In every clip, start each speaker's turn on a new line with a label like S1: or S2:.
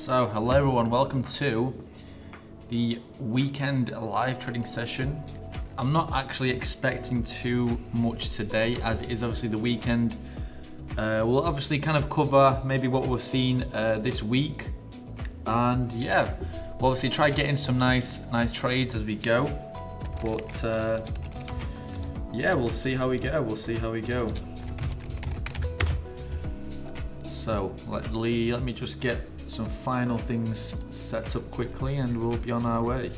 S1: So hello everyone, welcome to the weekend live trading session. I'm not actually expecting too much today as it is obviously the weekend. We'll obviously kind of cover maybe what we've seen this week, and yeah, we'll obviously try getting some nice trades as we go, but yeah, we'll see how we go. So let me just get some final things set up quickly and we'll be on our way.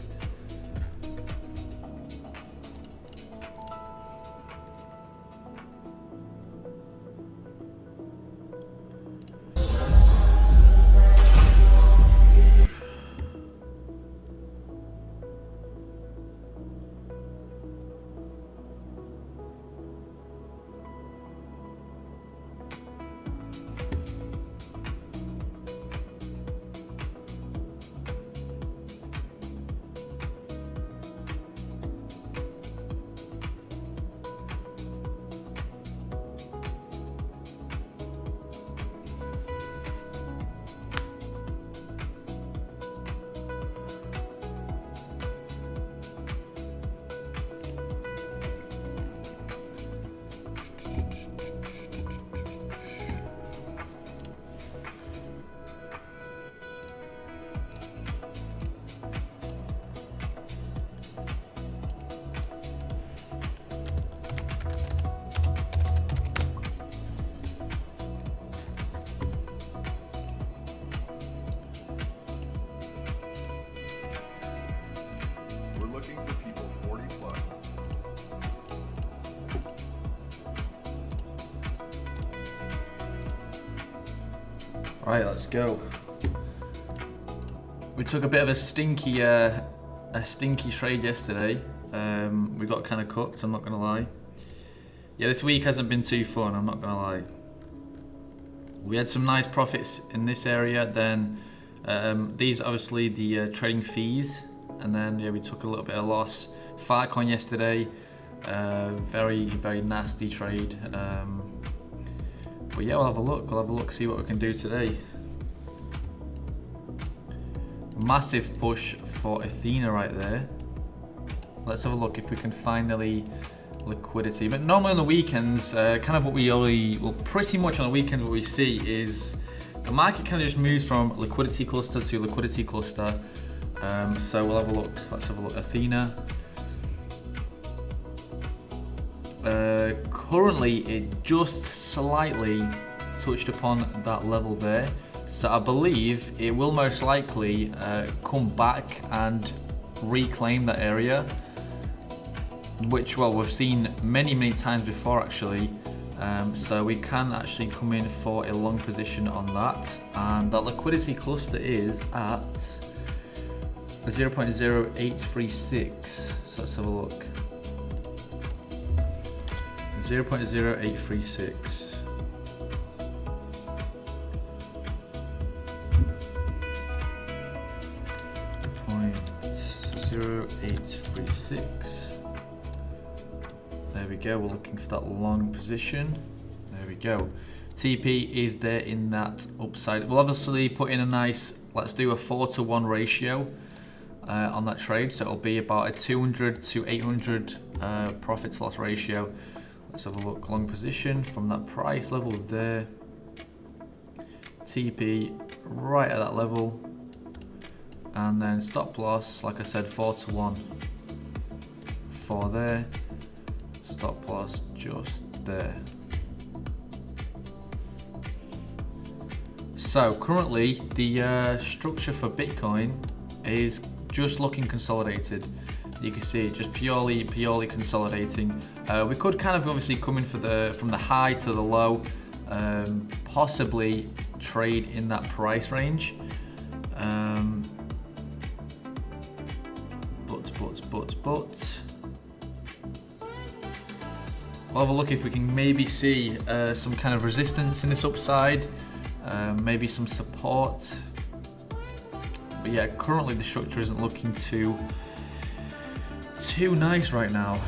S2: Looking for people 40 plus.
S1: Right, let's go. We took a bit of a stinky trade yesterday. We got kind of cooked, I'm not gonna lie. Yeah, this week hasn't been too fun, I'm not gonna lie. We had some nice profits in this area, then these are obviously the trading fees. And then yeah, we took a little bit of loss. Firecoin yesterday, very nasty trade. But yeah, we'll have a look, see what we can do today. Massive push for Athena right there. Let's have a look if we can finally liquidity. But normally on the weekends, kind of what we pretty much on the weekends what we see is the market kind of just moves from liquidity cluster to liquidity cluster. So we'll have a look. Let's have a look. Athena. Currently, it just slightly touched upon that level there. So I believe it will most likely come back and reclaim that area, which, well, we've seen many times before actually. So we can actually come in for a long position on that, and that liquidity cluster is at 0.0836. So let's have a look. 0.0836. .0836. There we go. We're looking for that long position. There we go. TP is there in that upside. We'll obviously put in a nice. Let's do a 4-to-1 ratio. On that trade, so it'll be about a 200 to 800 profit to loss ratio. Let's have a look. Long position from that price level there. TP right at that level, and then stop loss, like I said, 4-to-1 for there. Stop loss just there. So currently the structure for Bitcoin is just looking consolidated. You can see it just purely consolidating. We could kind of obviously come in for from the high to the low, possibly trade in that price range. But we'll have a look if we can maybe see some kind of resistance in this upside, maybe some support. But yeah, currently the structure isn't looking too nice right now.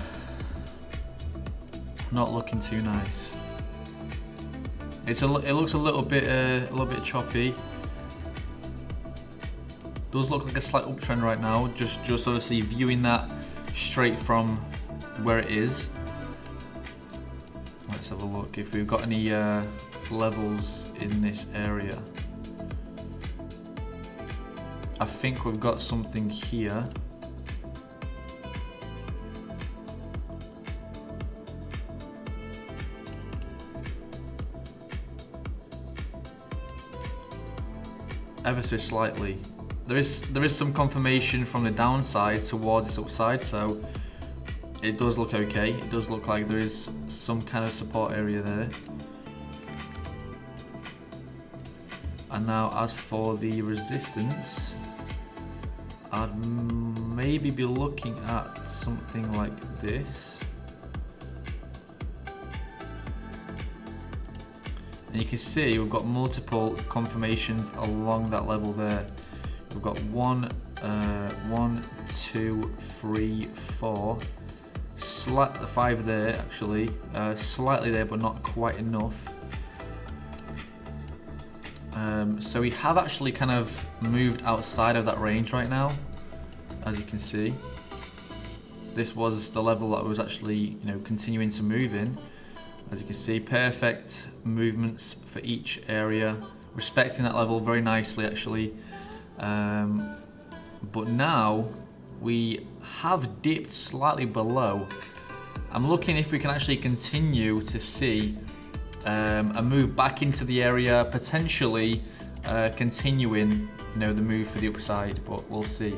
S1: Not looking too nice. It looks a little bit choppy. Does look like a slight uptrend right now. Just obviously viewing that straight from where it is. Let's have a look if we've got any levels in this area. I think we've got something here. Ever so slightly. There is some confirmation from the downside towards its upside, so it does look okay. It does look like there is some kind of support area there. And now as for the resistance, I'd maybe be looking at something like this. And you can see we've got multiple confirmations along that level there. We've got 1, 2, 3, 4. 5 there actually, slightly there but not quite enough. So we have actually kind of moved outside of that range right now, as you can see. This was the level that was actually, continuing to move in. As you can see, perfect movements for each area, respecting that level very nicely actually. But now we have dipped slightly below. I'm looking if we can actually continue to see a move back into the area, potentially continuing, the move for the upside. But we'll see.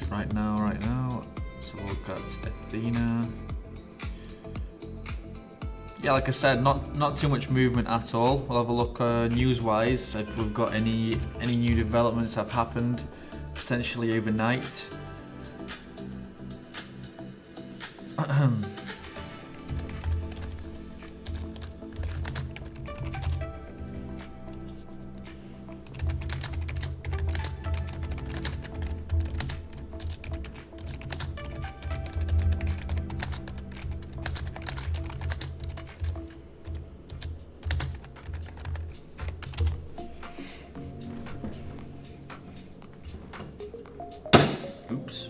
S1: Right now, so we'll look at Athena. Yeah, like I said, not too much movement at all. We'll have a look news-wise if we've got any new developments have happened, potentially overnight. Oops.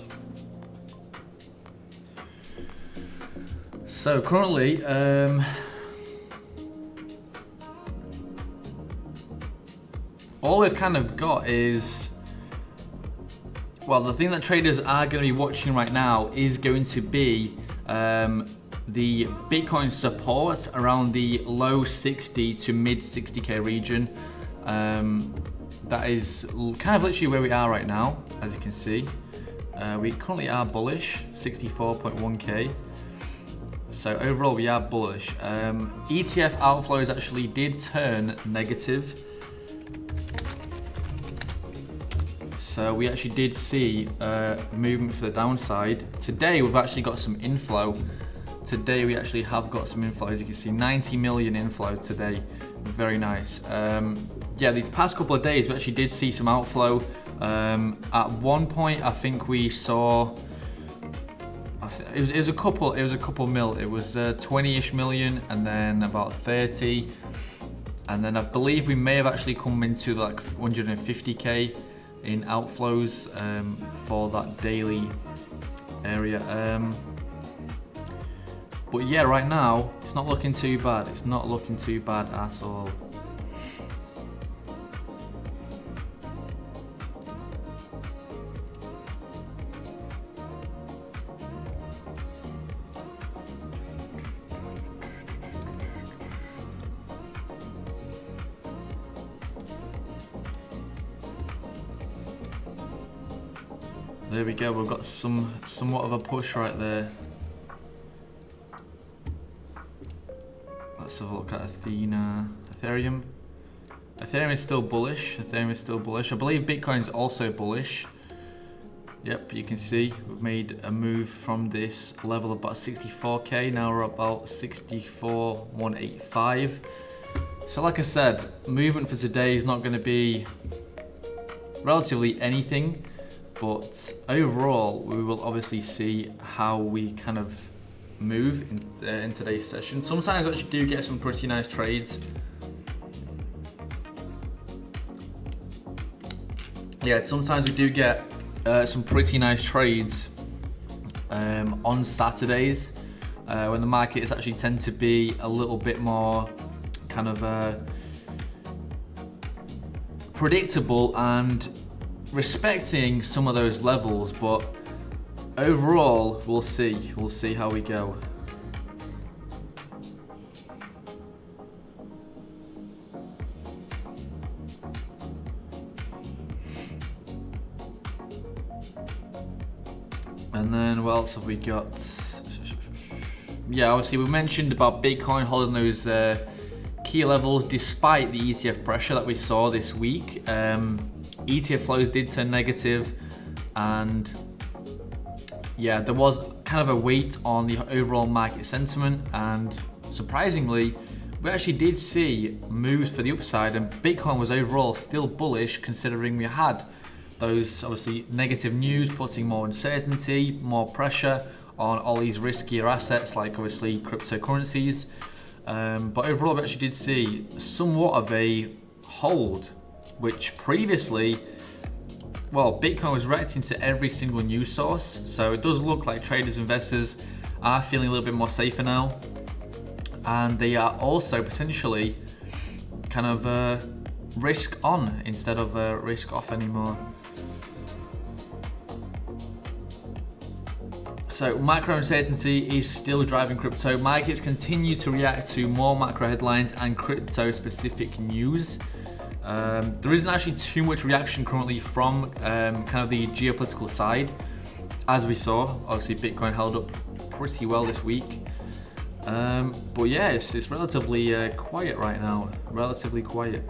S1: So currently, all we've kind of got is, well, the thing that traders are going to be watching right now is going to be the Bitcoin support around the low 60 to mid 60k region. That is kind of literally where we are right now, as you can see. We currently are bullish, 64.1k. So overall we are bullish. ETF outflows actually did turn negative. So we actually did see movement for the downside. Today we've actually got some inflow. Today we actually have got some inflow. As you can see, 90 million inflow today. Very nice. Yeah, these past couple of days we actually did see some outflow. At one point I think we saw, it was a couple mil. It was 20-ish million and then about 30. And then I believe we may have actually come into like 150k in outflows for that daily area. But yeah, right now it's not looking too bad. It's not looking too bad at all. There we go, we've got somewhat of a push right there. Let's have a look at Athena. Ethereum. Ethereum is still bullish. I believe Bitcoin is also bullish. Yep, you can see we've made a move from this level of about 64k. Now we're about 64,185. So like I said, movement for today is not going to be relatively anything. But overall, we will obviously see how we kind of move in today's session. Sometimes we actually do get some pretty nice trades. yeah, sometimes we do get some pretty nice trades on Saturdays when the markets actually tend to be a little bit more kind of predictable and respecting some of those levels, but overall we'll see how we go. And then what else have we got? Yeah, obviously we mentioned about Bitcoin holding those key levels despite the ETF pressure that we saw this week. ETF flows did turn negative, and yeah, there was kind of a weight on the overall market sentiment, and surprisingly we actually did see moves for the upside, and Bitcoin was overall still bullish considering we had those obviously negative news putting more uncertainty, more pressure on all these riskier assets like obviously cryptocurrencies. But overall we actually did see somewhat of a hold, which previously, well, Bitcoin was reacting to every single news source, so it does look like traders, investors are feeling a little bit more safer now, and they are also potentially kind of risk on instead of risk off anymore. So macro uncertainty is still driving crypto. Markets continue to react to more macro headlines and crypto specific news. There isn't actually too much reaction currently from kind of the geopolitical side. As we saw, obviously Bitcoin held up pretty well this week. But yeah, it's relatively quiet right now, relatively quiet.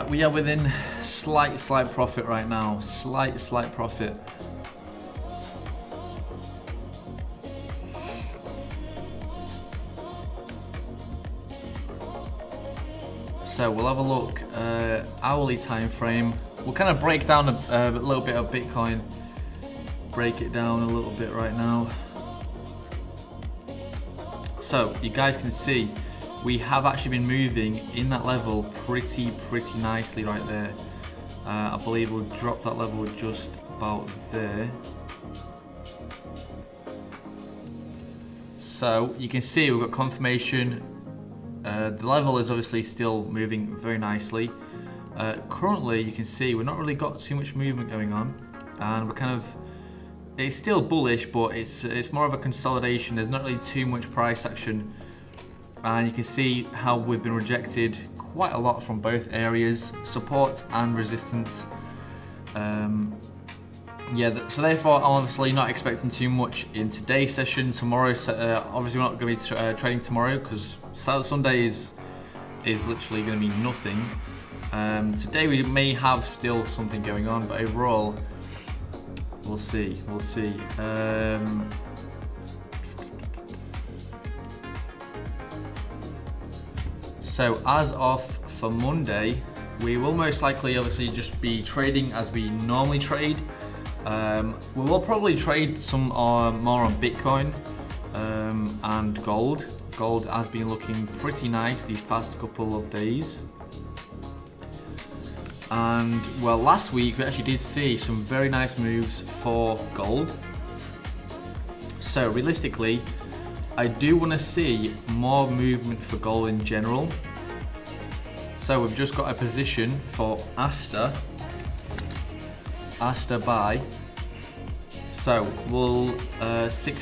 S1: We are within slight profit right now. Slight profit. So we'll have a look. Hourly time frame. We'll kind of break down a little bit of Bitcoin. Break it down a little bit right now. So you guys can see we have actually been moving in that level pretty nicely right there. I believe we'll drop that level just about there. So you can see we've got confirmation. The level is obviously still moving very nicely. Currently you can see we've not really got too much movement going on, and we're kind of, it's still bullish, but it's more of a consolidation. There's not really too much price action. And you can see how we've been rejected quite a lot from both areas, support and resistance. Yeah, so therefore I'm obviously not expecting too much in today's session. Tomorrow, obviously we're not going to be trading tomorrow because Sunday is literally going to be nothing. Today we may have still something going on, but overall, we'll see. So as of for Monday, we will most likely obviously just be trading as we normally trade. We will probably trade some more on Bitcoin and gold. Gold has been looking pretty nice these past couple of days. And well, last week we actually did see some very nice moves for gold. So realistically, I do want to see more movement for gold in general. So we've just got a position for Asta buy. So we'll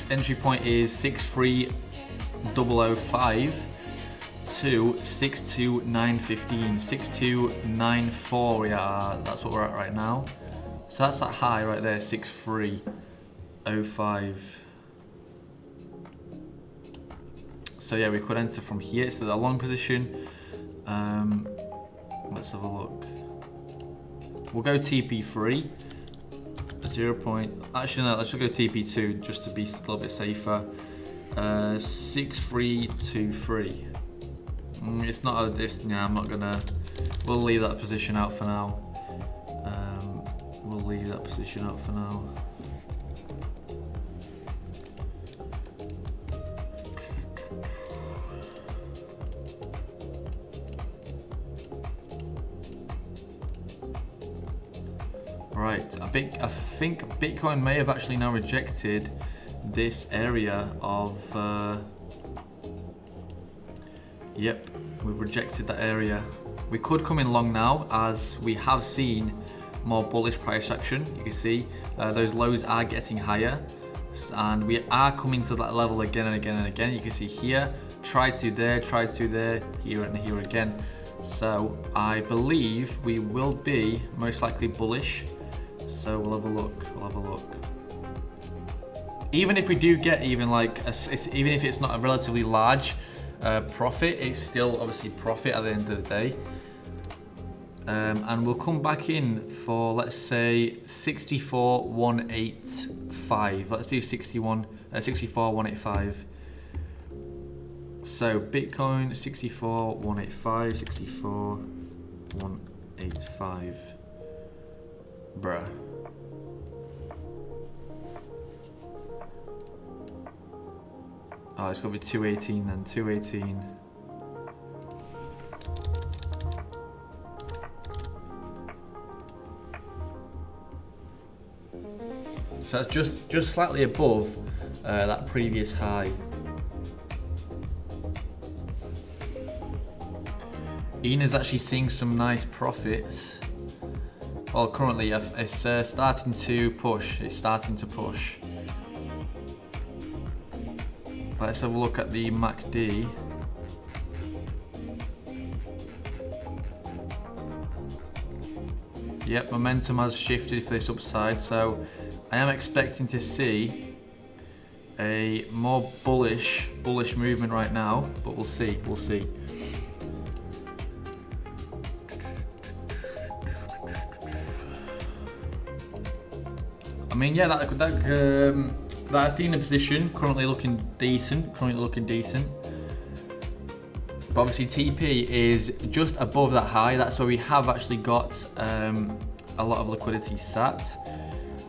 S1: entry point is 63005 to 62915, 6294. We are, that's what we're at right now. So that's that high right there, 6305. So yeah, we could enter from here. So the long position. let's have a look. We'll go TP3. 0. Actually, no, let's just go TP2 just to be a little bit safer. 6323. It's not a. Yeah, I'm not gonna. We'll leave that position out for now. We'll leave that position out for now. Right, I think Bitcoin may have actually now rejected this area of. Yep, we've rejected that area. We could come in long now, as we have seen more bullish price action. You can see those lows are getting higher, and we are coming to that level again and again and again. You can see here, tried to there, here and here again. So I believe we will be most likely bullish. So we'll have a look. Even if we do get even like even if it's not a relatively large profit, it's still obviously profit at the end of the day. And we'll come back in for, let's say, 64,185. Let's do 64,185. So Bitcoin 64,185, 64,185. Bruh. Oh, it's got to be 218 then, 218. So that's just slightly above that previous high. Ina's actually seeing some nice profits. Well, currently it's starting to push. Let's have a look at the MACD. Yep, momentum has shifted for this upside, so I am expecting to see a more bullish movement right now, but we'll see. I mean, yeah, that Athena position currently looking decent. But obviously TP is just above that high. That's where we have actually got a lot of liquidity sat.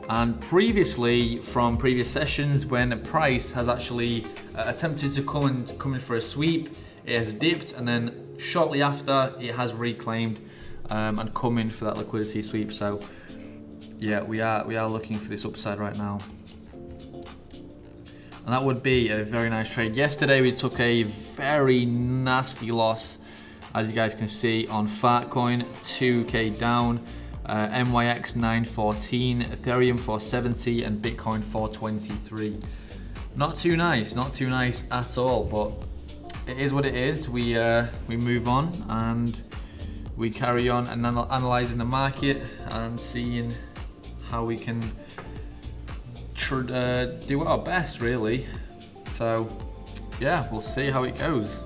S1: And previously, from previous sessions, when the price has actually attempted to come in for a sweep, it has dipped, and then shortly after, it has reclaimed and come in for that liquidity sweep. So yeah, we are looking for this upside right now. And that would be a very nice trade. Yesterday we took a very nasty loss, as you guys can see, on Fartcoin, 2k down, MYX 914, Ethereum 470, and Bitcoin 423. Not too nice at all, but it is what it is. We move on and we carry on and analyzing the market and seeing how we can do our best, really. So yeah, we'll see how it goes.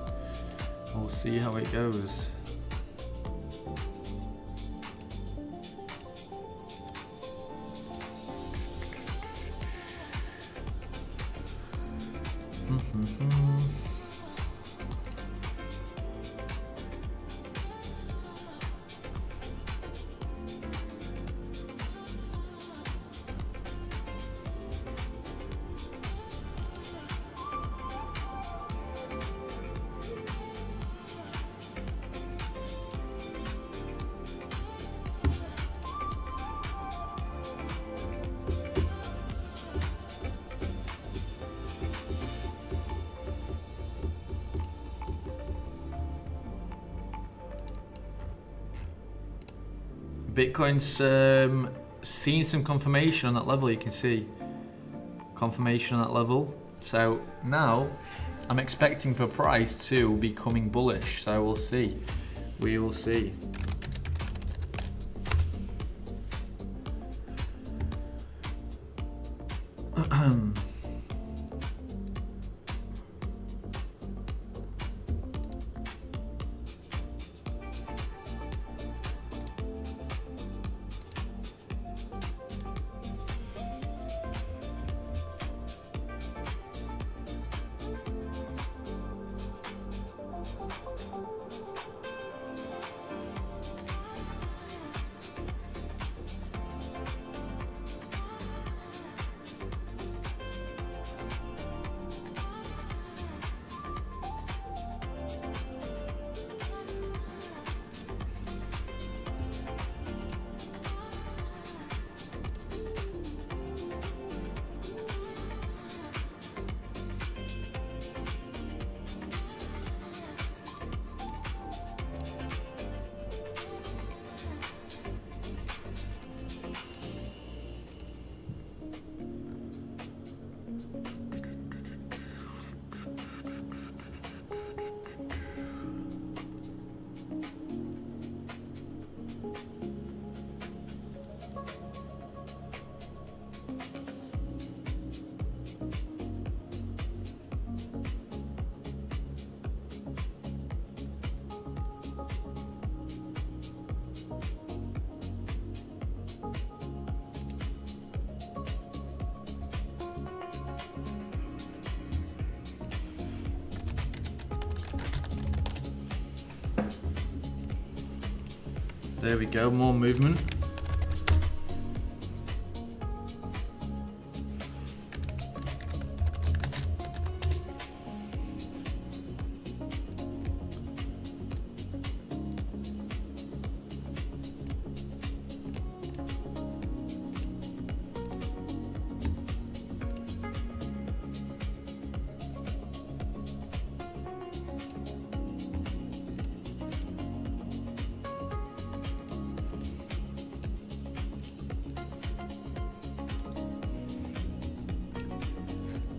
S1: Bitcoin's seen some confirmation on that level. You can see confirmation on that level. So now I'm expecting for price to be coming bullish. So we'll see. We will see. There we go, more movement.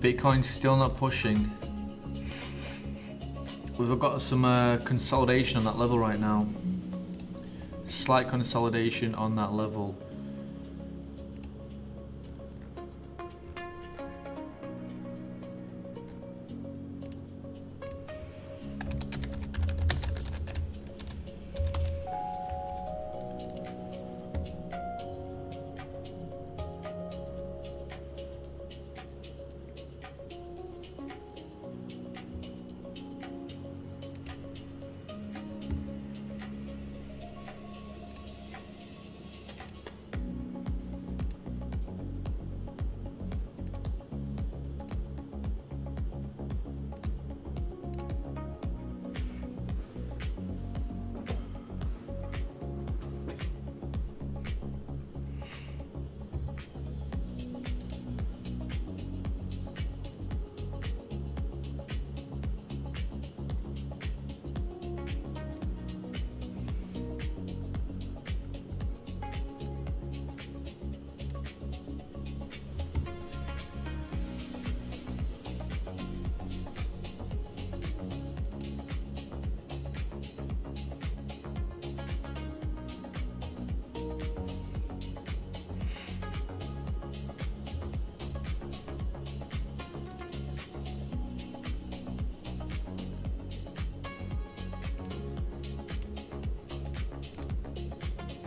S1: Bitcoin's still not pushing. We've got some consolidation on that level right now. Slight consolidation on that level.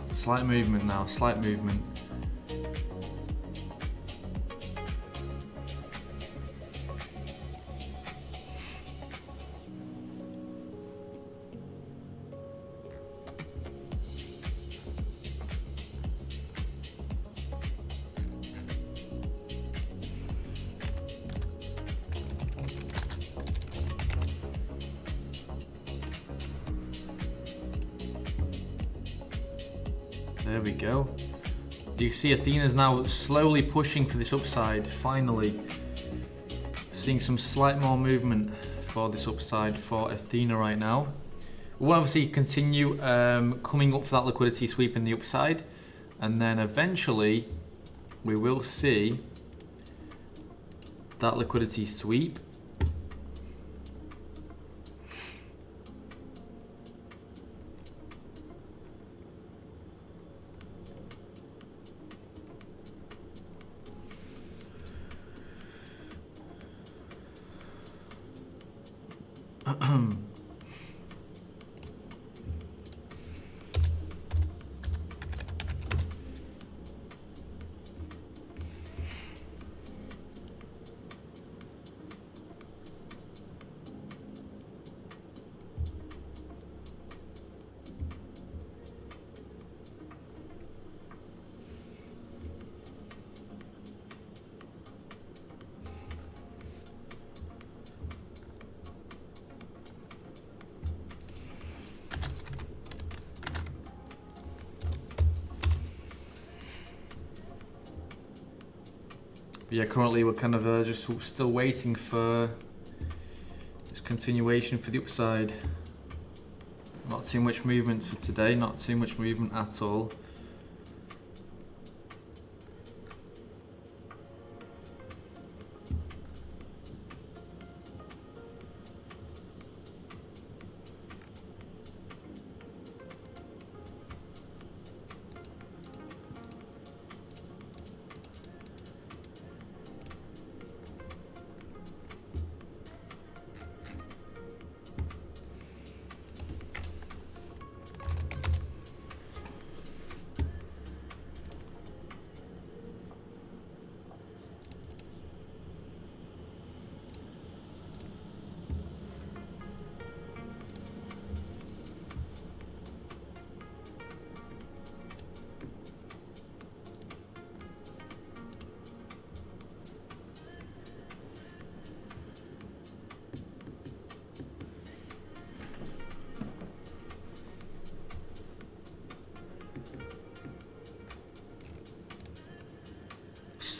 S1: Slight movement now, slight movement. There we go. You can see Athena's now slowly pushing for this upside, finally. Seeing some slight more movement for this upside for Athena right now. We'll obviously continue coming up for that liquidity sweep in the upside, and then eventually we will see that liquidity sweep. But yeah, currently we're kind of just still waiting for this continuation for the upside. Not too much movement for today, not too much movement at all.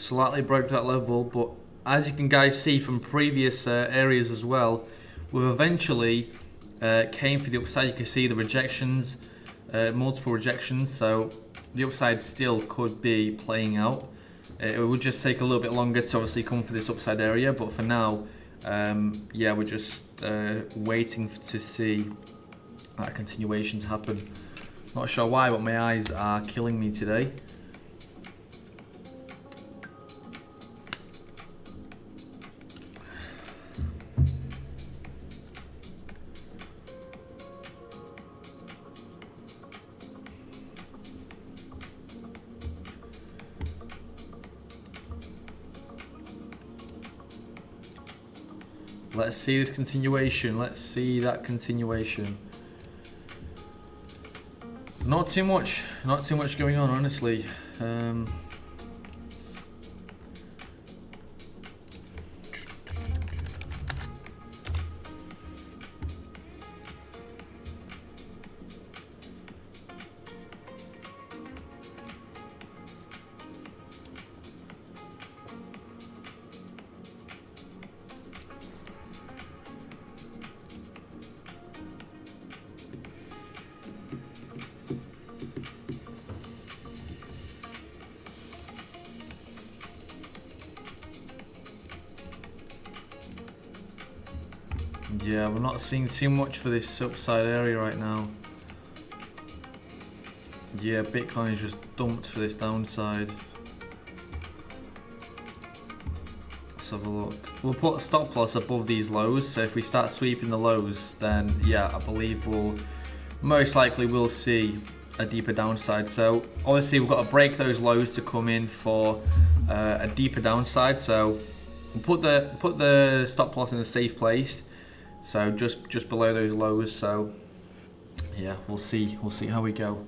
S1: slightly broke that level, but as you can guys see from previous areas as well, we've eventually came for the upside. You can see the rejections, multiple rejections, so the upside still could be playing out. It would just take a little bit longer to obviously come for this upside area, but for now, yeah, we're just waiting to see that continuation to happen. Not sure why, but my eyes are killing me today. Let's see this continuation. Let's see that continuation. Not too much going on, honestly. Yeah, we're not seeing too much for this upside area right now. Yeah, Bitcoin is just dumped for this downside. Let's have a look. We'll put a stop loss above these lows, so if we start sweeping the lows, then yeah, I believe we'll most likely will see a deeper downside. So obviously we've got to break those lows to come in for a deeper downside. So we'll put the stop loss in a safe place. So just below those lows. So yeah, we'll see how we go.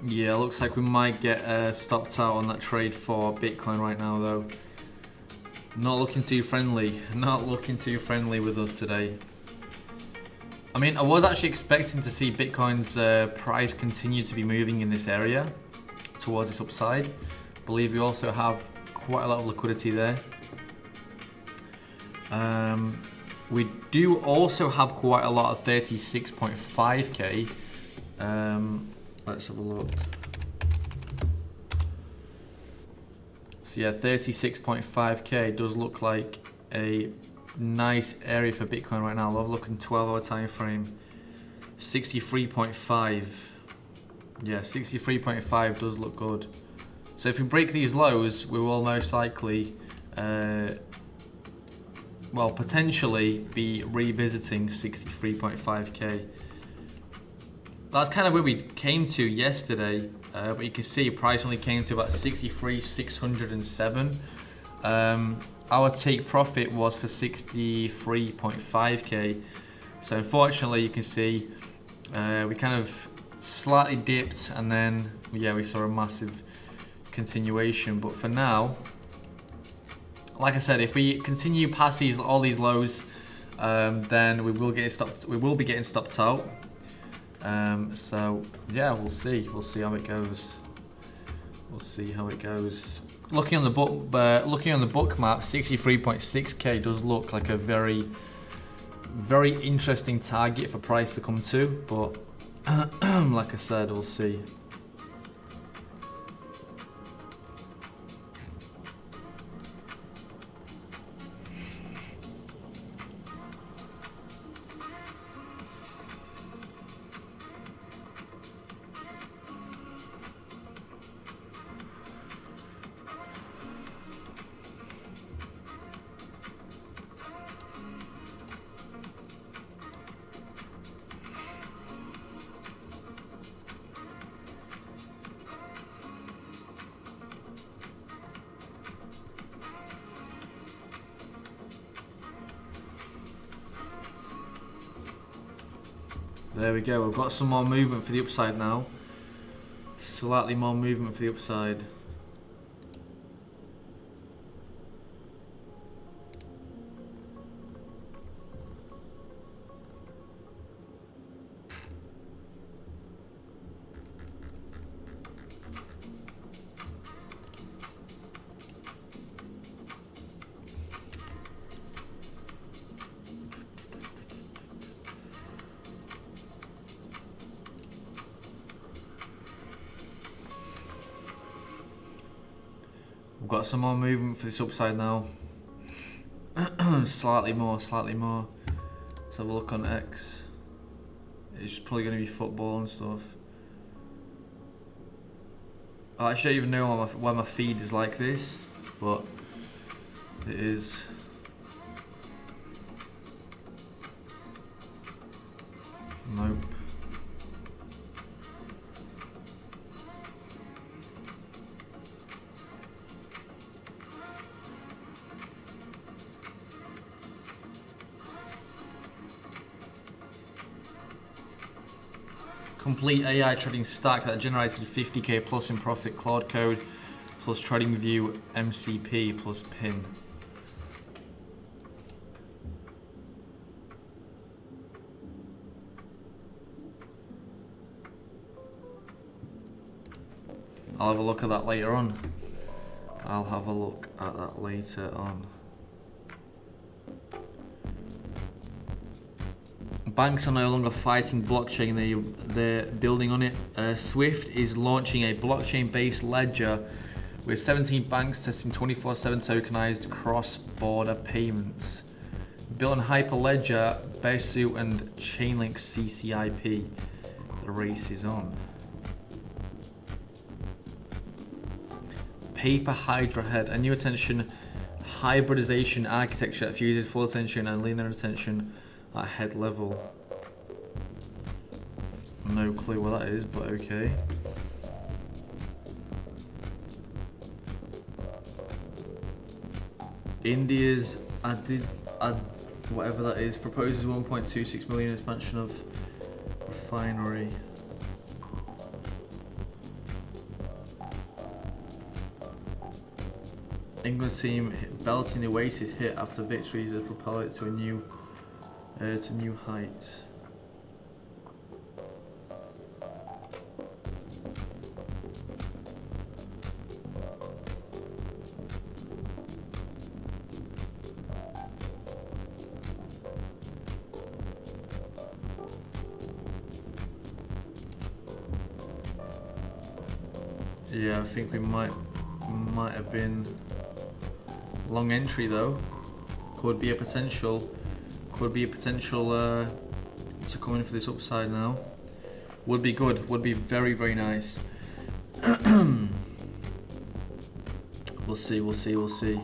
S1: Yeah, looks like we might get stopped out on that trade for Bitcoin right now, though. Not looking too friendly. Not looking too friendly with us today. I mean, I was actually expecting to see Bitcoin's price continue to be moving in this area towards this upside. I believe we also have quite a lot of liquidity there. We do also have quite a lot of 36.5k. Let's have a look. So yeah, 36.5k does look like a nice area for Bitcoin right now. I'll have a look in 12-hour time frame. 63.5. Yeah, 63.5 does look good. So if we break these lows, we will most likely, well, potentially be revisiting 63.5k. That's kind of where we came to yesterday, but you can see price only came to about 63,607. Our take profit was for 63.5k. So unfortunately, you can see we kind of slightly dipped, and then yeah, we saw a massive continuation. But for now, like I said, if we continue past all these lows, then we will get stopped. We will be getting stopped out. So yeah, we'll see how it goes. We'll see how it goes. Looking on the book map, 63.6k does look like a very interesting target for price to come to, but like I said, we'll see. There we go. We've got some more movement for the upside now. Slightly more movement for the upside. We've got some more movement for this upside now. Slightly more, slightly more. Let's have a look on X. It's probably going to be football and stuff. I actually don't even know why my feed is like this, but it is. Nope. Complete AI trading stack that generated 50k plus in profit, Claude Code plus Trading View MCP plus PIN. I'll have a look at that later on. I'll have a look at that later on. Banks are no longer fighting blockchain, they're building on it. Swift is launching a blockchain-based ledger with 17 banks testing 24/7 tokenized cross-border payments. Built on Hyperledger, Besu and Chainlink CCIP. The race is on. Paper Hydra Head, a new attention hybridization architecture that fuses full attention and linear attention at head level. No clue what that is, but okay. India's whatever that is proposes 1.26 million expansion of refinery. England team belting the Oasis hit after victories has propelled it to a new heights. Yeah, I think we might have been long entry though. Could be a potential to come in for this upside now. Would be good, would be very, very nice. We'll see.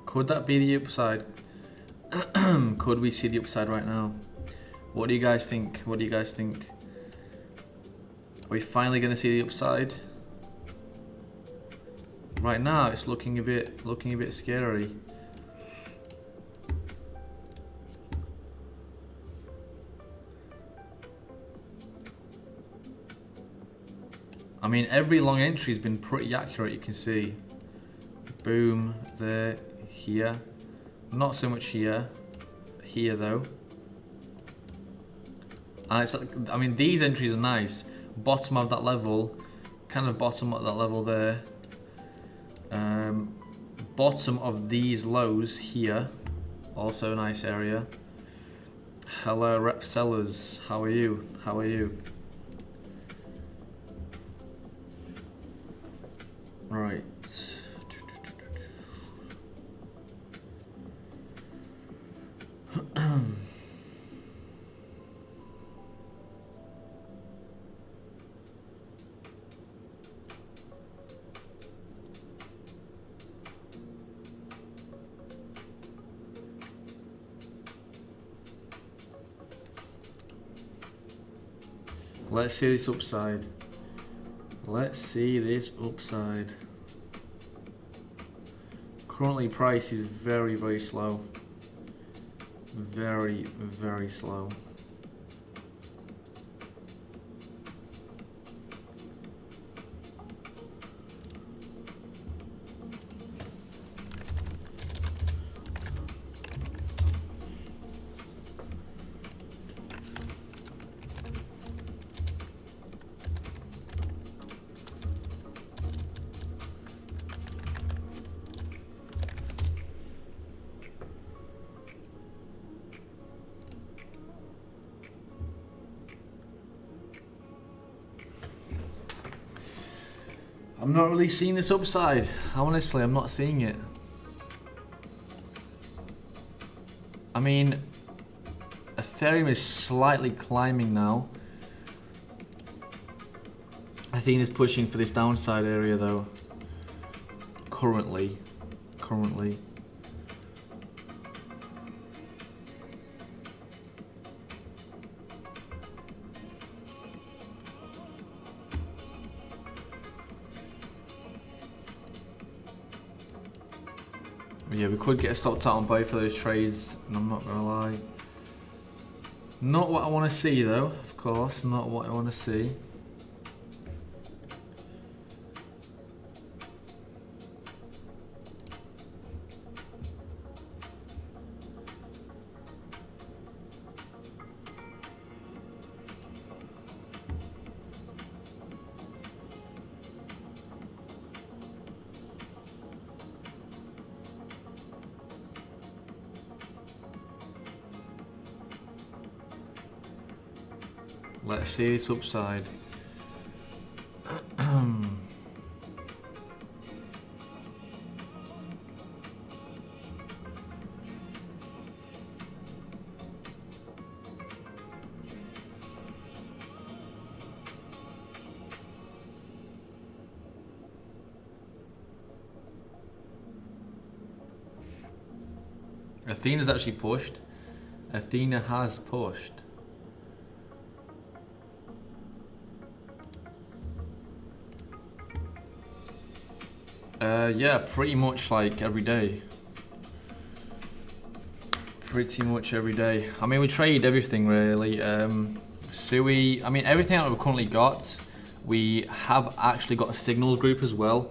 S1: Could that be the upside? Could we see the upside right now? What do you guys think? Are we finally going to see the upside? Right now, it's looking a bit scary. I mean, every long entry has been pretty accurate. You can see, boom there. Here, not so much here though. And it's, I mean, these entries are nice. Bottom of that level, kind of bottom of that level there. Bottom of these lows here, also a nice area. Hello, rep sellers. How are you? Right. Let's see this upside. Let's see this upside. Currently price is very, very slow. Very, very slow. I'm not really seeing this upside. Honestly, I'm not seeing it. I mean, Ethereum is slightly climbing now. I think it's pushing for this downside area though. Currently. But yeah, we could get a stop out on both of those trades, and I'm not gonna lie. Not what I want to see though, of course, not what I want to see. Let's see this upside. Athena's actually pushed. Athena has pushed. Yeah, pretty much like every day. Pretty much every day. I mean, we trade everything really. Sui, I mean, everything that we've currently got, we have actually got a signal group as well.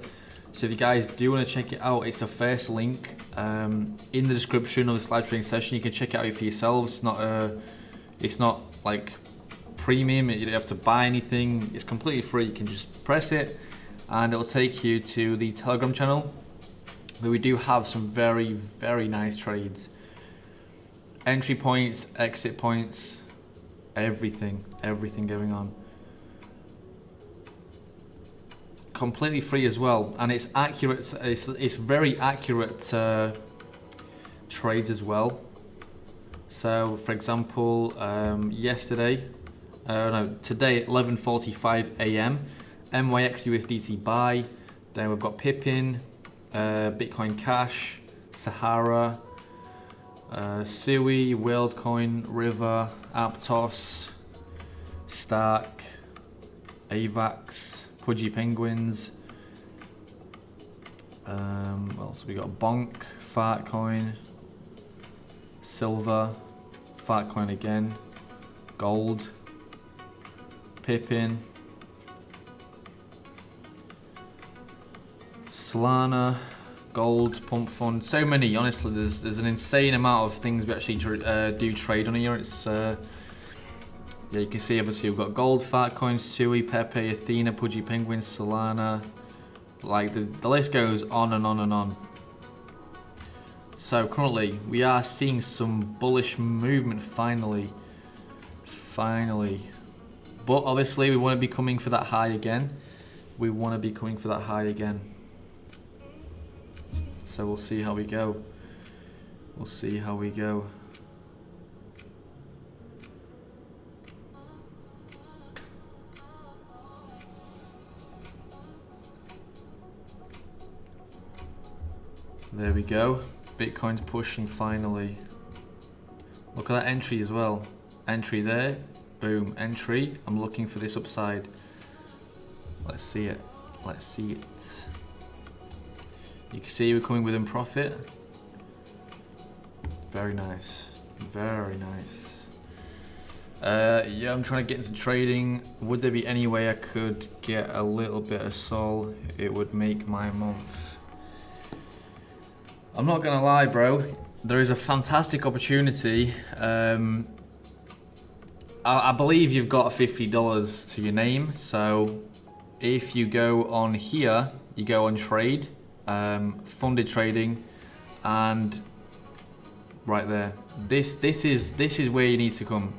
S1: So if you guys do want to check it out, it's the first link in the description of this live trading session. You can check it out for yourselves. It's not like premium. You don't have to buy anything. It's completely free. You can just press it, and it'll take you to the Telegram channel, where we do have some very, very nice trades. Entry points, exit points, everything going on. Completely free as well, and it's accurate. It's very accurate trades as well. So, for example, today at 11:45 a.m. MYX USDT buy. Then we've got Pippin, Bitcoin Cash, Sahara, Sui, WorldCoin, River, Aptos, Stark, AVAX, Pudgy Penguins. What else we got? Bonk, Fartcoin, Silver, Fartcoin again, Gold, Pippin, Solana, Gold, Pump Fund. So many. Honestly, there's an insane amount of things we actually do trade on here. It's yeah, you can see obviously we've got Gold, Fartcoin, Sui, Pepe, Athena, Pudgy Penguin, Solana. Like the list goes on and on and on. So currently we are seeing some bullish movement finally. But obviously we want to be coming for that high again. So we'll see how we go. We'll see how we go. There we go. Bitcoin's pushing finally. Look at that entry as well. Entry there. Boom. Entry. I'm looking for this upside. Let's see it. Let's see it. You can see we're coming within profit. Very nice. Very nice. Yeah, I'm trying to get into trading. Would there be any way I could get a little bit of sol? It would make my month. I'm not gonna lie, bro. There is a fantastic opportunity. I believe you've got $50 to your name. So if you go on here, you go on trade, funded trading, and right there. This is where you need to come.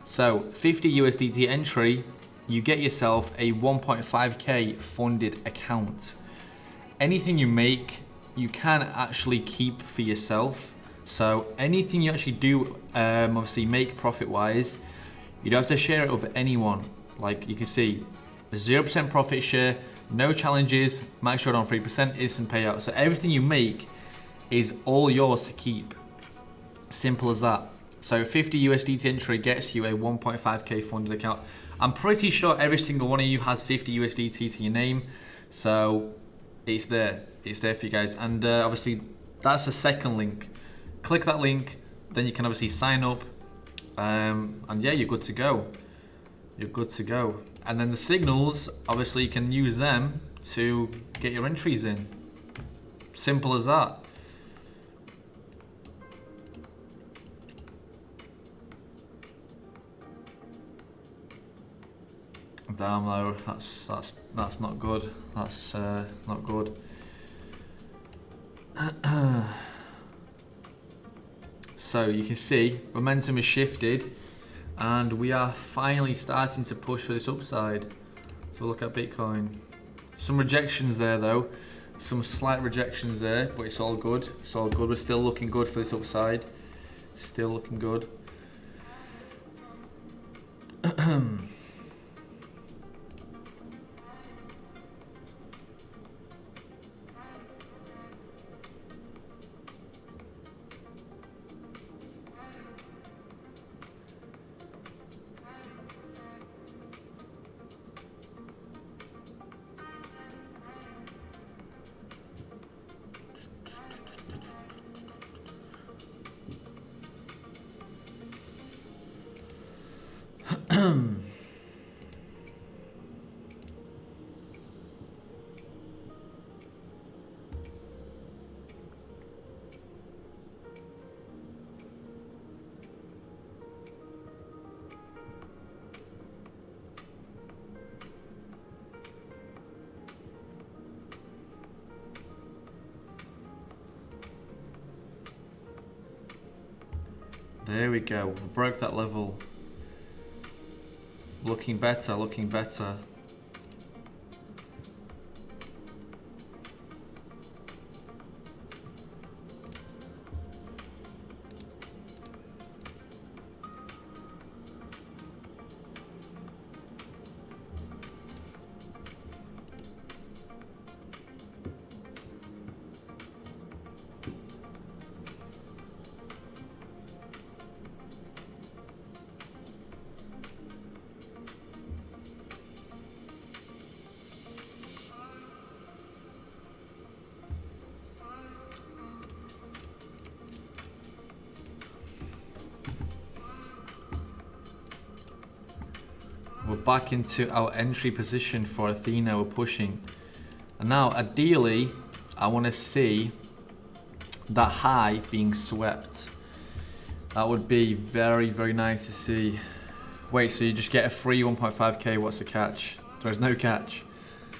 S1: So 50 USDT entry, you get yourself a 1.5k funded account. Anything you make, you can actually keep for yourself. So anything you actually do, obviously make profit wise, you don't have to share it with anyone. Like you can see, 0% profit share, no challenges, max short on 3%, instant payout. So everything you make is all yours to keep. Simple as that. So 50 USDT entry gets you a 1.5k funded account. I'm pretty sure every single one of you has 50 USDT to your name. So it's there. It's there for you guys. And obviously that's the second link. Click that link, then you can obviously sign up. And yeah, you're good to go. You're good to go. And then the signals, obviously you can use them to get your entries in. Simple as that. Damn though, that's not good. That's not good. So you can see momentum has shifted and we are finally starting to push for this upside. So look at Bitcoin. Some rejections there though. Some slight rejections there, but it's all good. It's all good. We're still looking good for this upside. Still looking good. There we go. We broke that level. Looking better, looking better. We're back into our entry position for Athena. We're pushing. And now, ideally, I want to see that high being swept. That would be very, very nice to see. Wait, so you just get a free 1.5k? What's the catch? There's no catch.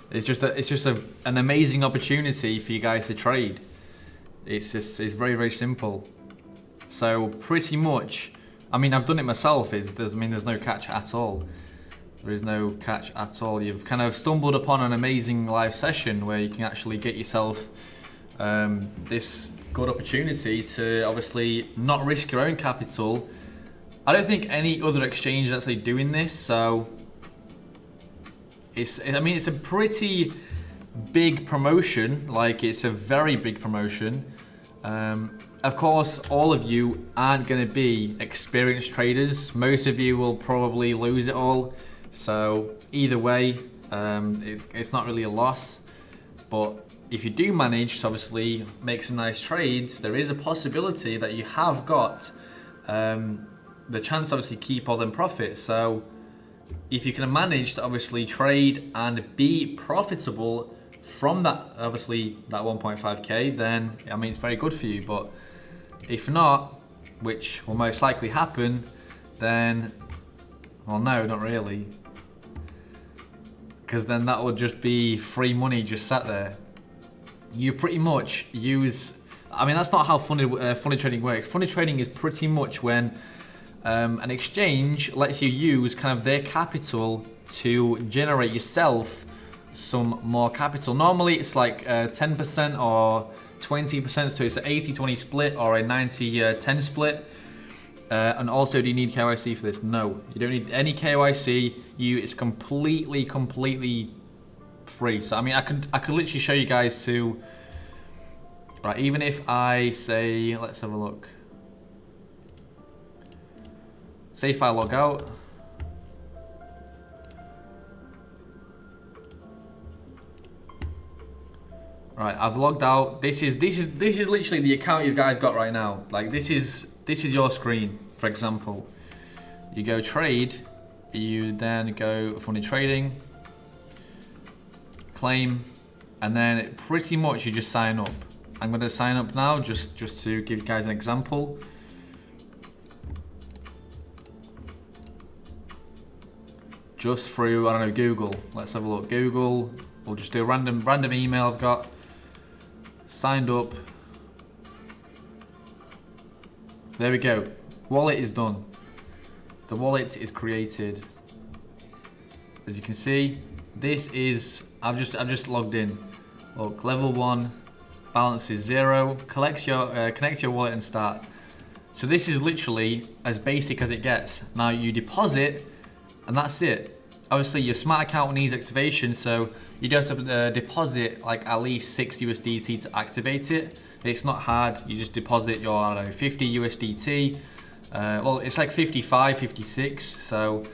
S1: It's just an amazing opportunity for you guys to trade. It's very, very simple. So pretty much, I mean, I've done it myself. There's no catch at all. There is no catch at all. You've kind of stumbled upon an amazing live session where you can actually get yourself this good opportunity to obviously not risk your own capital. I don't think any other exchange is actually doing this, so I mean, it's a pretty big promotion. Like, it's a very big promotion. Of course, all of you aren't going to be experienced traders. Most of you will probably lose it all. So either way, it's not really a loss. But if you do manage to obviously make some nice trades, there is a possibility that you have got the chance to obviously keep all them profits. So if you can manage to obviously trade and be profitable from that, obviously that 1.5k, then I mean, it's very good for you. But if not, which will most likely happen, then, well, no, not really, because then that would just be free money just sat there. You pretty much use, I mean, that's not how funny trading works. Funny trading is pretty much when an exchange lets you use kind of their capital to generate yourself some more capital. Normally it's like 10% or 20%, so it's an 80-20 split or a 90-10 split. And also, do you need KYC for this? No, you don't need any KYC. It's completely free. So I mean, I could literally show you guys to, right, even if I say, let's have a look. Say if I log out. Right, I've logged out. This is literally the account you guys got right now. Like, this is your screen, for example. You go trade, you then go funny trading, claim, and then pretty much you just sign up. I'm going to sign up now just to give you guys an example. Just through, I don't know, Google. Let's have a look. Google. We'll just do a random email I've got. Signed up. There we go. Wallet is done. The wallet is created. As you can see, this is, I've just logged in. Look, level 1, balance is 0. Connects your wallet and start. So this is literally as basic as it gets. Now you deposit, and that's it. Obviously, your smart account needs activation, so you do have to deposit like at least 6 USDT to activate it. It's not hard. You just deposit your, I don't know, 50 USDT. Well, it's like 55, 56. So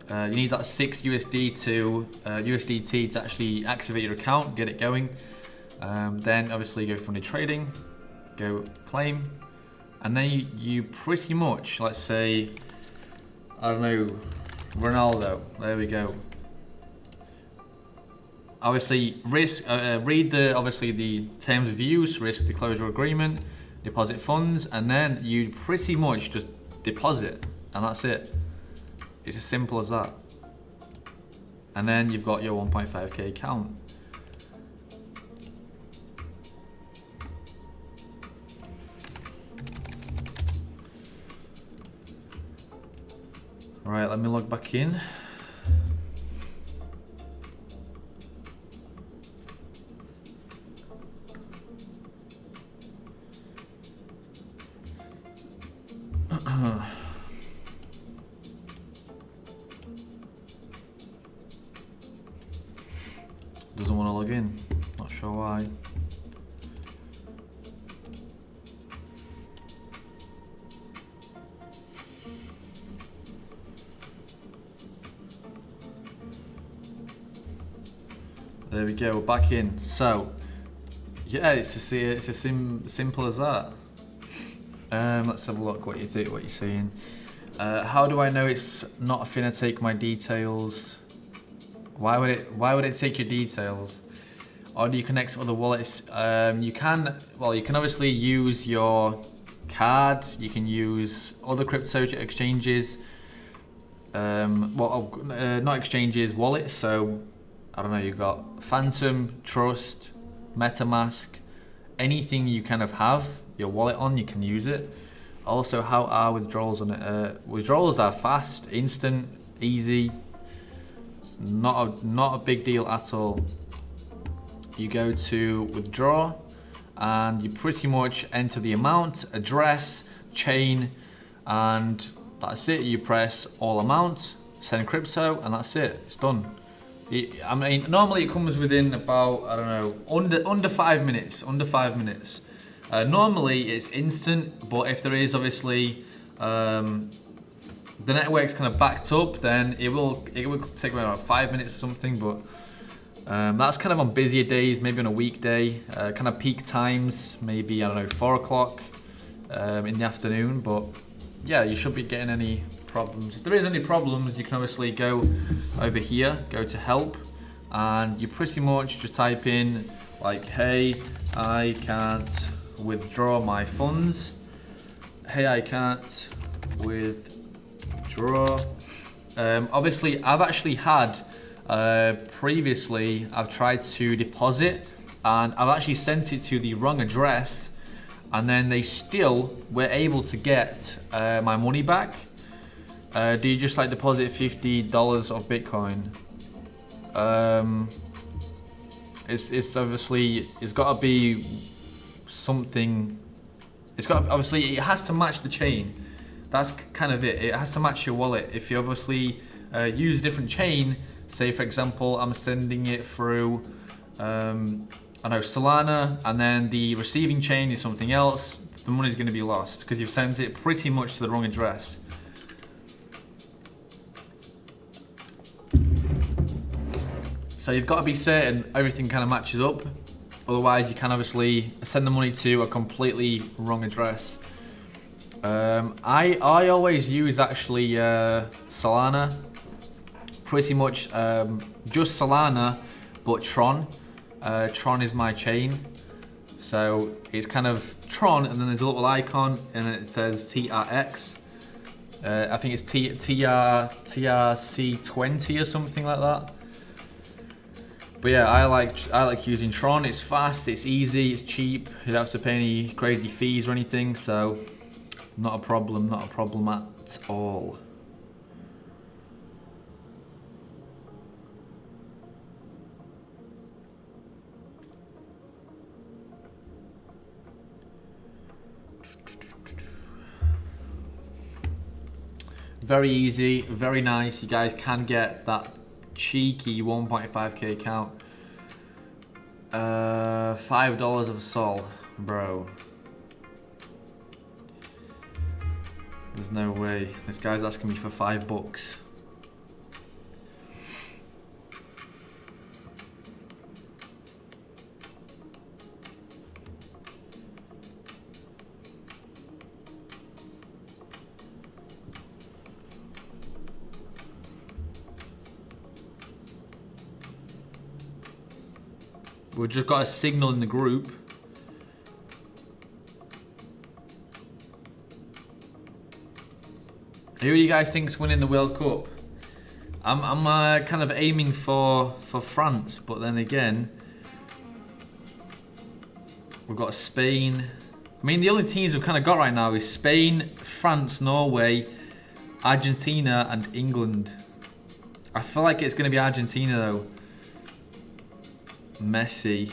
S1: you need that 6 USDT to actually activate your account, get it going. Then obviously go funny trading, go claim, and then you pretty much, let's say, I don't know, Ronaldo. There we go. Obviously, read the terms of use, risk disclosure agreement, deposit funds, and then you pretty much just deposit, and that's it. It's as simple as that. And then you've got your 1.5k account. Right, let me log back in. Doesn't want to log in. Not sure why. There we go, we're back in. So, yeah, it's as simple as that. Let's have a look what you're saying. How do I know it's not finna take my details? Why would it take your details? Or do you connect to other wallets? You can obviously use your card. You can use other crypto exchanges. Not exchanges, wallets. So I don't know, you've got Phantom, Trust, MetaMask, anything you kind of have your wallet on, you can use it. Also, how are withdrawals on it? Withdrawals are fast, instant, easy. It's not a big deal at all. You go to withdraw, and you pretty much enter the amount, address, chain, and that's it. You press all amount, send crypto, and that's it. It's done. I mean, normally it comes within about, I don't know, under 5 minutes. Under 5 minutes. Normally it's instant, but if there is obviously the network's kind of backed up, then it will take about 5 minutes or something. But that's kind of on busier days, maybe on a weekday, kind of peak times, maybe, I don't know, 4 o'clock in the afternoon. But yeah, you shouldn't be getting any problems. If there is any problems, you can obviously go over here, go to help, and you pretty much just type in like, hey, I can't withdraw my funds. Hey, I can't withdraw. Obviously, I've actually had previously, I've tried to deposit and I've actually sent it to the wrong address, and then they still were able to get my money back. Do you just like deposit $50 of Bitcoin? It's obviously, it's got to be something. It's got, obviously it has to match the chain. That's kind of it. It has to match your wallet. If you obviously use a different chain, say for example, I'm sending it through, I know, Solana, and then the receiving chain is something else, the money's going to be lost because you've sent it pretty much to the wrong address. So you've got to be certain everything kind of matches up. Otherwise, you can obviously send the money to a completely wrong address. I always use actually Solana. Pretty much just Solana, but Tron. Tron is my chain. So it's kind of Tron, and then there's a little icon, and then it says TRX. I think it's TRC20 or something like that. But yeah, I like using Tron. It's fast, it's easy, it's cheap. You don't have to pay any crazy fees or anything, so not a problem at all. Very easy, very nice. You guys can get that cheeky 1.5k account. $5 of Sol, bro. There's no way. This guy's asking me for $5. We've just got a signal in the group. Who do you guys think's winning the World Cup? I'm kind of aiming for France, but then again, we've got Spain. I mean, the only teams we've kind of got right now is Spain, France, Norway, Argentina, and England. I feel like it's going to be Argentina though. Messi.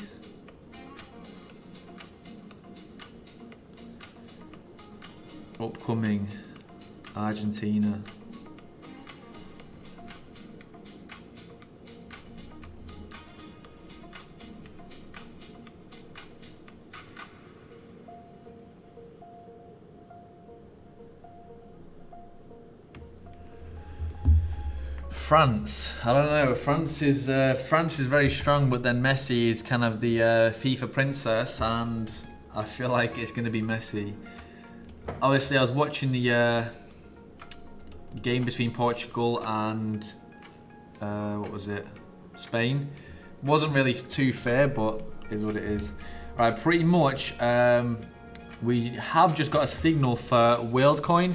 S1: Upcoming Argentina. France, I don't know. France is very strong, but then Messi is kind of the FIFA princess, and I feel like it's going to be Messi. Obviously, I was watching the game between Portugal and what was it? Spain. Wasn't really too fair, but is what it is. Right, pretty much. We have just got a signal for WorldCoin.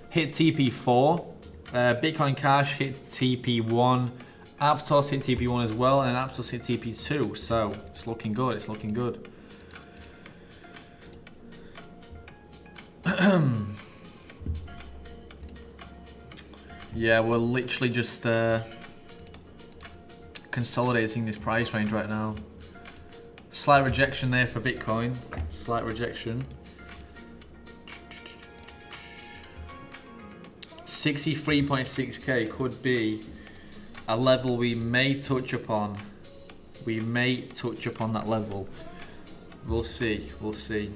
S1: Hit TP4. Bitcoin Cash hit TP1, Aptos hit TP1 as well, and Aptos hit TP2. So it's looking good. It's looking good. Yeah, we're literally just consolidating this price range right now. Slight rejection there for Bitcoin. Slight rejection. 63.6k could be a level we may touch upon. We may touch upon that level. We'll see. We'll see.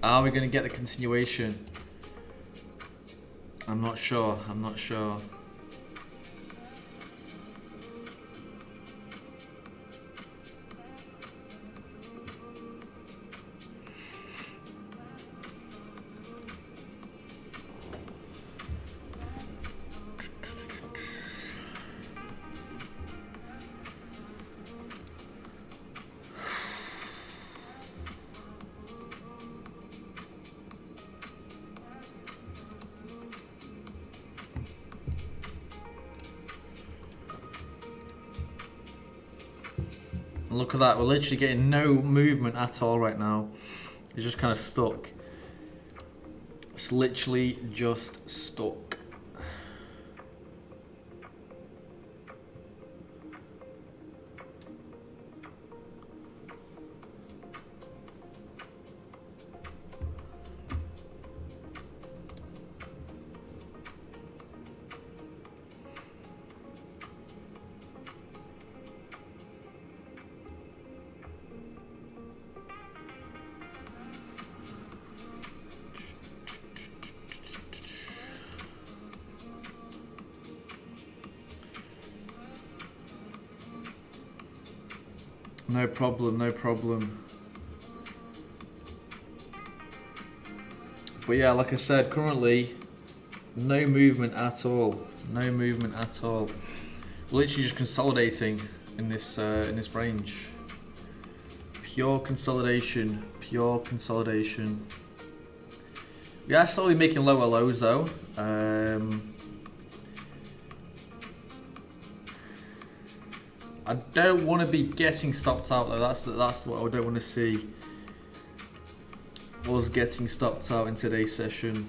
S1: Are we going to get the continuation? I'm not sure. I'm not sure. Look at that, we're literally getting no movement at all right now. It's just kind of stuck. It's literally just stuck. No problem, no problem. But yeah, like I said, currently no movement at all. No movement at all. We're literally just consolidating in this range. Pure consolidation. Pure consolidation. We are slowly making lower lows though. I don't want to be getting stopped out though. That's what I don't want to see. Was getting stopped out in today's session.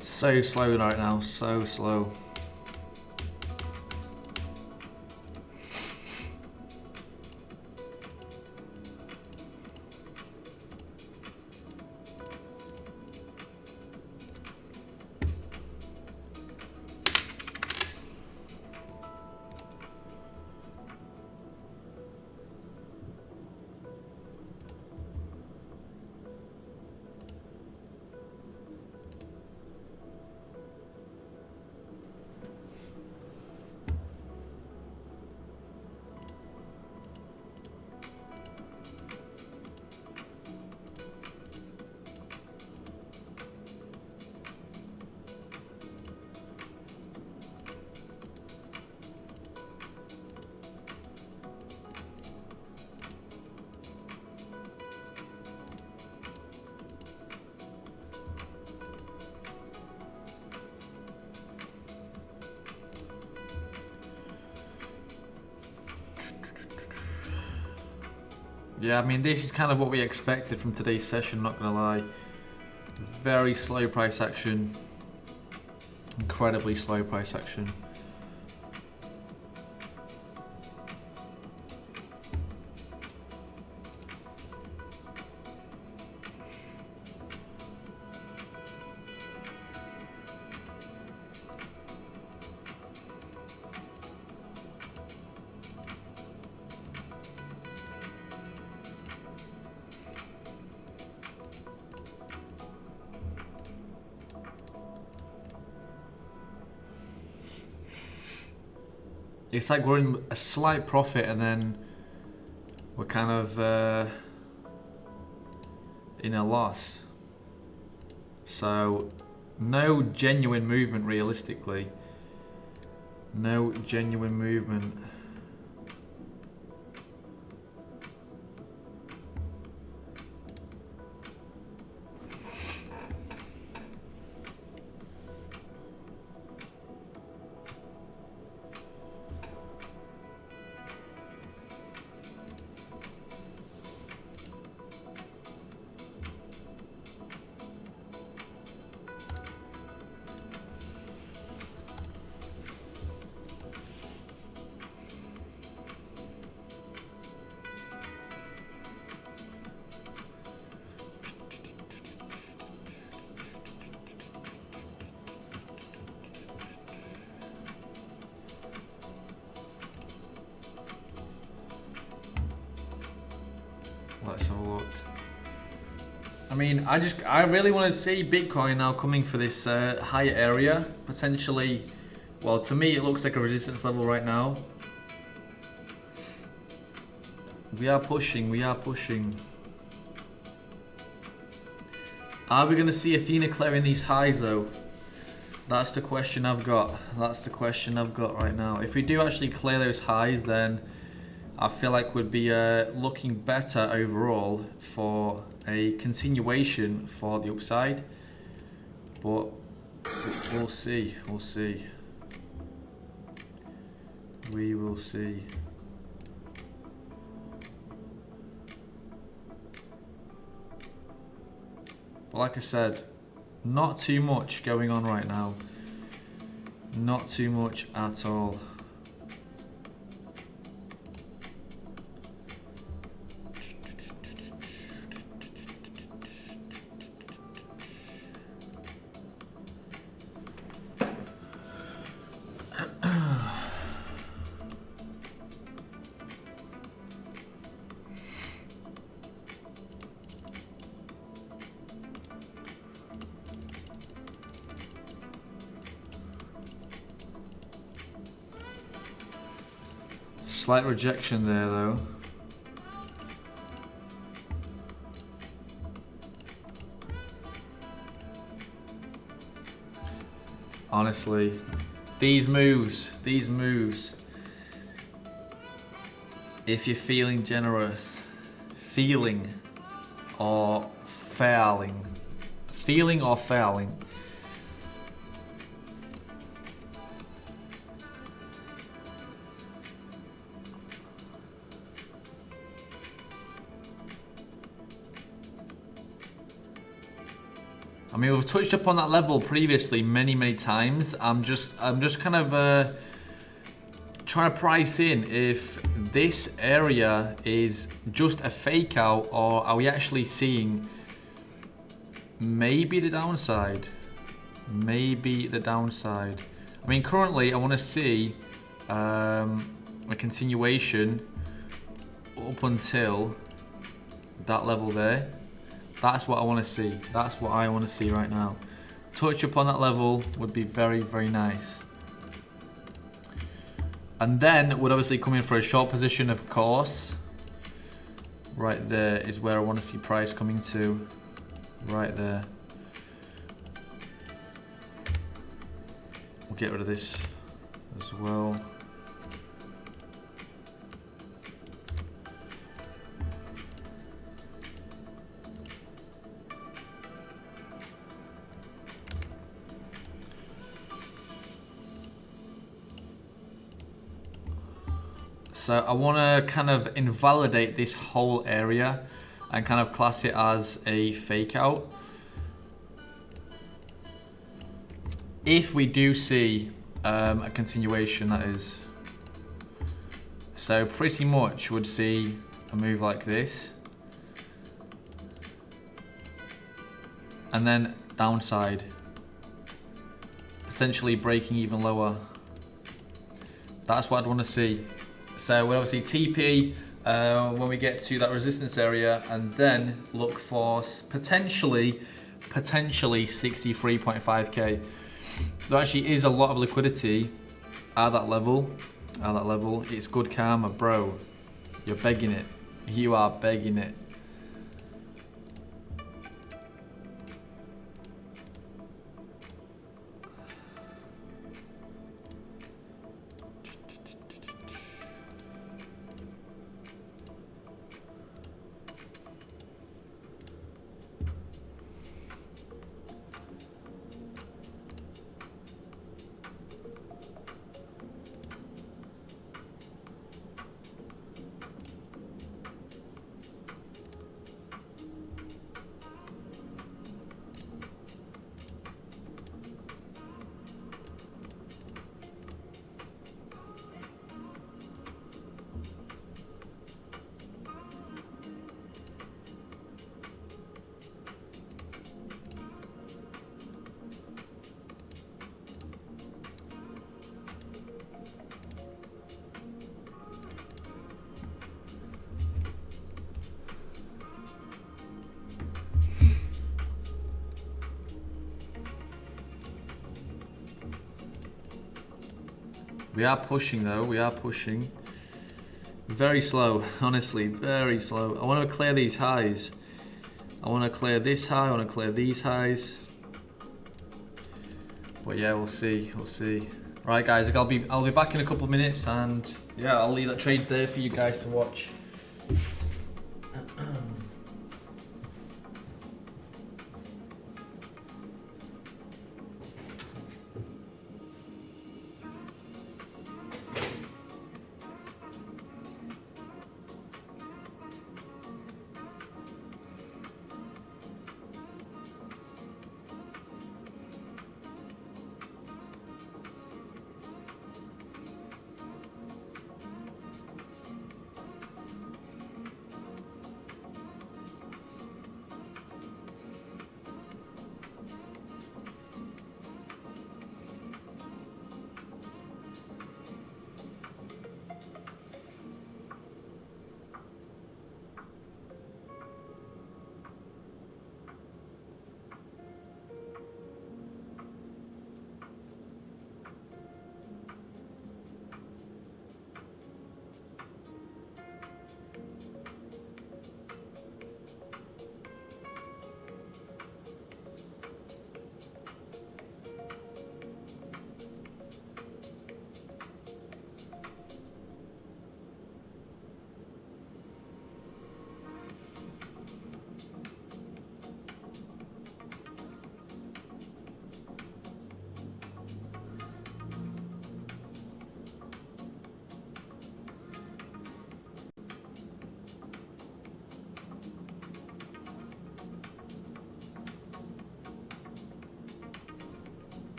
S1: So slow right now, so slow. Yeah, I mean, this is kind of what we expected from today's session, not gonna lie. Very slow price action. Incredibly slow price action. It's like we're in a slight profit and then we're kind of in a loss. So no genuine movement realistically. No genuine movement. Let's have a look. I mean, I really want to see Bitcoin now coming for this higher area. Potentially, well, to me it looks like a resistance level right now. We are pushing, we are pushing. Are we going to see Athena clearing these highs though? That's the question I've got. That's the question I've got right now. If we do actually clear those highs, then I feel like we'd be looking better overall for a continuation for the upside. But we'll see. We'll see. We will see. But like I said, not too much going on right now. Not too much at all. Slight rejection there though. Honestly, these moves, if you're feeling generous, feeling or failing, I mean, we've touched upon that level previously many times. I'm just kind of trying to price in if this area is just a fake out or are we actually seeing maybe the downside. Maybe the downside. I mean, currently I want to see a continuation up until that level there. That's what I want to see. That's what I want to see right now. Touch upon that level would be very nice. And then would obviously come in for a short position, of course. Right there is where I want to see price coming to. Right there. We'll get rid of this as well. So I want to kind of invalidate this whole area and kind of class it as a fake out. If we do see a continuation, that is. So pretty much would see a move like this. And then downside. Potentially breaking even lower. That's what I'd want to see. So we'll obviously TP when we get to that resistance area, and then look for potentially 63.5k. There actually is a lot of liquidity at that level. It's good karma, bro. You're begging it. You are begging it. We are pushing though, we are pushing. Very slow, honestly, very slow. I want to clear these highs. I want to clear this high, I want to clear these highs. But yeah, we'll see, we'll see. Right guys, I'll be back in a couple of minutes, and yeah, I'll leave that trade there for you guys to watch.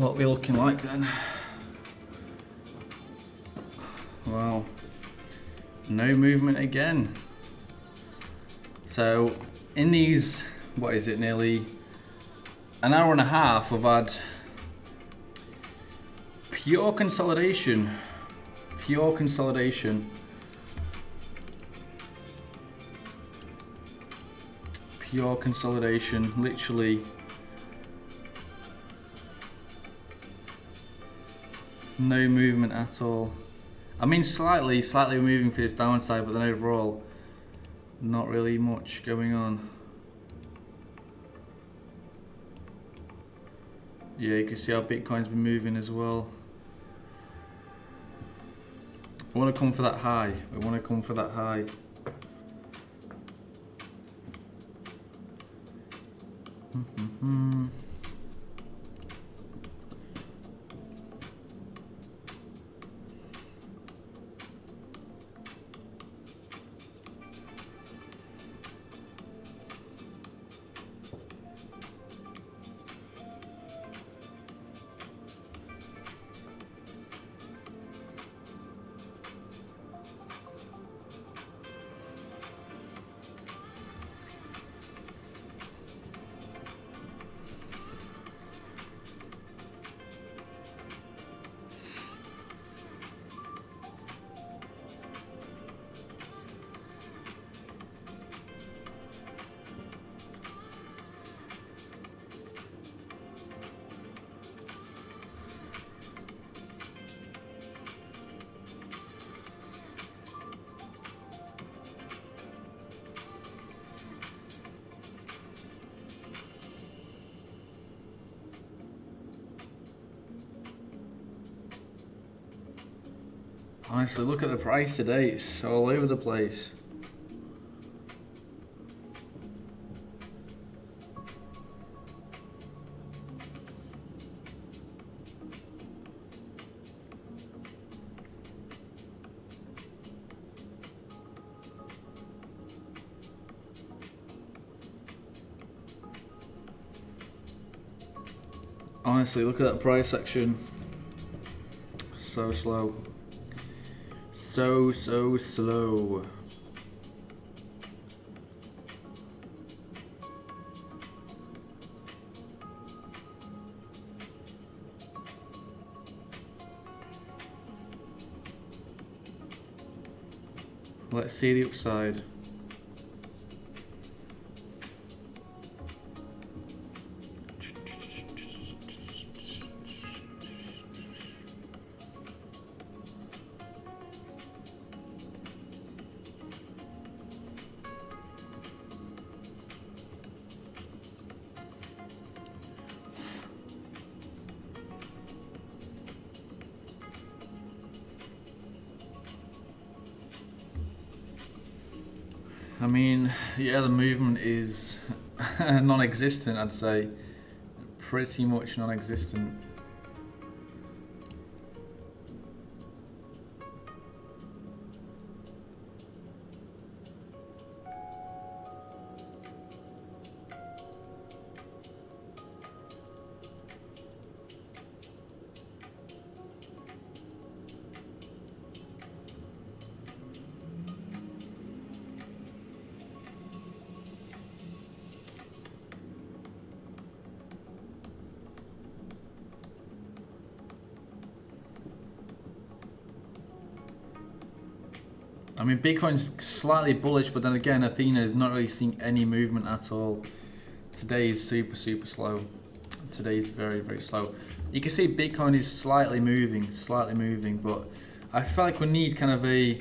S1: what we're looking like then. Well, no movement again. So in these, what is it, nearly an hour and a half, we've had pure consolidation. Pure consolidation. Pure consolidation, literally. No movement at all. I mean, slightly moving for this downside, but then overall, not really much going on. Yeah, you can see how Bitcoin's been moving as well. We want to come for that high. We want to come for that high. Honestly, look at the price today, it's all over the place. Honestly, look at that price section. So slow. So slow. Let's see the upside. I mean, yeah, the movement is non-existent, I'd say. Pretty much non-existent. I mean, Bitcoin's slightly bullish, but then again, Athena is not really seeing any movement at all. Today is super slow. Today is very slow. You can see Bitcoin is slightly moving, but I feel like we need kind of a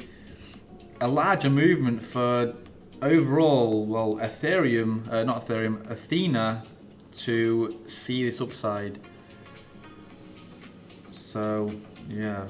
S1: larger movement for overall, well, Athena to see this upside. So, yeah.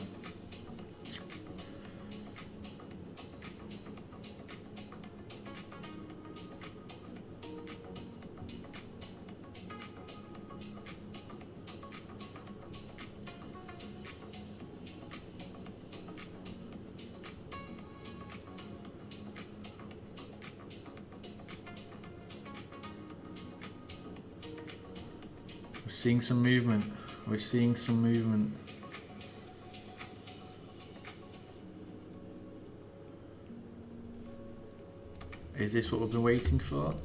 S1: Seeing some movement. We're seeing some movement. Is this what we've been waiting for?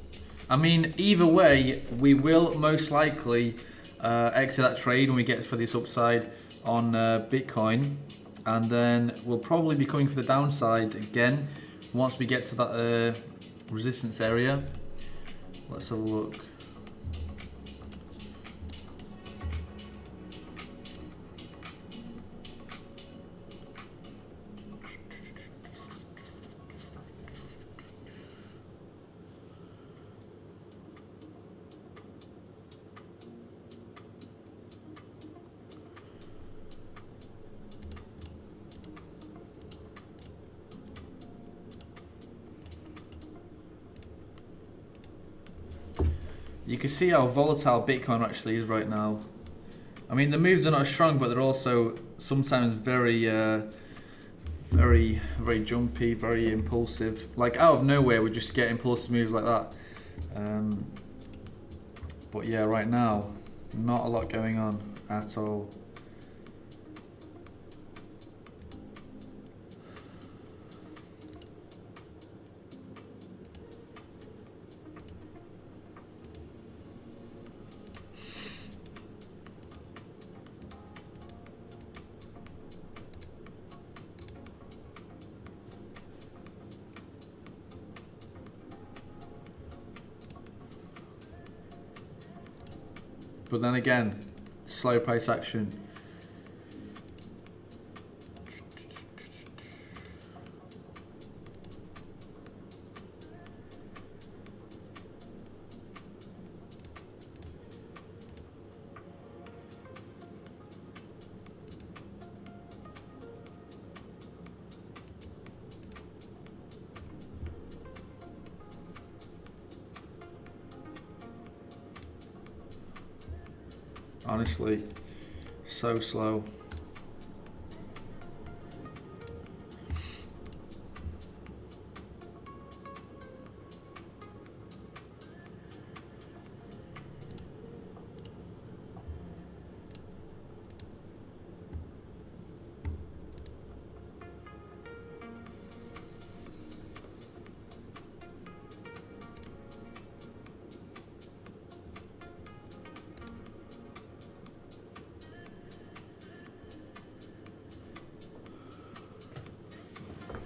S1: I mean, either way, we will most likely exit that trade when we get for this upside on Bitcoin. And then we'll probably be coming for the downside again once we get to that resistance area. Let's have a look. You can see how volatile Bitcoin actually is right now. I mean, the moves are not as strong, but they're also sometimes very jumpy, very impulsive. Like out of nowhere, we just get impulsive moves like that. But yeah, right now, not a lot going on at all. But then again, slow price action. Honestly, so slow.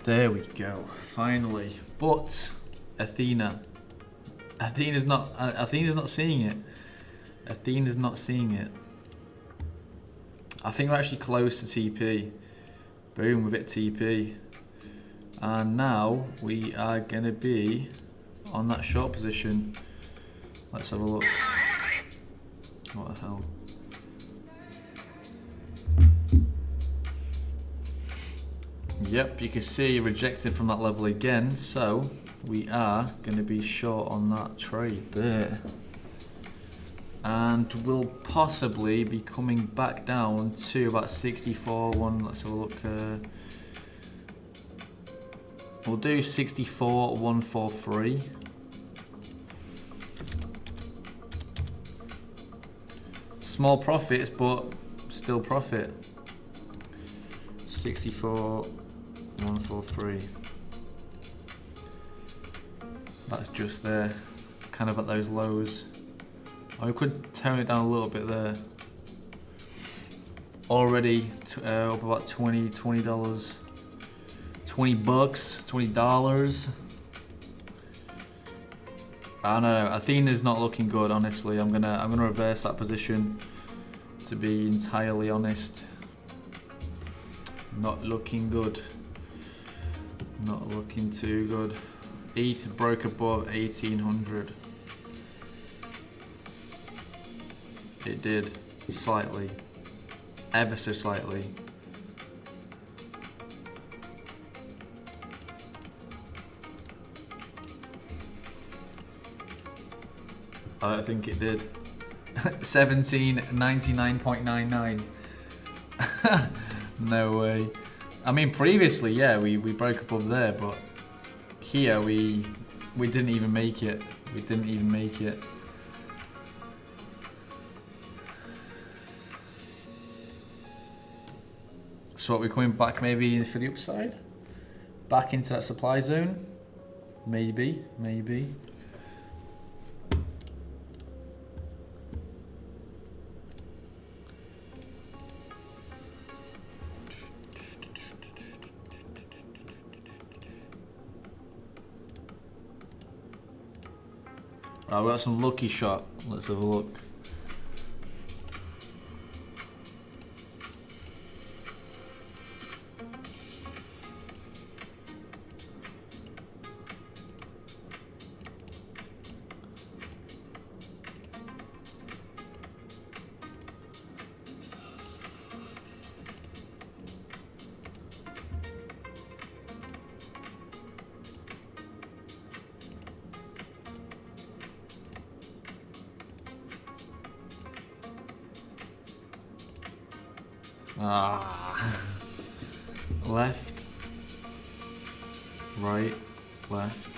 S1: There we go, finally. But Athena's not seeing it. Athena's not seeing it. I think we're actually close to TP. Boom, we've hit TP. And now we are gonna be on that short position. Let's have a look. What the hell? Yep, you can see rejected from that level again, so we are going to be short on that trade there. And we'll possibly be coming back down to about 64.1. Let's have a look. We'll do 64.143. Small profits, but still profit. 64.143. That's just there, kind of at those lows. Oh, we could tone it down a little bit there. Already up about $20, $20 bucks, $20. I don't know. Athena's not looking good, honestly. I'm gonna reverse that position. To be entirely honest. Not looking good. Not looking too good. ETH broke above 1800. It did, slightly. Ever so slightly. I don't think it did. 1799.99. No way. I mean, previously, yeah, we broke above there, but here we didn't even make it. We didn't even make it. So what, we're coming back maybe for the upside? Back into that supply zone? Maybe, maybe. Right, we got some lucky shot. Let's have a look. Ah, left, right, left,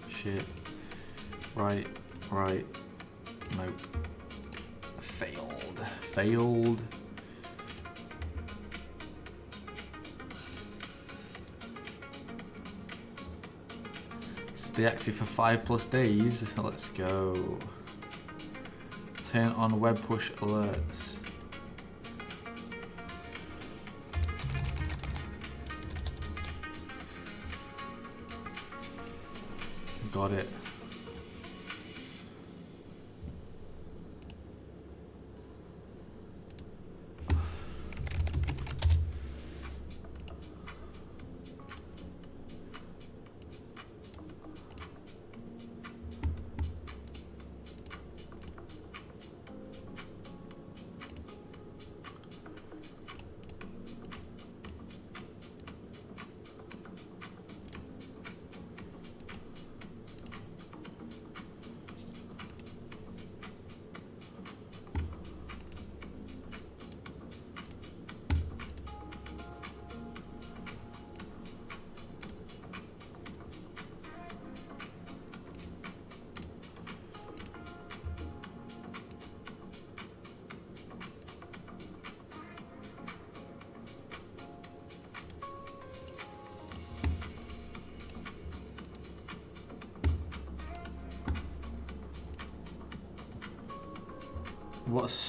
S1: shit, right, right, nope, failed. Stay active for 5+ days, let's go. Turn on web push alerts. Got it.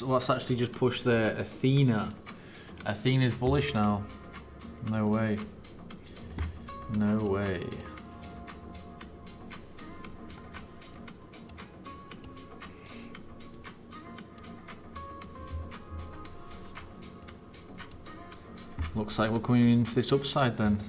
S1: What's actually just pushed there? Athena. Athena's bullish now. No way. No way. Looks like we're coming in for this upside then.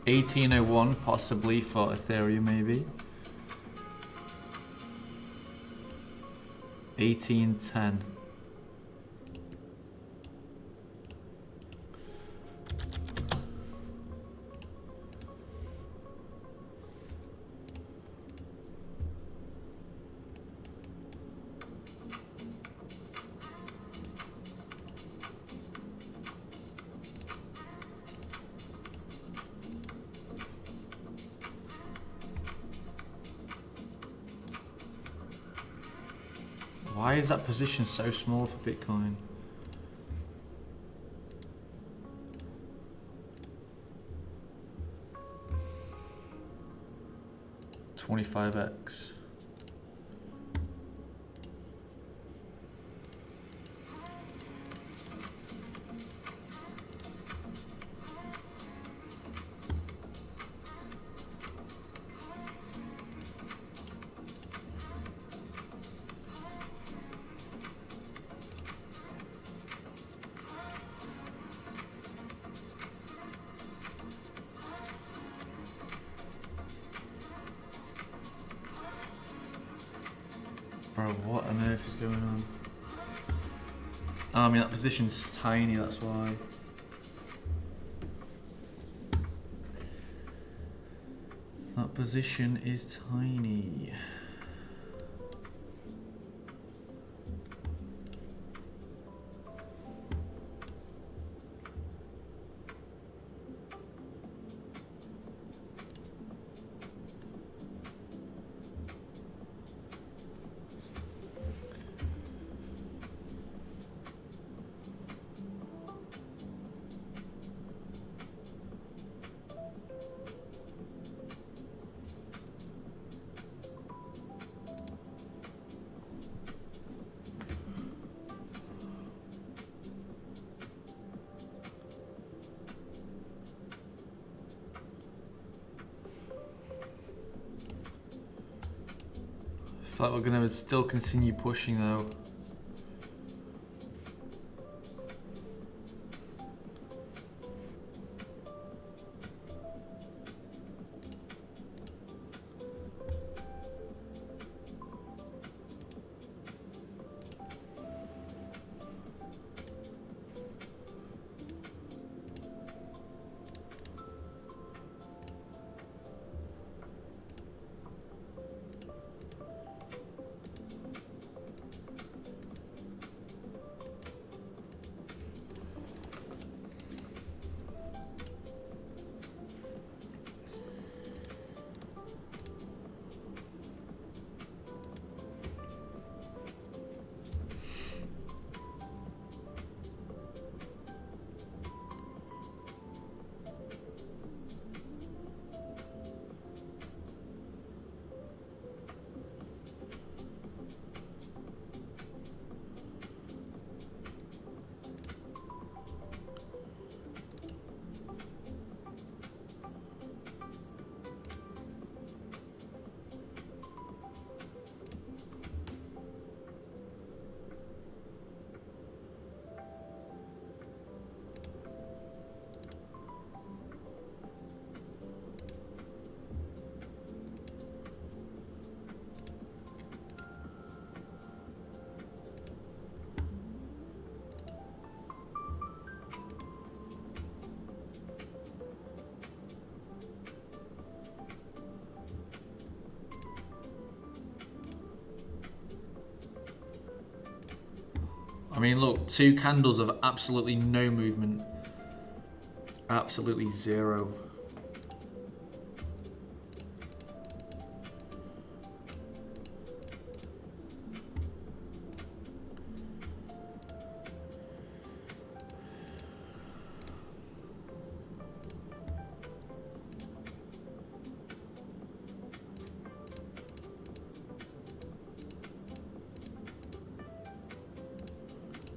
S1: $18.01 possibly for Ethereum, maybe. 18.10. Why is that position so small for Bitcoin? $25x. Bro, what on earth is going on? I mean, that position's tiny, that's why. That position is tiny. I feel like we're gonna still continue pushing though. I mean, look, 2 candles of absolutely no movement. Absolutely zero.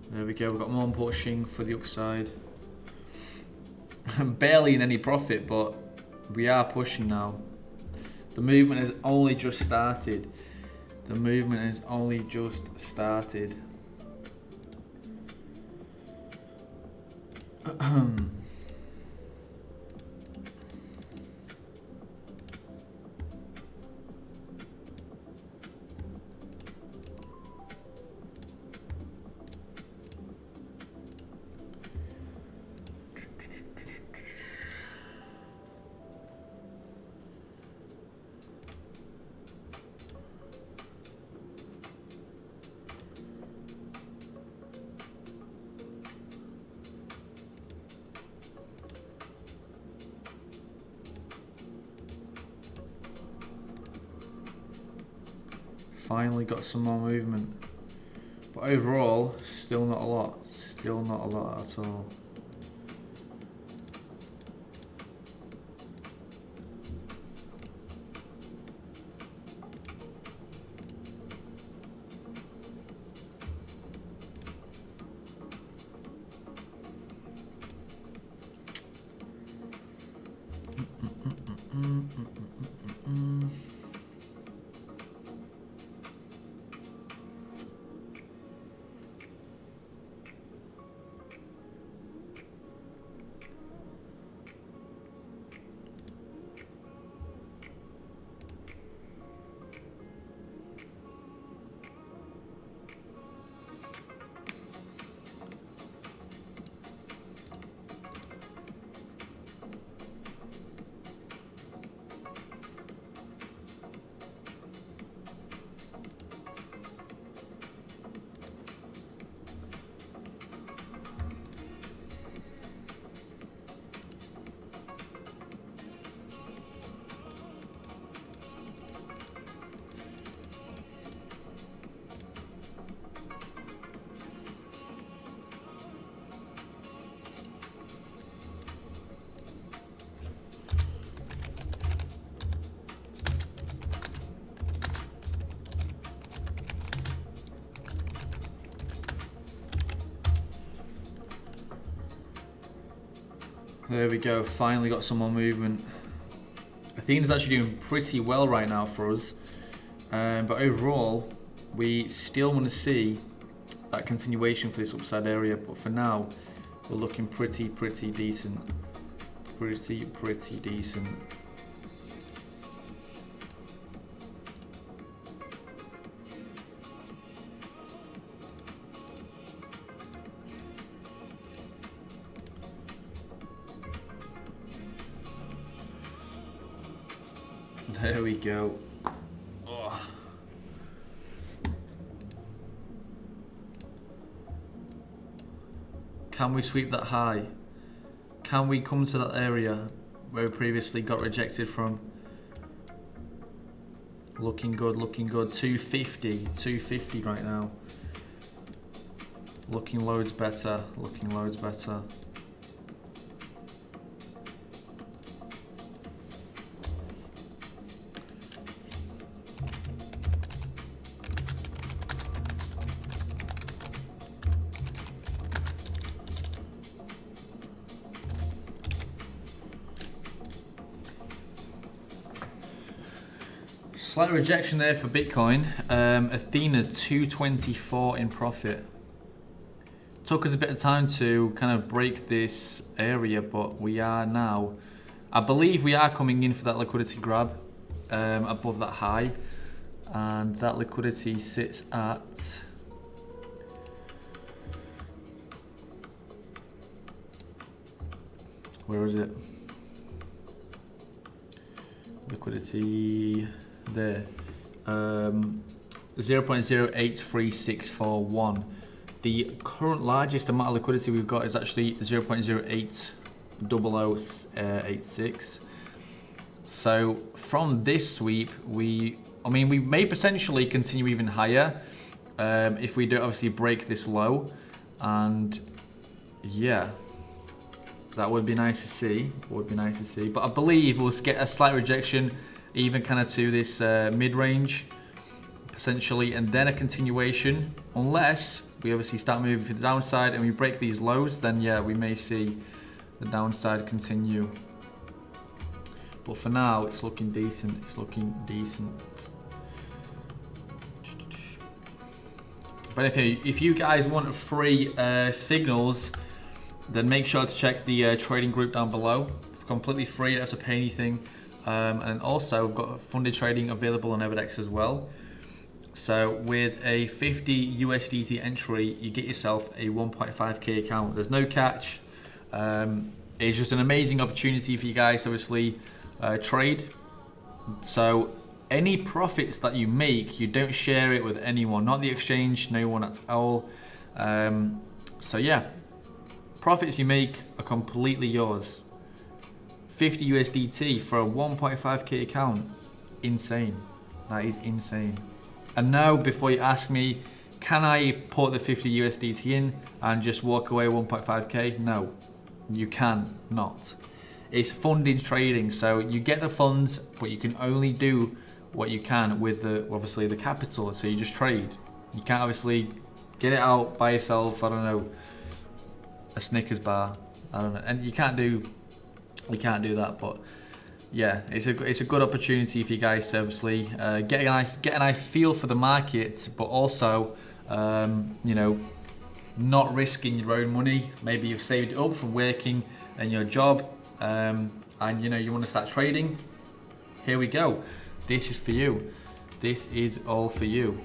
S1: There we go, we've got more pushing for the upside. Barely in any profit, but we are pushing now. The movement has only just started. The movement has only just started. Finally got some more movement, but overall still not a lot, still not a lot at all. There we go, finally got some more movement. Athena's actually doing pretty well right now for us. But overall, we still want to see that continuation for this upside area. But for now, we're looking pretty decent. Pretty decent. There we go. Oh. Can we sweep that high? Can we come to that area where we previously got rejected from? Looking good, looking good. 250 right now. Looking loads better, looking loads better. Slight rejection there for Bitcoin. Athena 224 in profit. Took us a bit of time to kind of break this area, but we are now, I believe we are coming in for that liquidity grab above that high, and that liquidity sits at where is it? Liquidity there, 0.083641. The current largest amount of liquidity we've got is actually 0.080086. So from this sweep, we may potentially continue even higher if we do obviously break this low, and yeah, that would be nice to see. But I believe we'll get a slight rejection, even kind of to this mid-range, potentially, and then a continuation. Unless we obviously start moving to the downside and we break these lows, then yeah, we may see the downside continue. But for now, it's looking decent. But if you guys want free signals, then make sure to check the trading group down below. It's completely free, it doesn't pay anything. And also we've got funded trading available on Everdex as well. So with a 50 USDT entry, you get yourself a 1.5k account. There's no catch. It's just an amazing opportunity for you guys to obviously trade. So any profits that you make, you don't share it with anyone, not the exchange, no one at all. So yeah, profits you make are completely yours. 50 USDT for a 1.5k account, insane. That is insane. And now, before you ask me, can I put the 50 USDT in and just walk away 1.5k? No, you can not. It's funded trading, so you get the funds, but you can only do what you can with obviously the capital. So you just trade. You can't obviously get it out by yourself. I don't know, a Snickers bar. I don't know, and you can't do that. But yeah, it's a good opportunity for you guys to obviously get a nice feel for the market, but also you know, not risking your own money. Maybe you've saved it up from working in your job, and you know you want to start trading. Here we go. This is for you. This is all for you.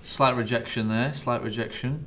S1: Slight rejection there, slight rejection.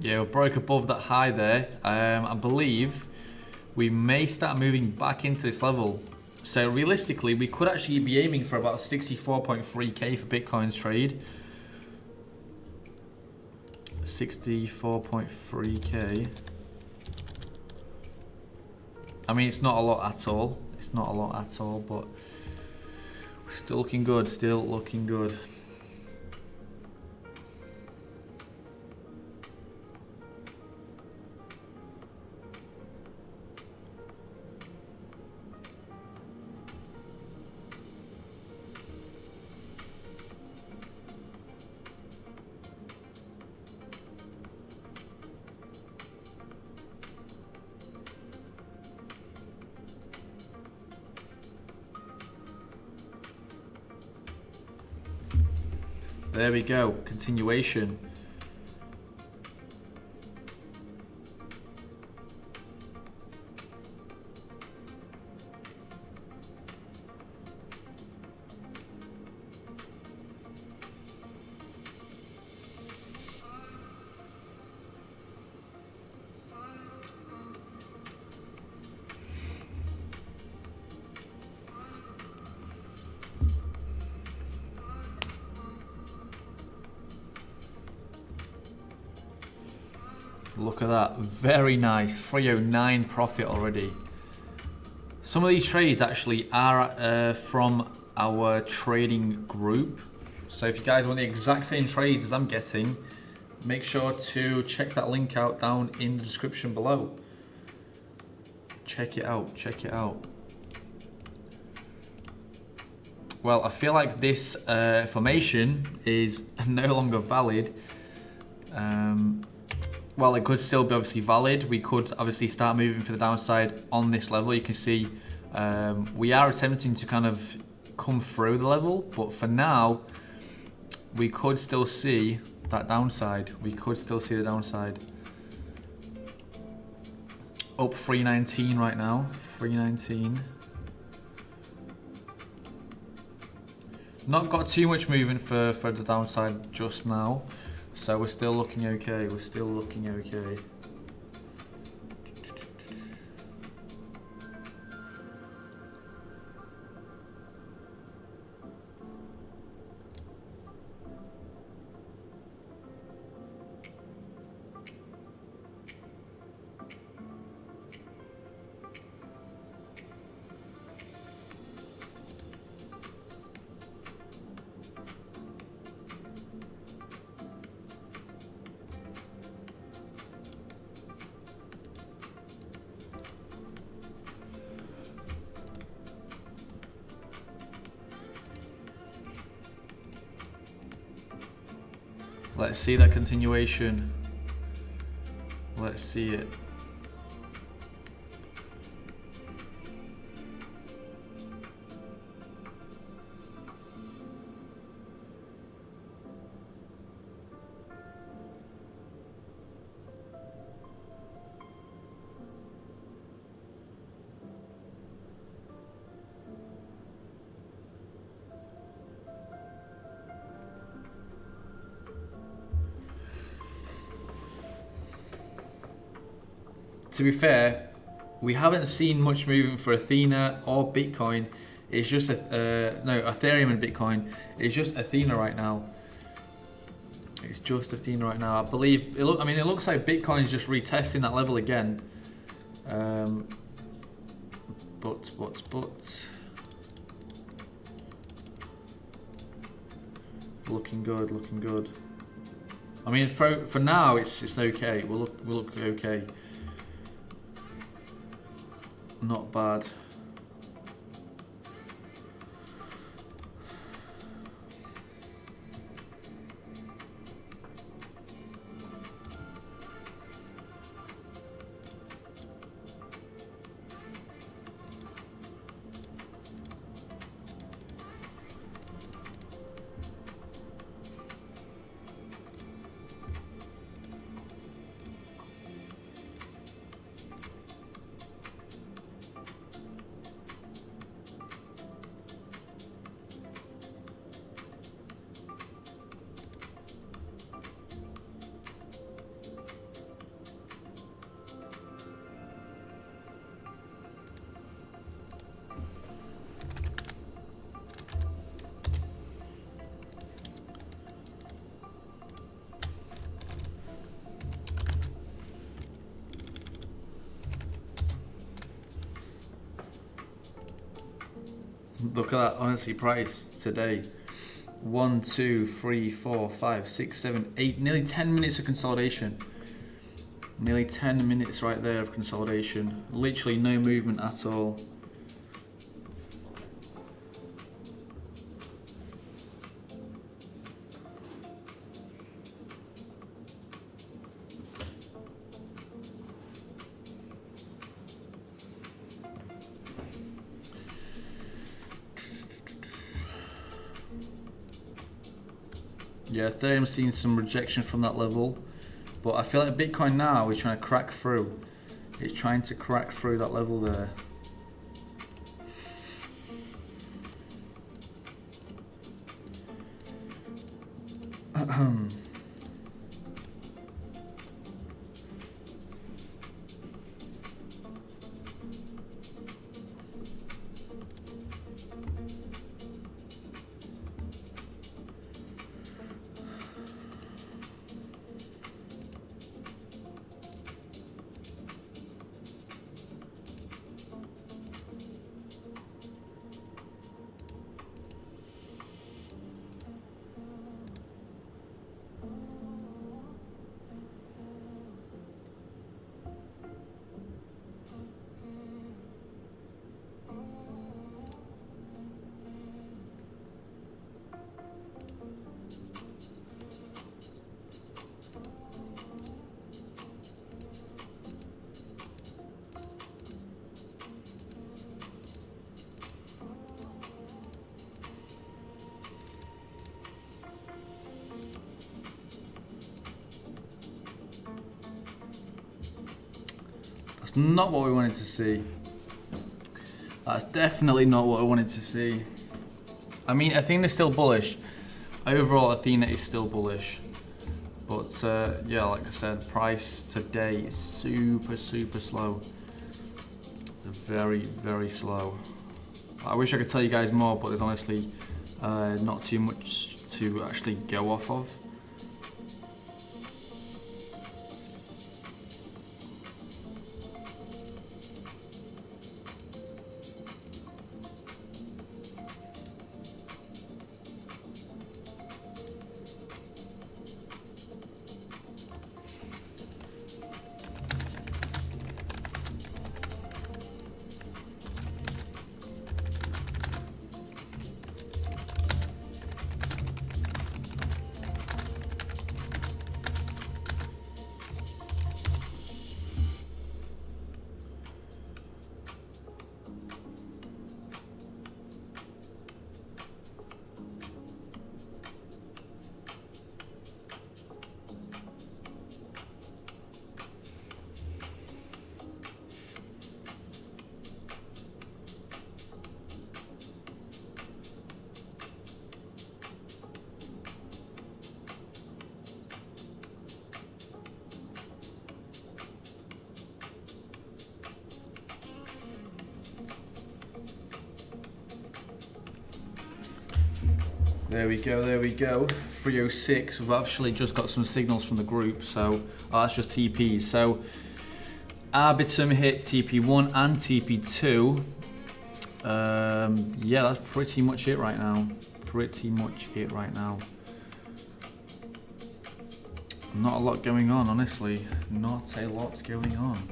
S1: Yeah, we broke above that high there. I believe we may start moving back into this level. So realistically, we could actually be aiming for about 64.3k for Bitcoin's trade. 64.3k. I mean, it's not a lot at all. It's not a lot at all, but still looking good. Still looking good. There we go, continuation. Look at that, very nice, 309 profit already. Some of these trades actually are from our trading group. So if you guys want the exact same trades as I'm getting, make sure to check that link out down in the description below. Check it out, check it out. Well, I feel like this formation is no longer valid. Well, it could still be obviously valid. We could obviously start moving for the downside on this level. You can see we are attempting to kind of come through the level, but for now, we could still see that downside. We could still see the downside. Up 319 right now, 319. Not got too much movement for the downside just now. So we're still looking okay, we're still looking okay. Let's see that continuation. Let's see it. To be fair, we haven't seen much movement for Athena or Bitcoin. It's just no, Ethereum and Bitcoin. It's just Athena right now. It's just Athena right now. I believe it. I mean, it looks like Bitcoin's just retesting that level again. But looking good, looking good. I mean, for now, it's okay. We'll look okay. Not bad. Look at that, honestly, price today. 1, 2, 3, 4, 5, 6, 7, 8, nearly 10 minutes of consolidation. Nearly 10 minutes right there of consolidation. Literally no movement at all. Yeah, Ethereum's seen some rejection from that level, but I feel like Bitcoin now is trying to crack through. It's trying to crack through that level there. That's not what we wanted to see. That's definitely not what I wanted to see. I mean, Athena's still bullish. Overall, Athena is still bullish. But yeah, like I said, price today is super slow. Very, very slow. I wish I could tell you guys more, but there's honestly not too much to actually go off of. There we go, there we go. 306. We've actually just got some signals from the group, so that's just TPs. So Arbitum hit TP1 and TP2. Yeah, that's pretty much it right now. Pretty much it right now. Not a lot going on, honestly. Not a lot going on.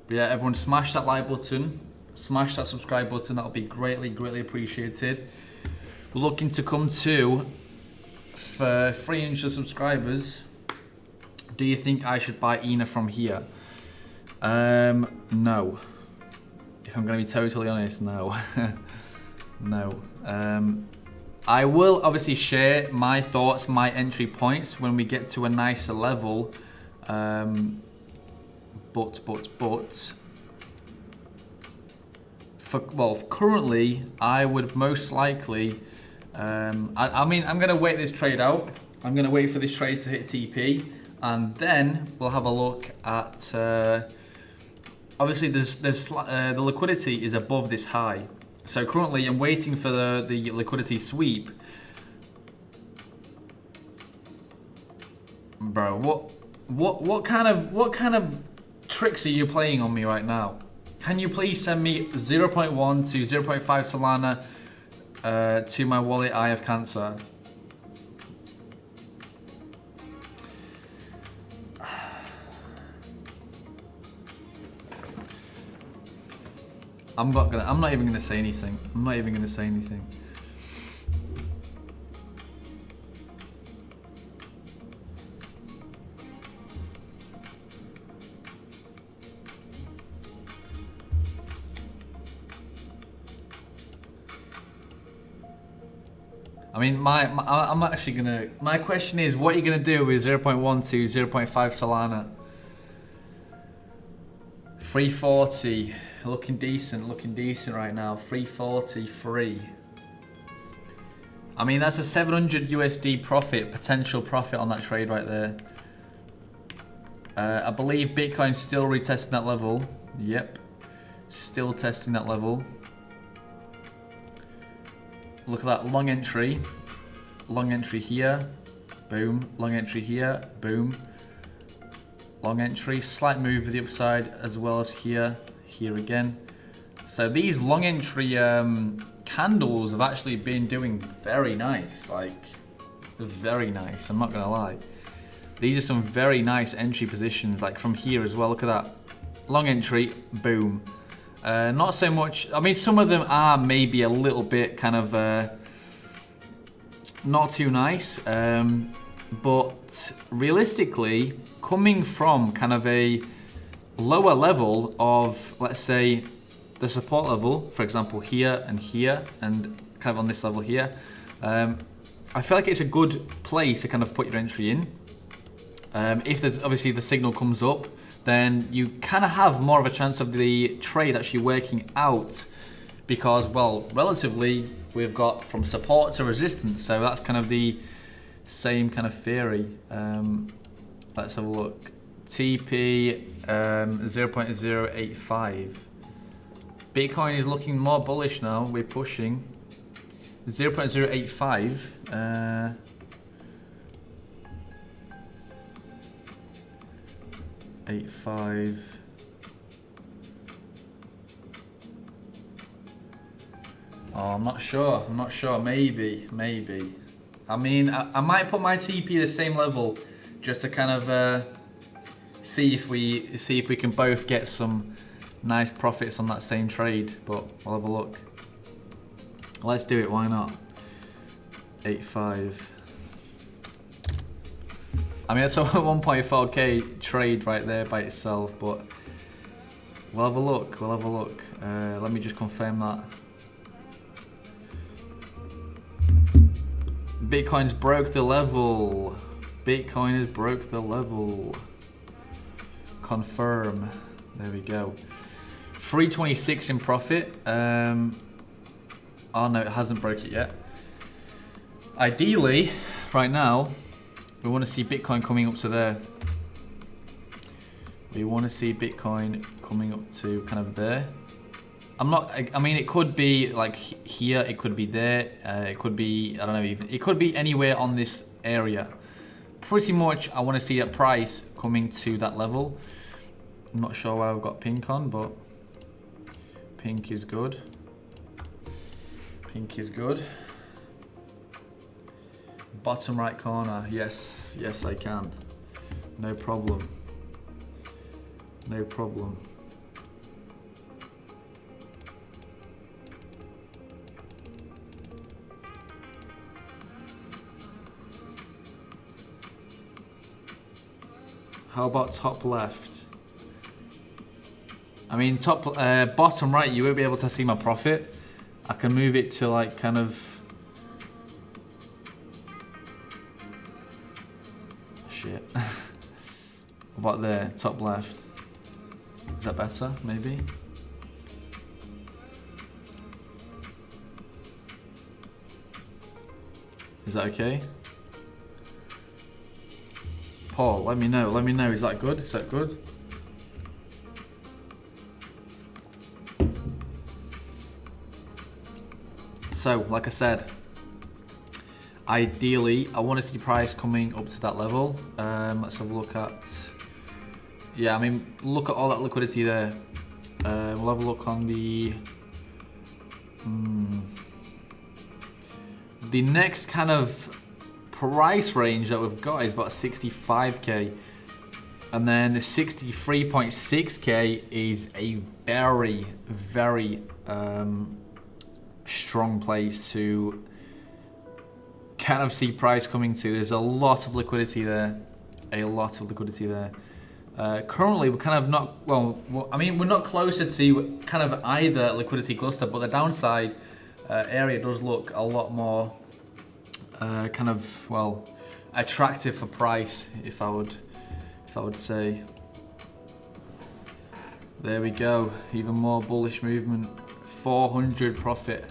S1: But yeah, everyone smash that like button, smash that subscribe button, that'll be greatly appreciated. We're looking to come to, for 300 subscribers, do you think I should buy ENA from here? No. If I'm gonna be totally honest, no. No. I will obviously share my thoughts, my entry points when we get to a nicer level. But currently I would most likely I mean, I'm gonna wait this trade out. I'm gonna wait for this trade to hit TP, and then we'll have a look at obviously the liquidity is above this high, so currently I'm waiting for the liquidity sweep. Bro, what kind of tricks are you playing on me right now? Can you please send me 0.1 to 0.5 Solana to my wallet? I have cancer. I'm not even gonna say anything. I'm not even gonna say anything. I mean, I'm actually gonna. My question is, what are you gonna do with 0.1 to 0.5 Solana? 340, looking decent right now. 340 free. I mean, that's a 700 USD profit, potential profit on that trade right there. I believe Bitcoin's still retesting that level. Yep, still testing that level. Look at that long entry here, boom, long entry here, boom, long entry, slight move to the upside as well as here again. So these long entry candles have actually been doing very nice, like very nice, I'm not gonna lie. These are some very nice entry positions, like from here as well. Look at that, long entry, boom. Not so much, I mean, some of them are maybe a little bit kind of not too nice, but realistically, coming from kind of a lower level of, let's say, the support level, for example, here, and kind of on this level here, I feel like it's a good place to kind of put your entry in. If there's obviously the signal comes up, then you kind of have more of a chance of the trade actually working out, because, well, relatively we've got from support to resistance, so that's kind of the same kind of theory. Let's have a look. TP 0.085. Bitcoin is looking more bullish now. We're pushing 0.085. 85. Oh, I'm not sure. Maybe. I mean, I might put my TP the same level, just to kind of see if we can both get some nice profits on that same trade. But we'll have a look. Let's do it. Why not? 85. I mean, that's a 1.4k trade right there by itself, but we'll have a look. Let me just confirm that. Bitcoin's broke the level. Bitcoin has broke the level. Confirm. There we go. 326 in profit. Oh no, it hasn't broke it yet. Ideally, right now, we want to see Bitcoin coming up to there. We want to see Bitcoin coming up to kind of there. I mean, it could be like here, it could be there, it could be, I don't know, even, it could be anywhere on this area. Pretty much, I want to see a price coming to that level. I'm not sure why I've got pink on, but pink is good. Pink is good. Bottom right corner, yes I can. No problem. No problem. How about top left? I mean, bottom right, you won't be able to see my profit. I can move it to like kind of, shit. What about there, top left? Is that better, maybe? Is that okay? Paul, let me know, is that good? Is that good? So, like I said, ideally, I want to see price coming up to that level. Let's have a look at. Yeah, I mean, look at all that liquidity there. We'll have a look on the. The next kind of price range that we've got is about 65k, and then the 63.6k is a very, very strong place to kind of see price coming to. There's a lot of liquidity there, currently we're kind of not, well, I mean, we're not closer to kind of either liquidity cluster, but the downside area does look a lot more kind of, well, attractive for price, if I would say. There we go, even more bullish movement. 400 profit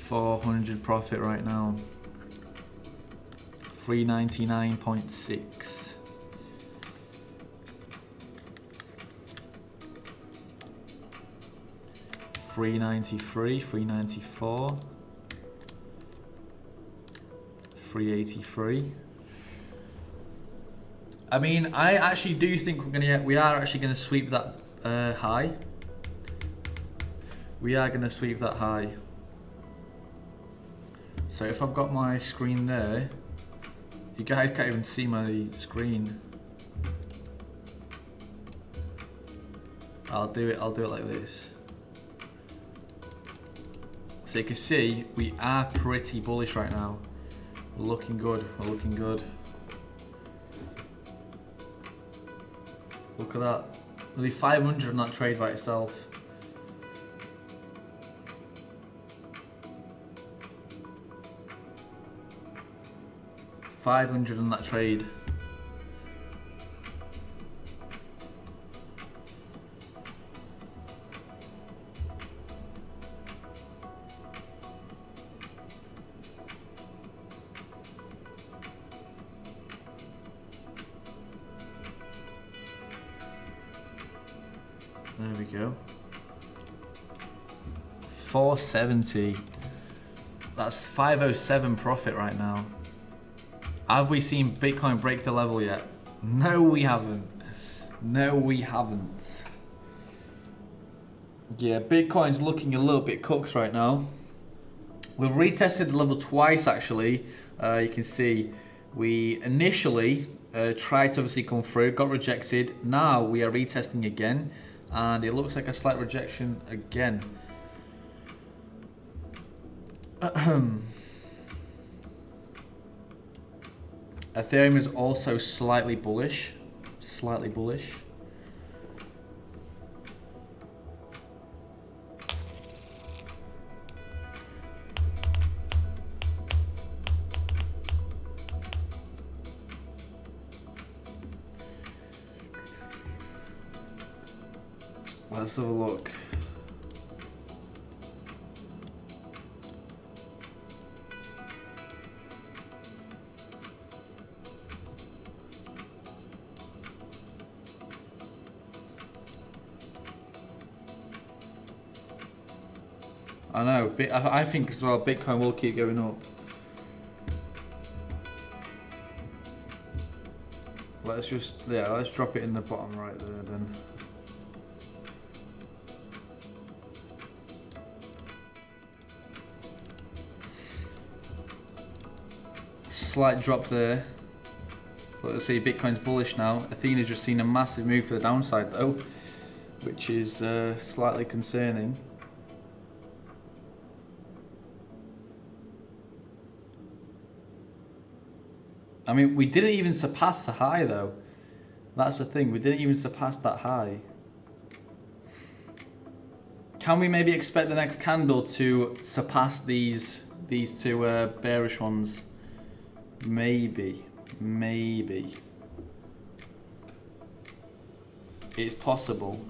S1: right now. 399.6. $393, $394, $383. I mean, I actually do think we are actually gonna sweep that high. We are gonna sweep that high. So if I've got my screen there, you guys can't even see my screen. I'll do it like this. So you can see we are pretty bullish right now. We're looking good. Look at that. Nearly 500 on that trade by itself. $500 on that trade. There we go. 470. That's 507 profit right now. Have we seen Bitcoin break the level yet? No, we haven't. Yeah, Bitcoin's looking a little bit cooked right now. We've retested the level twice actually. You can see we initially tried to obviously come through, got rejected. Now we are retesting again, and it looks like a slight rejection again. Ethereum is also slightly bullish. Let's have a look. I know, I think as well Bitcoin will keep going up. Let's drop it in the bottom right there then. Slight drop there. But let's see, Bitcoin's bullish now. Athena's just seen a massive move to the downside though, which is slightly concerning. I mean, we didn't even surpass the high though. That's the thing, we didn't even surpass that high. Can we maybe expect the next candle to surpass these two bearish ones? Maybe. It's possible.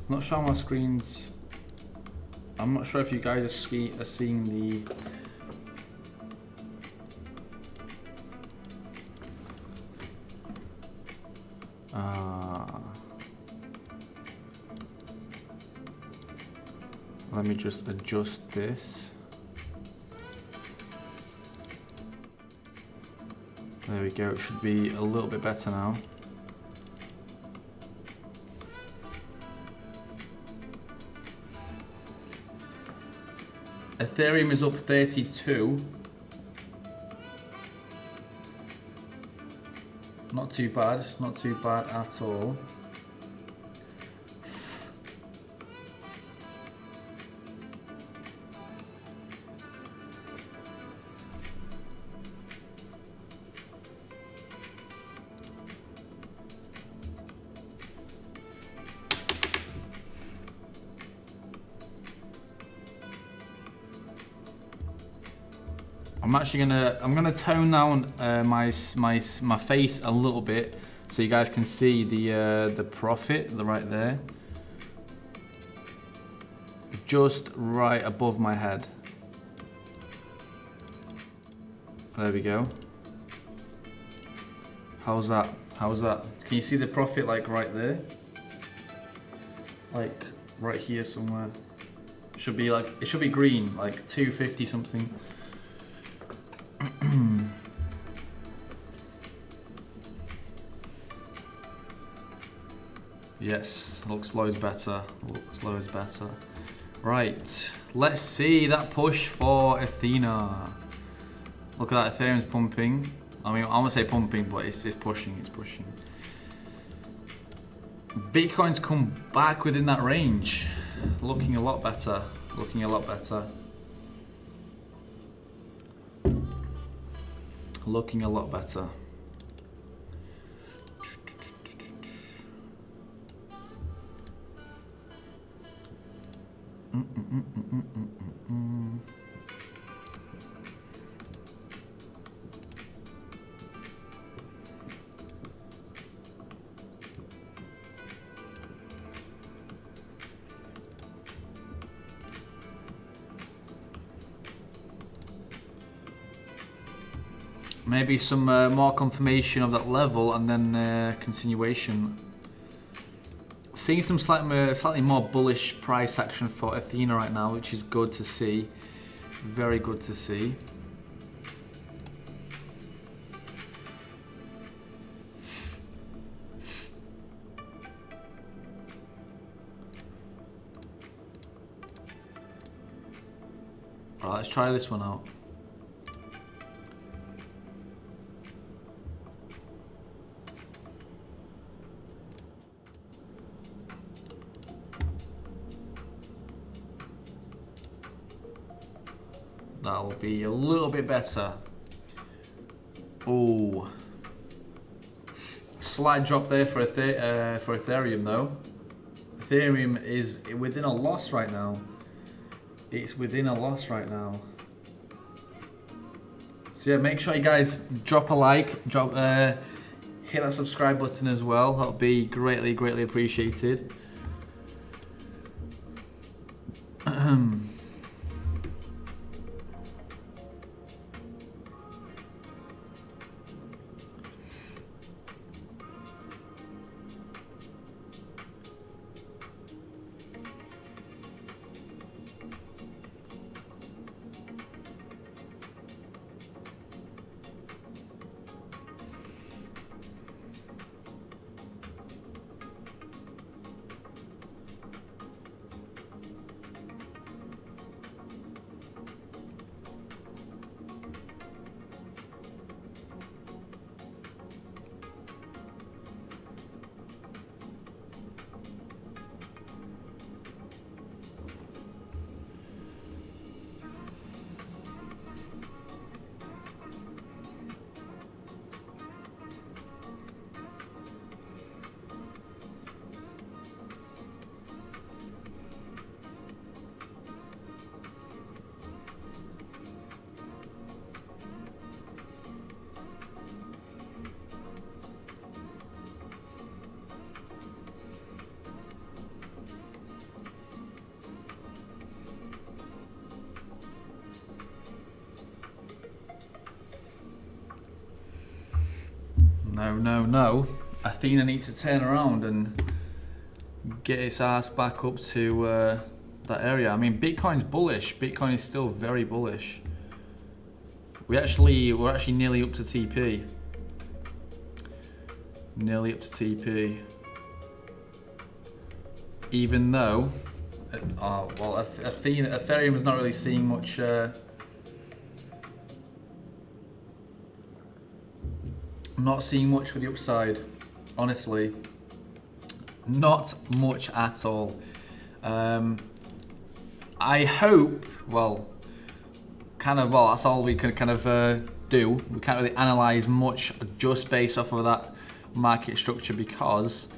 S1: I'm not sure my screens. I'm not sure if you guys are seeing the. Let me just adjust this. There we go, it should be a little bit better now. Ethereum is up 32. Not too bad, not too bad at all. I'm gonna tone down my face a little bit so you guys can see the profit right there, just right above my head. There we go. How's that? How's that? Can you see the profit like right there? Like right here somewhere. Should be like, it should be green, like 250 something. Yes, looks loads better. Looks loads better. Right, let's see that push for Athena. Look at that, Ethereum's pumping. I mean, I won't say pumping, but it's pushing, it's pushing. Bitcoin's come back within that range. Looking a lot better, looking a lot better. Looking a lot better. Maybe some more confirmation of that level and then continuation. Seeing some slightly more bullish price action for Athena right now, which is good to see. Very good to see. Alright, let's try this one out. That'll be a little bit better. Oh, slight drop there for Ethereum though. Ethereum is within a loss right now. It's within a loss right now. So yeah, make sure you guys drop a like, hit that subscribe button as well. That'll be greatly appreciated. No. Athena needs to turn around and get its ass back up to that area. I mean, Bitcoin's bullish. Bitcoin is still very bullish. We're actually nearly up to TP. Nearly up to TP. Even though, Ethereum is not really seeing much. I'm not seeing much for the upside, honestly. Not much at all. I hope, that's all we can kind of do. We can't really analyze much just based off of that market structure because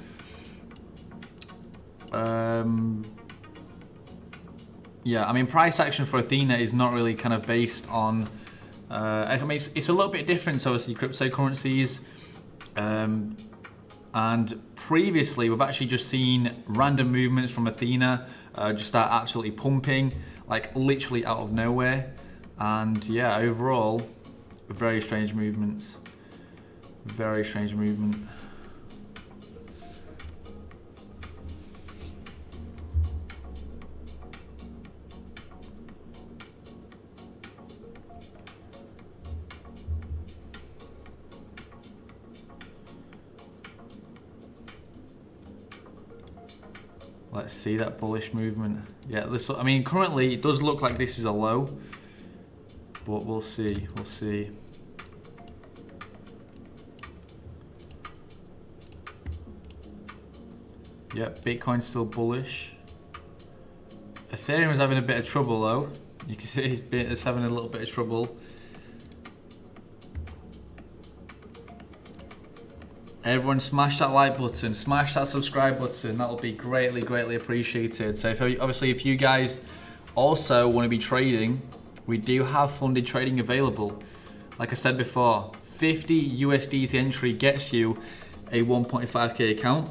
S1: price action for Athena is not really kind of based on it's a little bit different to obviously cryptocurrencies, and previously we've actually just seen random movements from Athena just start absolutely pumping, like literally out of nowhere. And yeah, overall, very strange movements. Very strange movement. Let's see that bullish movement. Yeah, currently it does look like this is a low, but we'll see. We'll see. Yeah, Bitcoin's still bullish. Ethereum is having a bit of trouble though. You can see it's having a little bit of trouble. Everyone smash that like button, smash that subscribe button. That'll be greatly, greatly appreciated. So if you guys also want to be trading, we do have funded trading available. Like I said before, 50 USDT entry gets you a 1.5k account.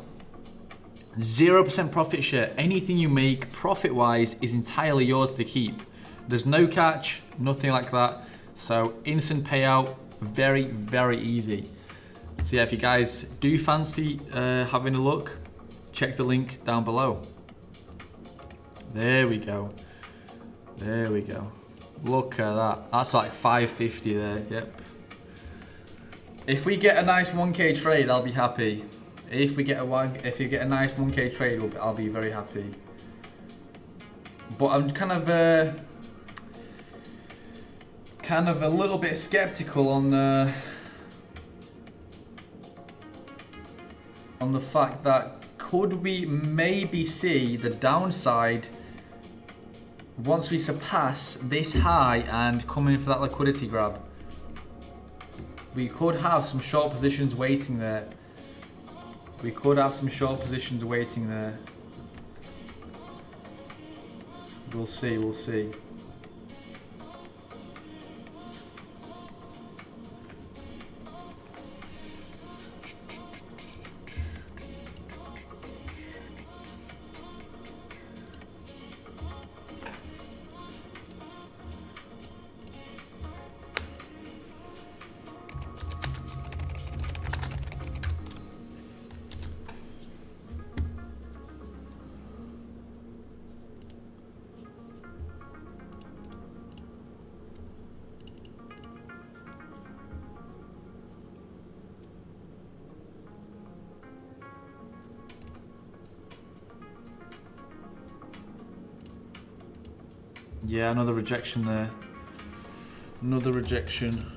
S1: 0% profit share. Anything you make profit-wise is entirely yours to keep. There's no catch, nothing like that. So instant payout, very, very easy. So yeah, if you guys do fancy having a look, check the link down below. There we go. There we go. Look at that. That's like 550 there. Yep. If we get a nice 1k trade, I'll be happy. If you get a nice 1k trade, I'll be very happy. But I'm kind of a little bit skeptical on the fact that could we maybe see the downside once we surpass this high and come in for that liquidity grab. We could have some short positions waiting there. We could have some short positions waiting there. We'll see, we'll see. Yeah, another rejection there. Another rejection.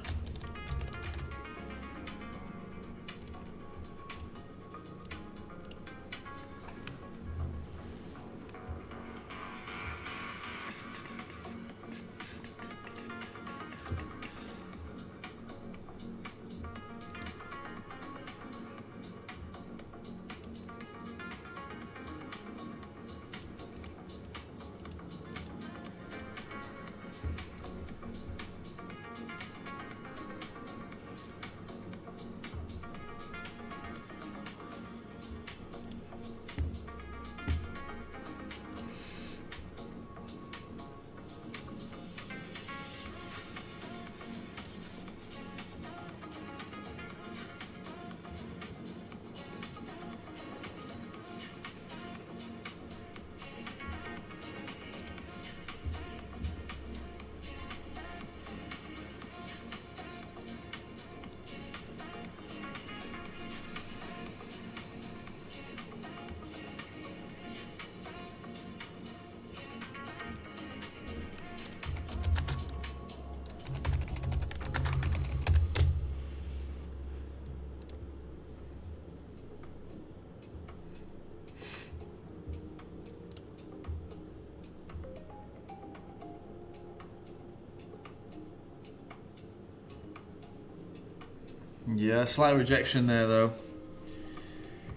S1: Yeah, slight rejection there though.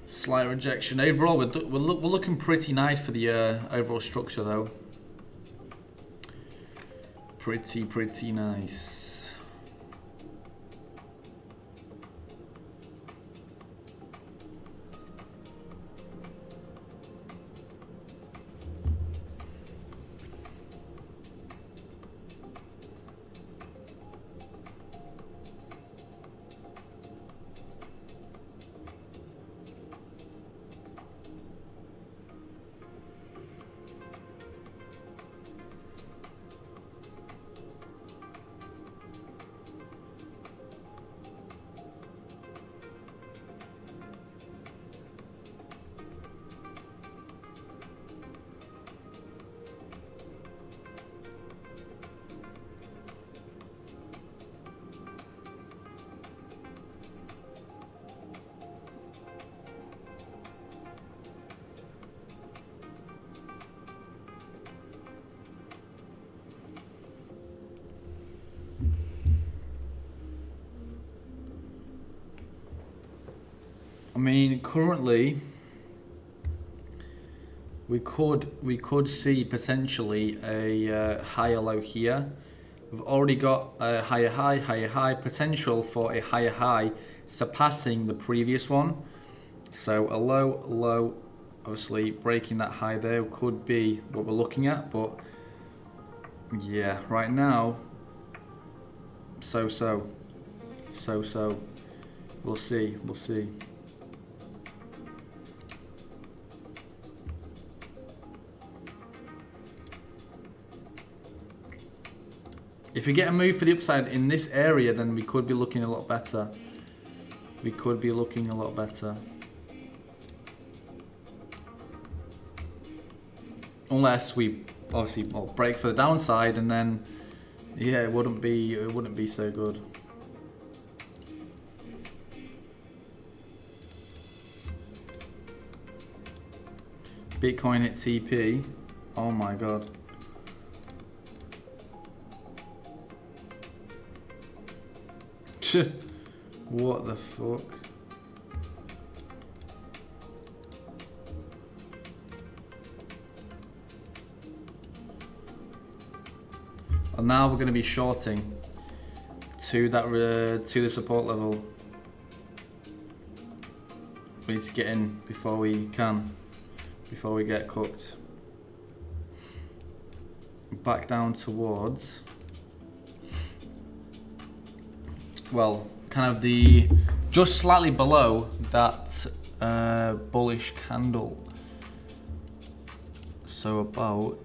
S1: Slight rejection. Overall, we're looking pretty nice for the overall structure though. Pretty nice. I mean, currently, we could see potentially a higher low here. We've already got a higher high, potential for a higher high, surpassing the previous one. So a low, obviously breaking that high there could be what we're looking at. But yeah, right now, so. We'll see. If we get a move for the upside in this area, then we could be looking a lot better. Unless we obviously break for the downside, and then yeah, it wouldn't be so good. Bitcoin hit TP. Oh my god. What the fuck? And now we're going to be shorting to that to the support level. We need to get in before we get cooked. Back down towards, well, kind of the just slightly below that bullish candle. So about,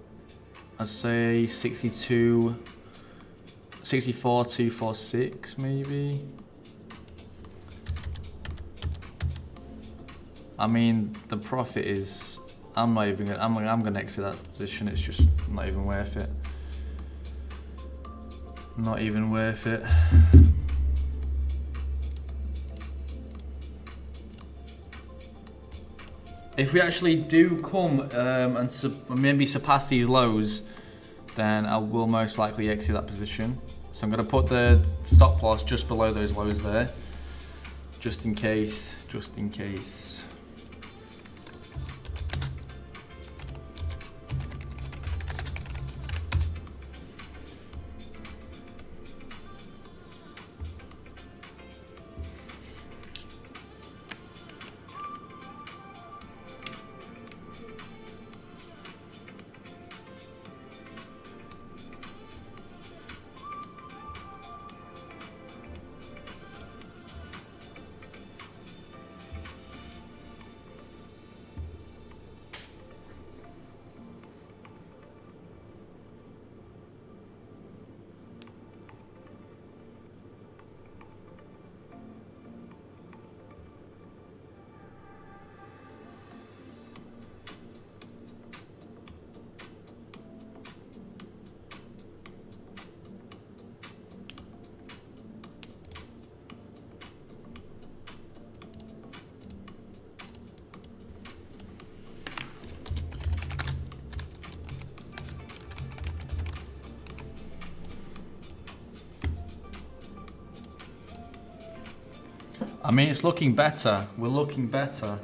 S1: I'd say 64,246 maybe. I mean, the profit is, I'm gonna exit that position. It's just not even worth it. Not even worth it. If we actually do come and maybe surpass these lows, then I will most likely exit that position. So I'm going to put the stop loss just below those lows there, just in case. I mean, it's looking better. We're looking better.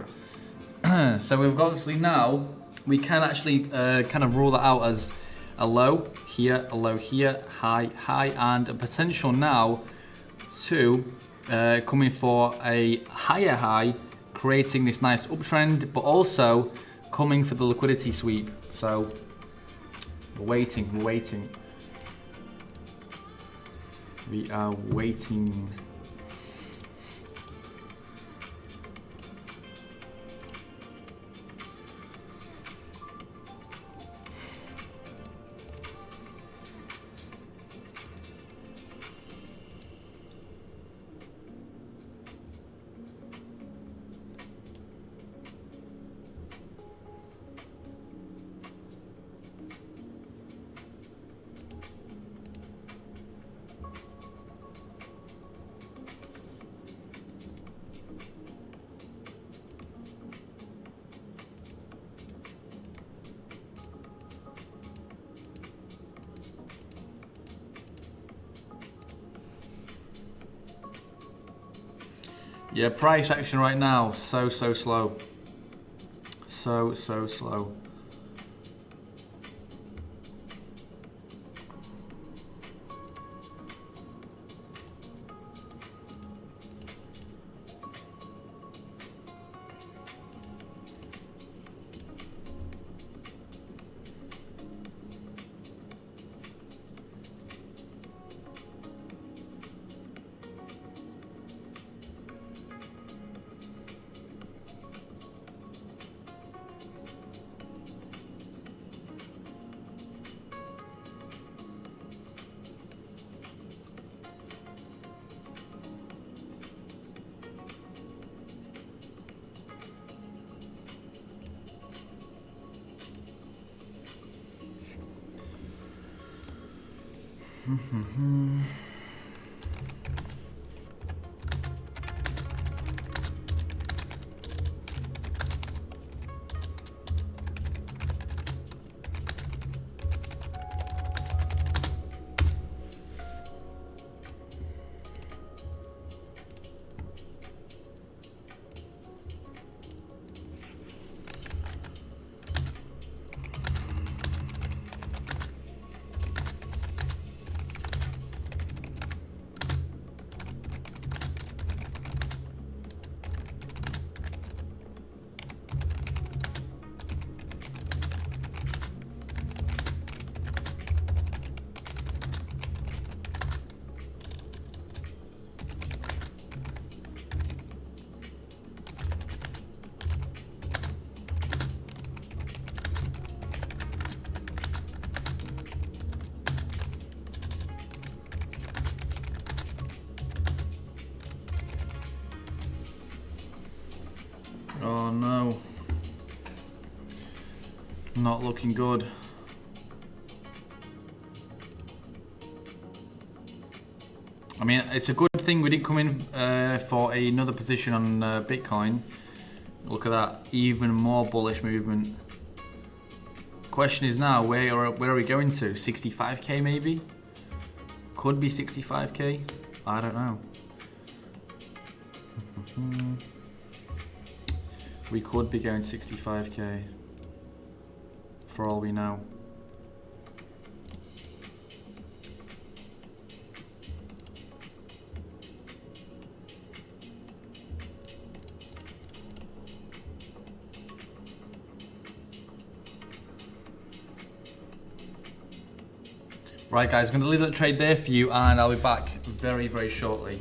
S1: So we've got obviously now, we can actually kind of rule that out as a low here, high, and a potential now to coming for a higher high, creating this nice uptrend, but also coming for the liquidity sweep. So we're waiting. We are waiting. Yeah, price action right now, so slow. So slow. Oh no. Not looking good. I mean, it's a good thing we didn't come in for another position on Bitcoin. Look at that, even more bullish movement. Question is now, where are we going to? 65k maybe? Could be 65k? I don't know. We could be going 65k for all we know. Right guys, I'm going to leave that trade there for you and I'll be back very, very shortly.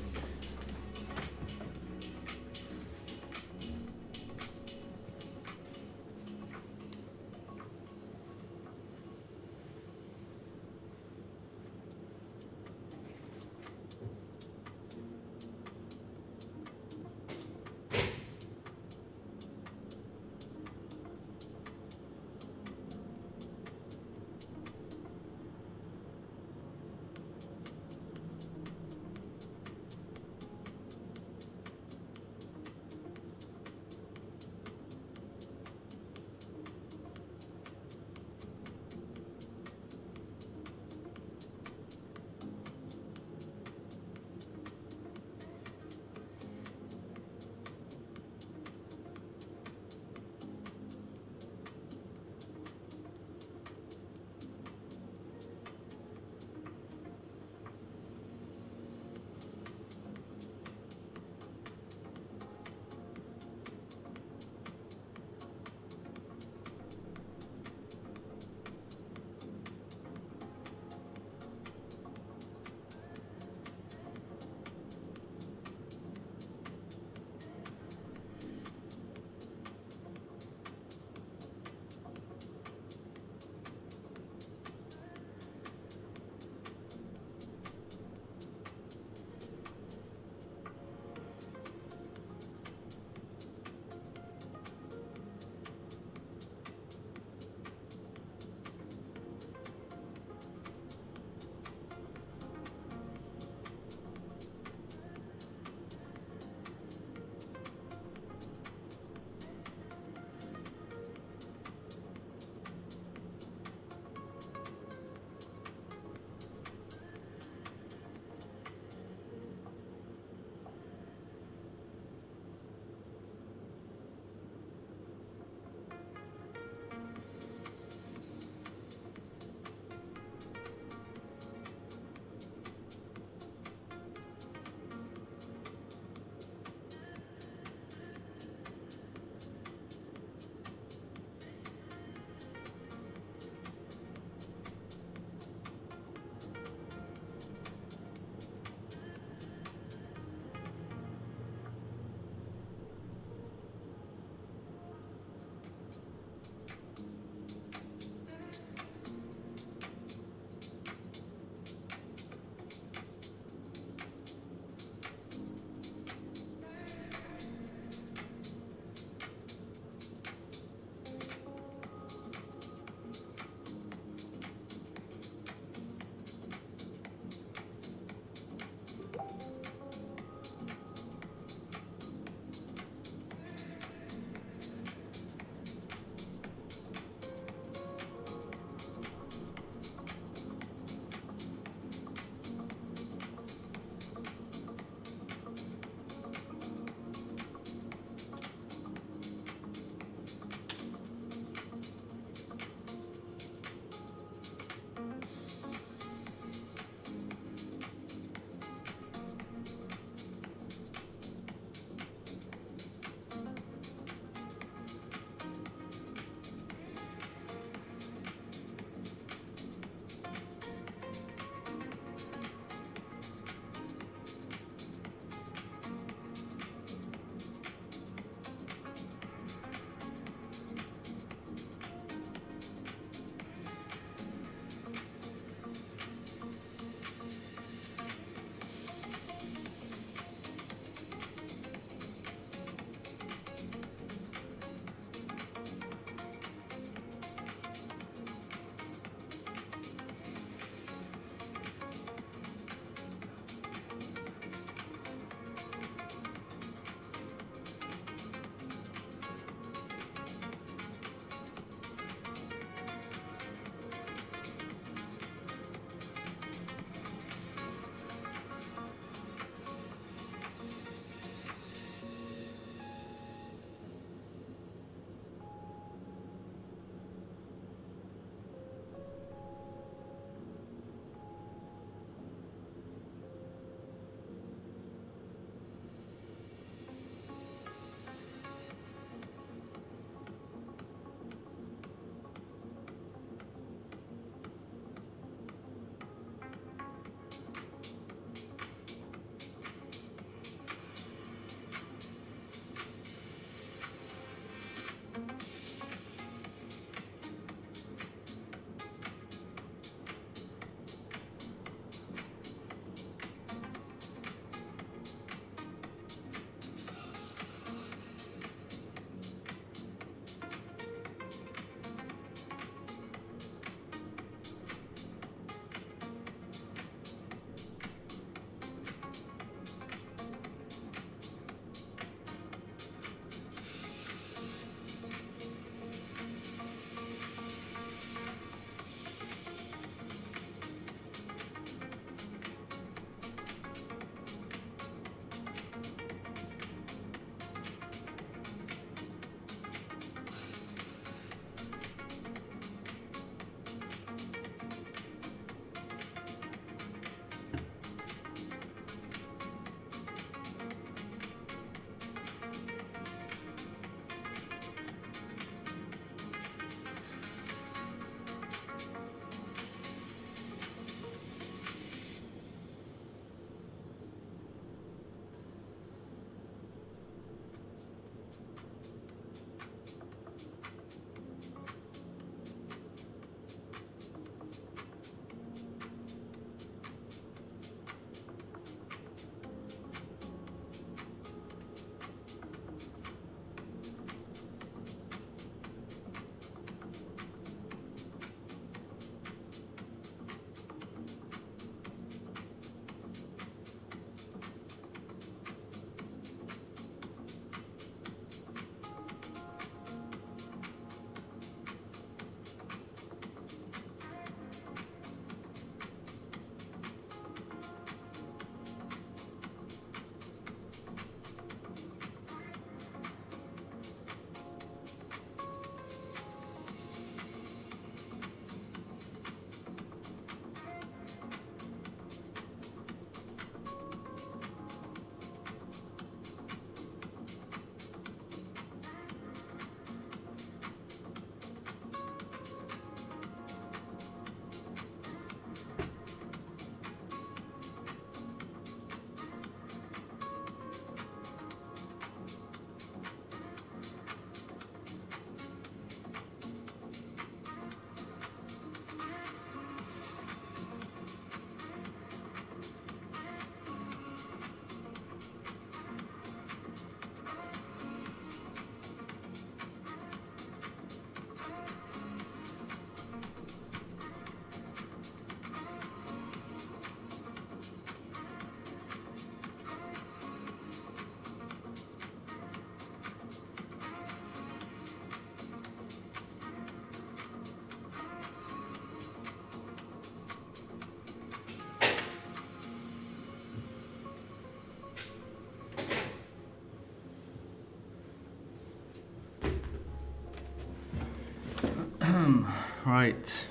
S1: Right.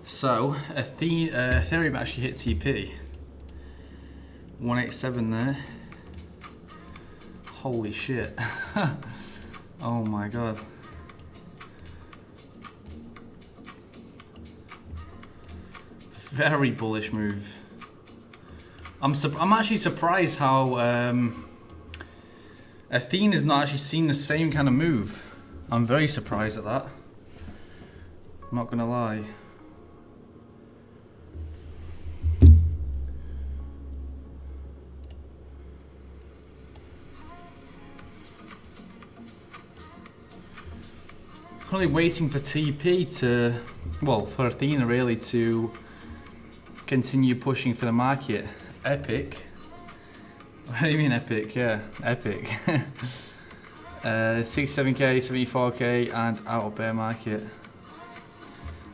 S1: So Ethereum actually hit TP. 187 there. Holy shit. Oh my god. Very bullish move. I'm actually surprised how Athena's not actually seen the same kind of move. I'm very surprised at that. I'm not gonna lie. Only waiting for TP to, well, for Athena really to continue pushing for the market. Epic. What do you mean epic? Yeah, epic. 67k, 74k, and out of bear market.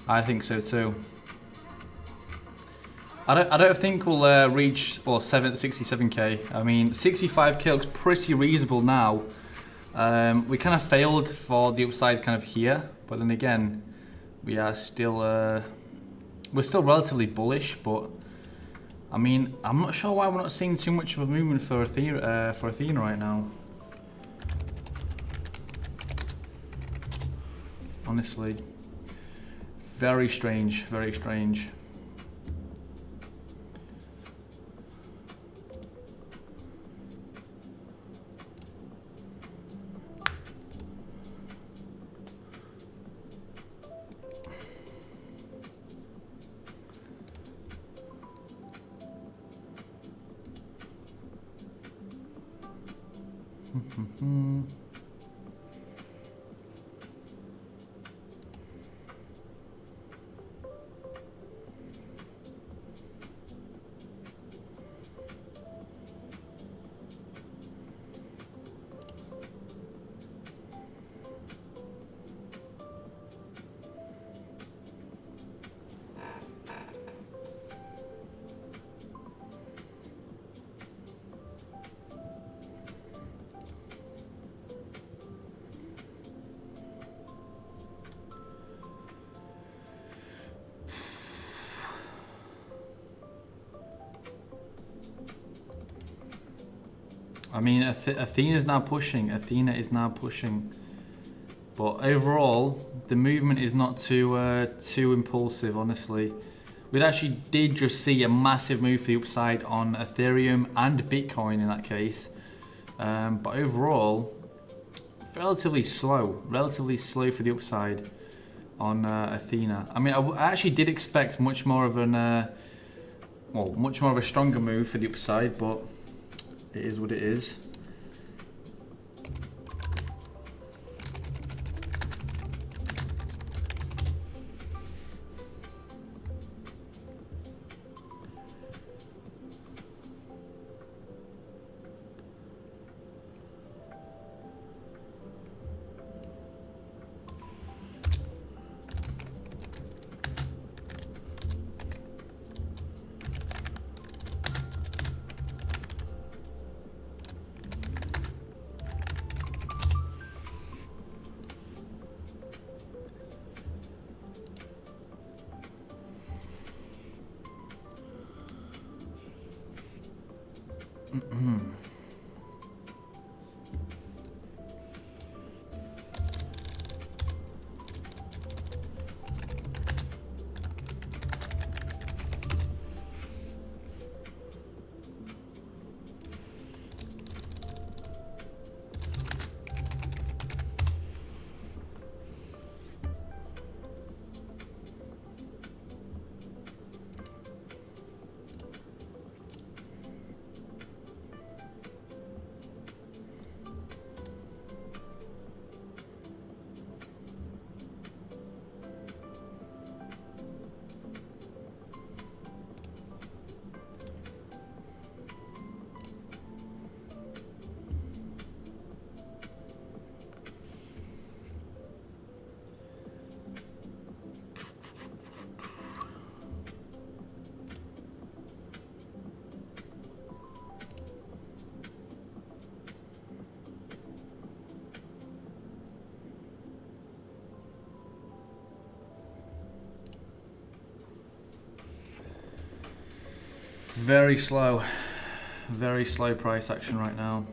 S1: I think so too. I don't think we'll reach 67k. I mean, 65k looks pretty reasonable now. We kind of failed for the upside kind of here, but then again, we are still we're still relatively bullish. But I mean, I'm not sure why we're not seeing too much of a movement for Athena right now. Honestly, very strange, very strange. I mean, Athena is now pushing. Athena is now pushing. But overall, the movement is not too impulsive, honestly. We actually did just see a massive move for the upside on Ethereum and Bitcoin in that case. But overall, relatively slow for the upside on Athena. I mean, I actually did expect much more of a stronger move for the upside, but it is what it is. Very slow price action right now.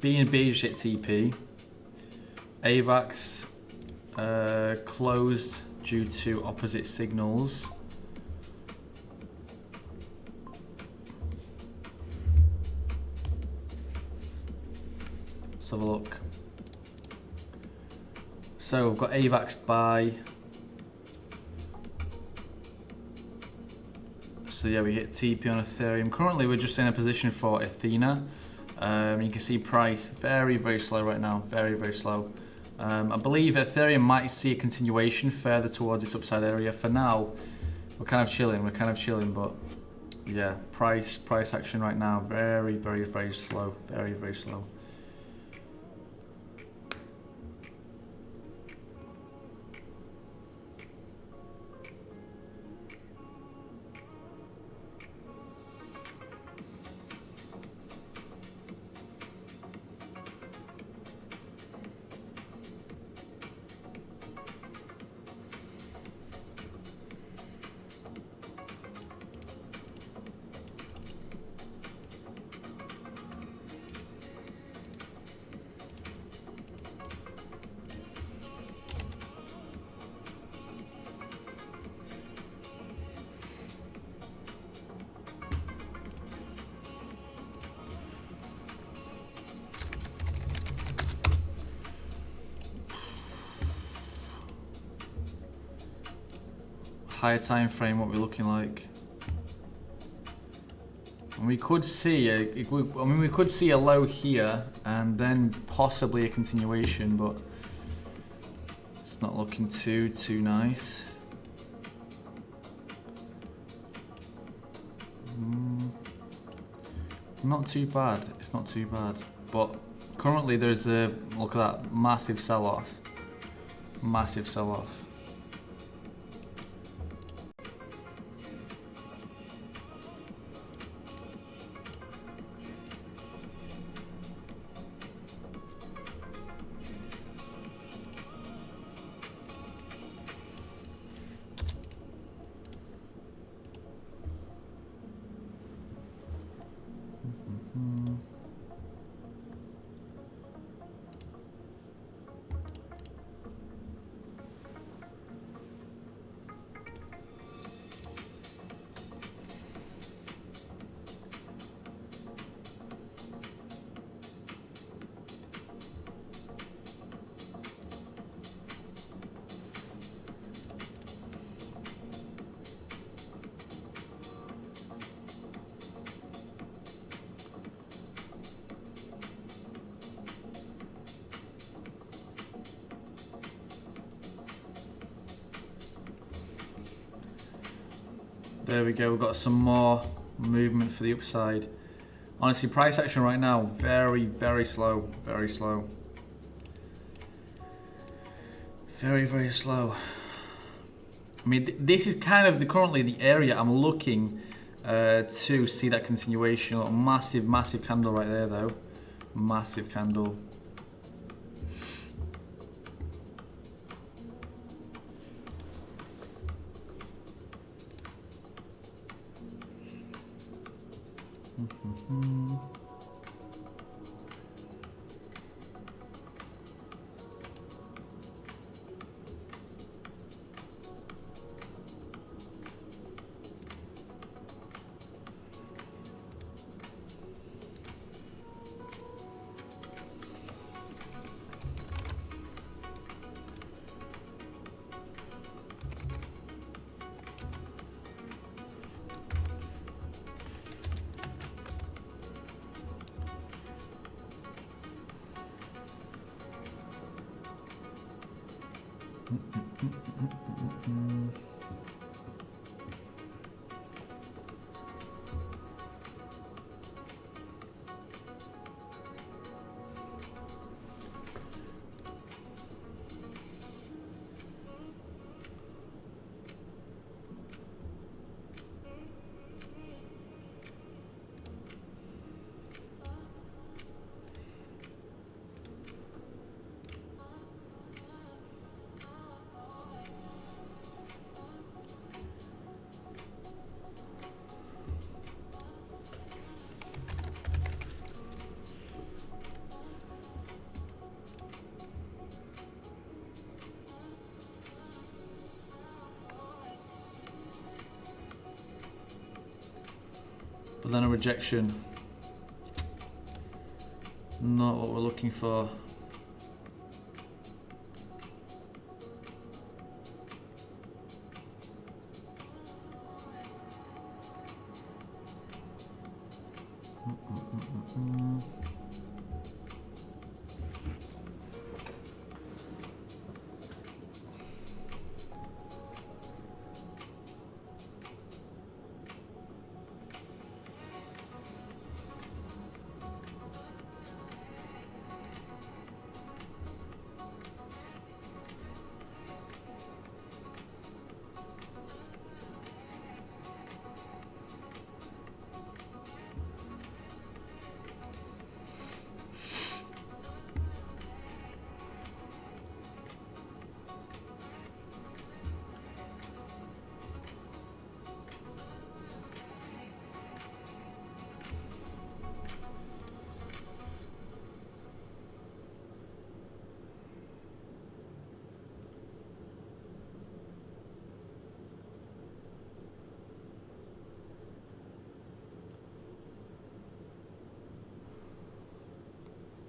S1: BNB just hit TP. AVAX closed due to opposite signals. Let's have a look. So we've got AVAX buy. So yeah, we hit TP on Ethereum. Currently we're just in a position for Athena. You can see price very slow right now, very slow. I believe Ethereum might see a continuation further towards its upside area. For now, we're kind of chilling, but yeah, price action right now, very slow, very slow. Higher time frame, what we're looking like. And we could see we could see a low here and then possibly a continuation, but it's not looking too nice. Not too bad. It's not too bad. But currently there's a look at that massive sell-off. Massive sell-off. There we go, we've got some more movement for the upside. Honestly, price action right now, very slow, very slow. Very slow. I mean, this is kind of currently the area I'm looking to see that continuation. A massive candle right there though. Massive candle. but then a rejection. Not what we're looking for.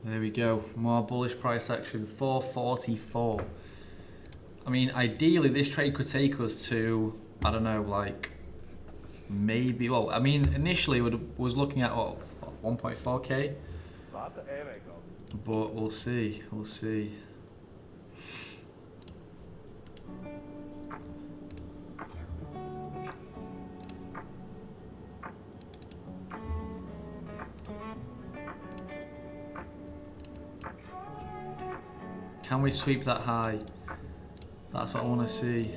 S1: There we go, more bullish price action, 444. I mean, ideally this trade could take us to, I don't know, like maybe, well, I mean, initially was looking at what, 1.4k, but we'll see, we'll see. Can we sweep that high? That's what I want to see.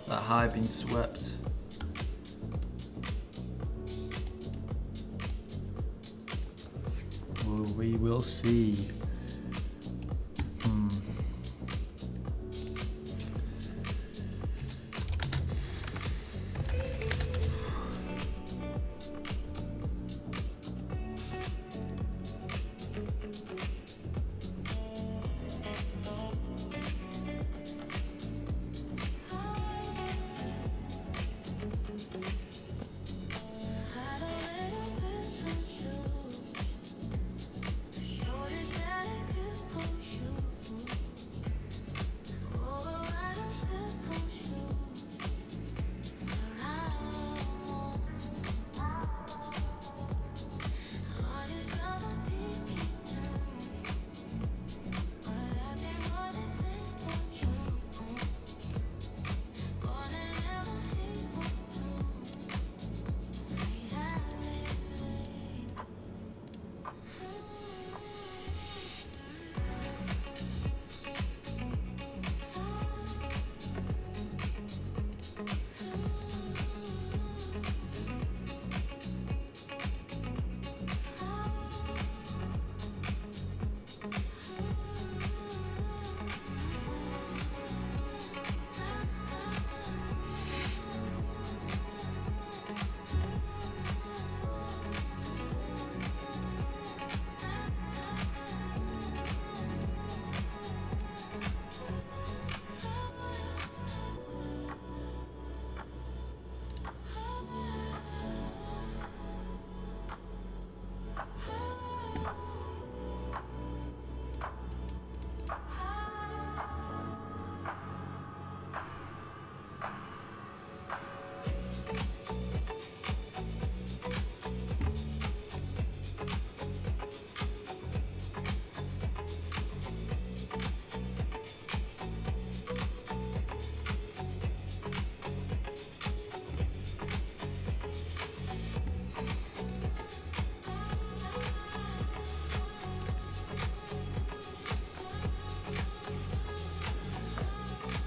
S1: That high being swept. Well, we will see.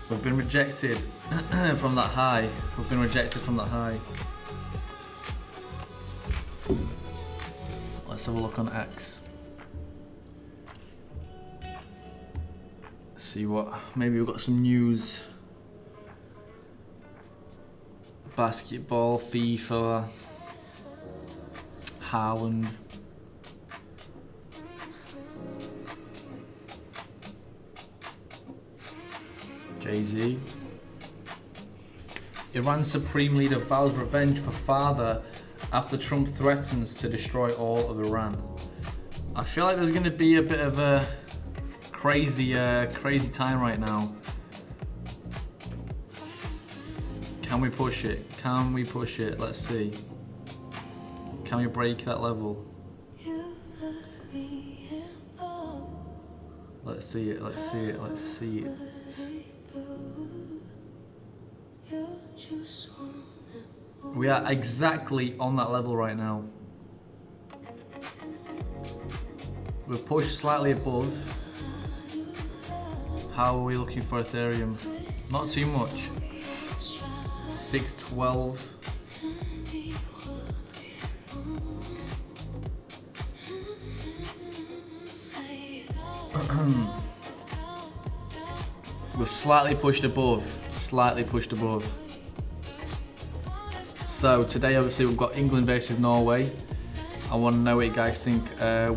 S1: We've been rejected from that high. We've been rejected from that high. Let's have a look on X. See what, maybe we've got some news. Basketball, FIFA, Haaland. Jay-Z. Iran's supreme leader vows revenge for father after Trump threatens to destroy all of Iran. I feel like there's going to be a bit of a crazy time right now. Can we push it? Can we push it? Let's see. Can we break that level? Let's see it, let's see it, let's see it. We are exactly on that level right now. We've pushed slightly above. How are we looking for Ethereum? Not too much. 612. We've slightly pushed above. Slightly pushed above. So today obviously we've got England versus Norway. I want to know what you guys think.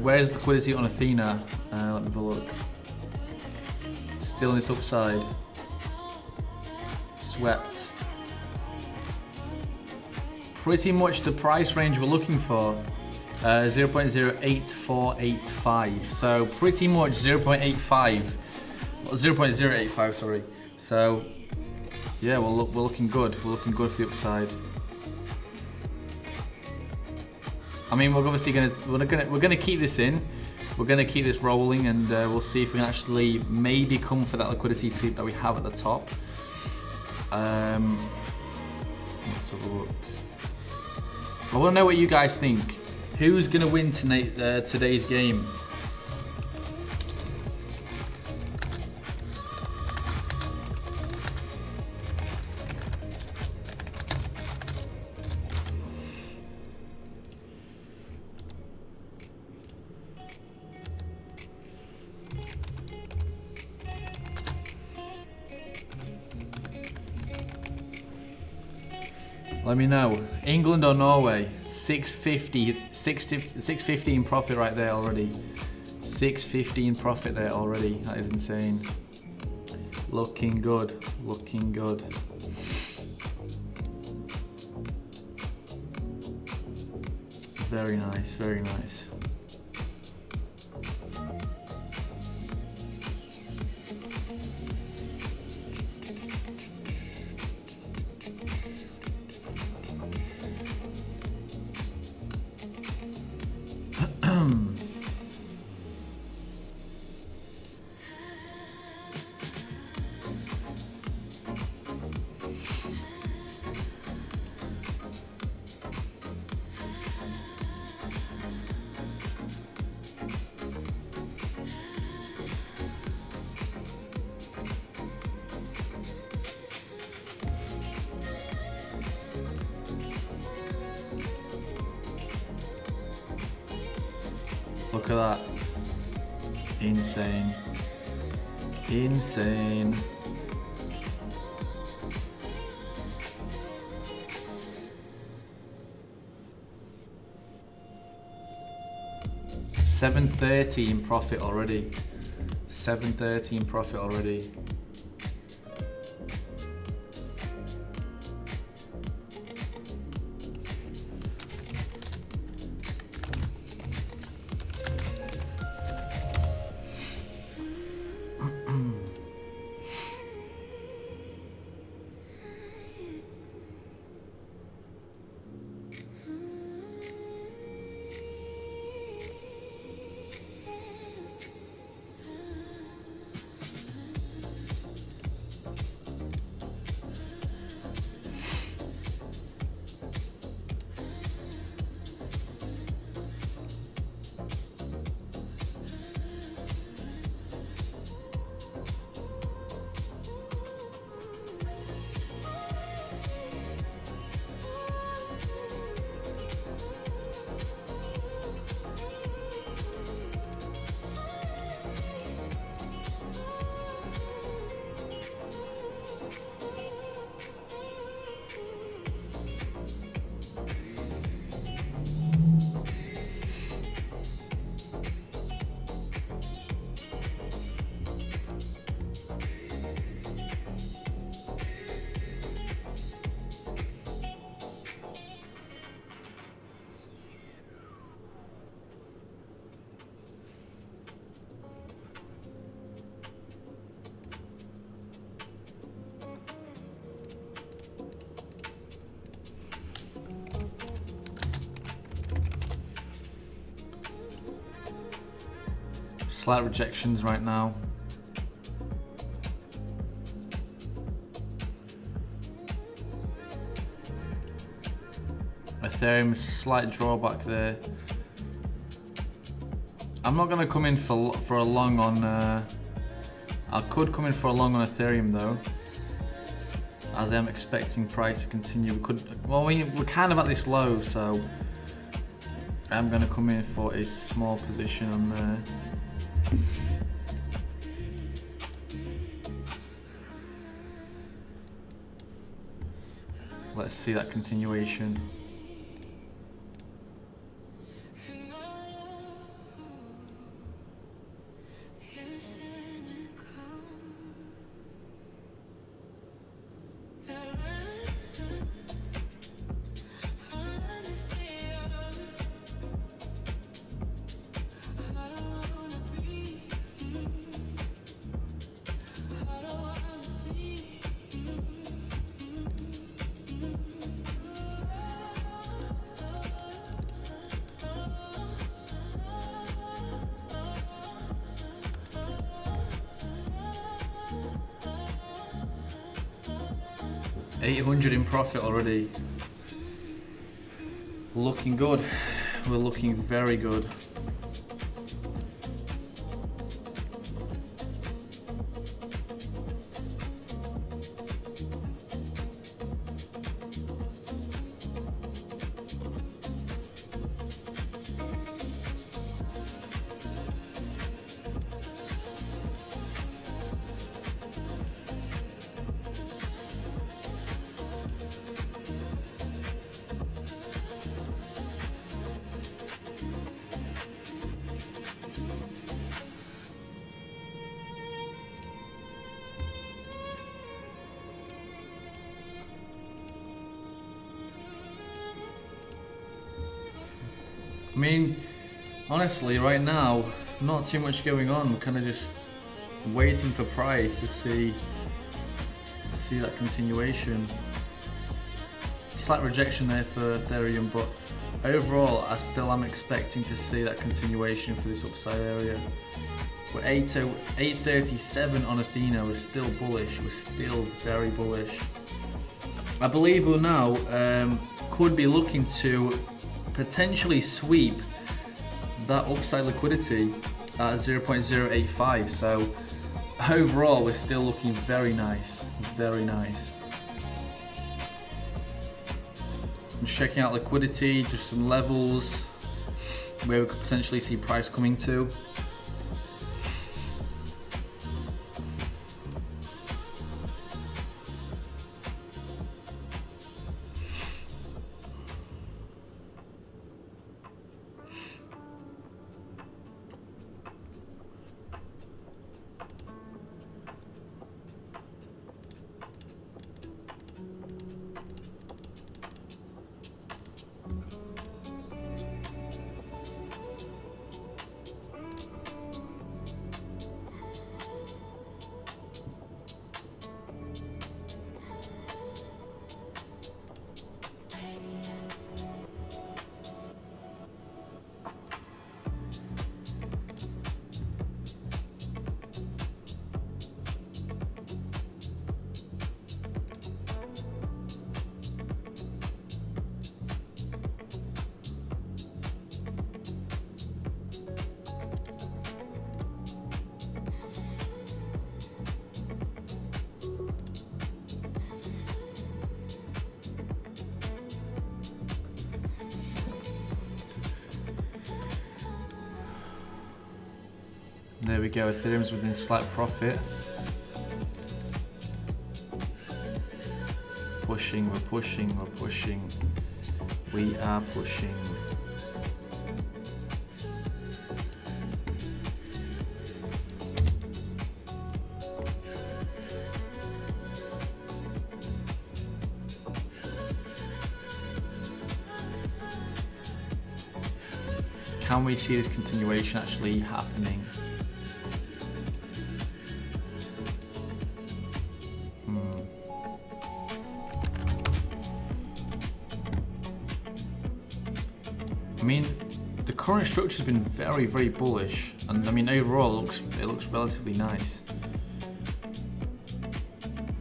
S1: Where's liquidity on Athena? Let me have a look. Still in its upside. Swept. Pretty much the price range we're looking for. 0.08485. So pretty much 0.85. 0.085, sorry. So yeah, we're looking good. We're looking good for the upside. I mean, we're obviously we're gonna keep this in. We're gonna keep this rolling, and we'll see if we can actually maybe come for that liquidity sweep that we have at the top. Let's have a look. I want to know what you guys think. Who's gonna win today's game? Let me know. England or Norway? 650 in profit right there already. 650 in profit there already. That is insane. Looking good. Looking good. Very nice. Very nice. Look at that. Insane. Insane. $730 in profit already. $730 in profit already. slight rejections right now. Ethereum, slight drawback there. I'm not going to come in for a long on. I could come in for a long on Ethereum though, as I am expecting price to continue. We're kind of at this low, so I'm going to come in for a small position on there. Let's see that continuation. $800 in profit already. Looking good. We're looking very good. I mean, honestly, right now, not too much going on. We're kind of just waiting for price to see that continuation. Slight rejection there for Ethereum, but overall, I still am expecting to see that continuation for this upside area. We're 837 on Athena. We're still bullish. We're still very bullish. I believe we'll now could be looking to potentially sweep that upside liquidity at 0.085. So overall, we're still looking very nice, very nice. I'm checking out liquidity, just some levels where we could potentially see price coming to. There we go, Ethereum's within slight profit. Pushing, we're pushing, we're pushing. We are pushing. Can we see this continuation actually happening? I mean, the current structure's been very, very bullish, and I mean overall it looks relatively nice.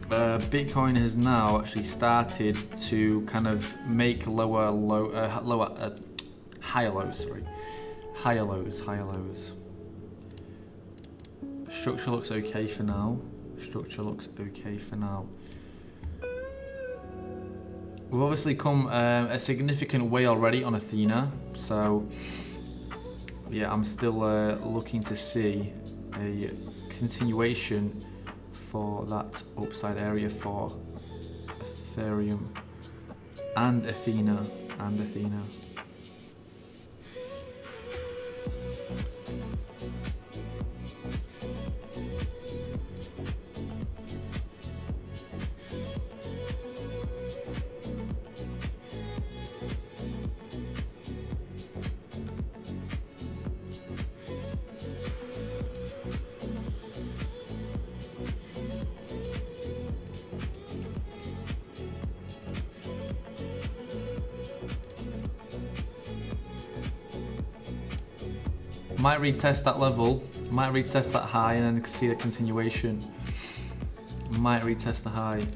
S1: Bitcoin has now actually started to kind of make higher lows. Structure looks okay for now. We've obviously come a significant way already on Athena, so yeah, I'm still looking to see a continuation for that upside area for Ethereum and Athena. Might retest that level, might retest that high, and then see the continuation. Might retest the high.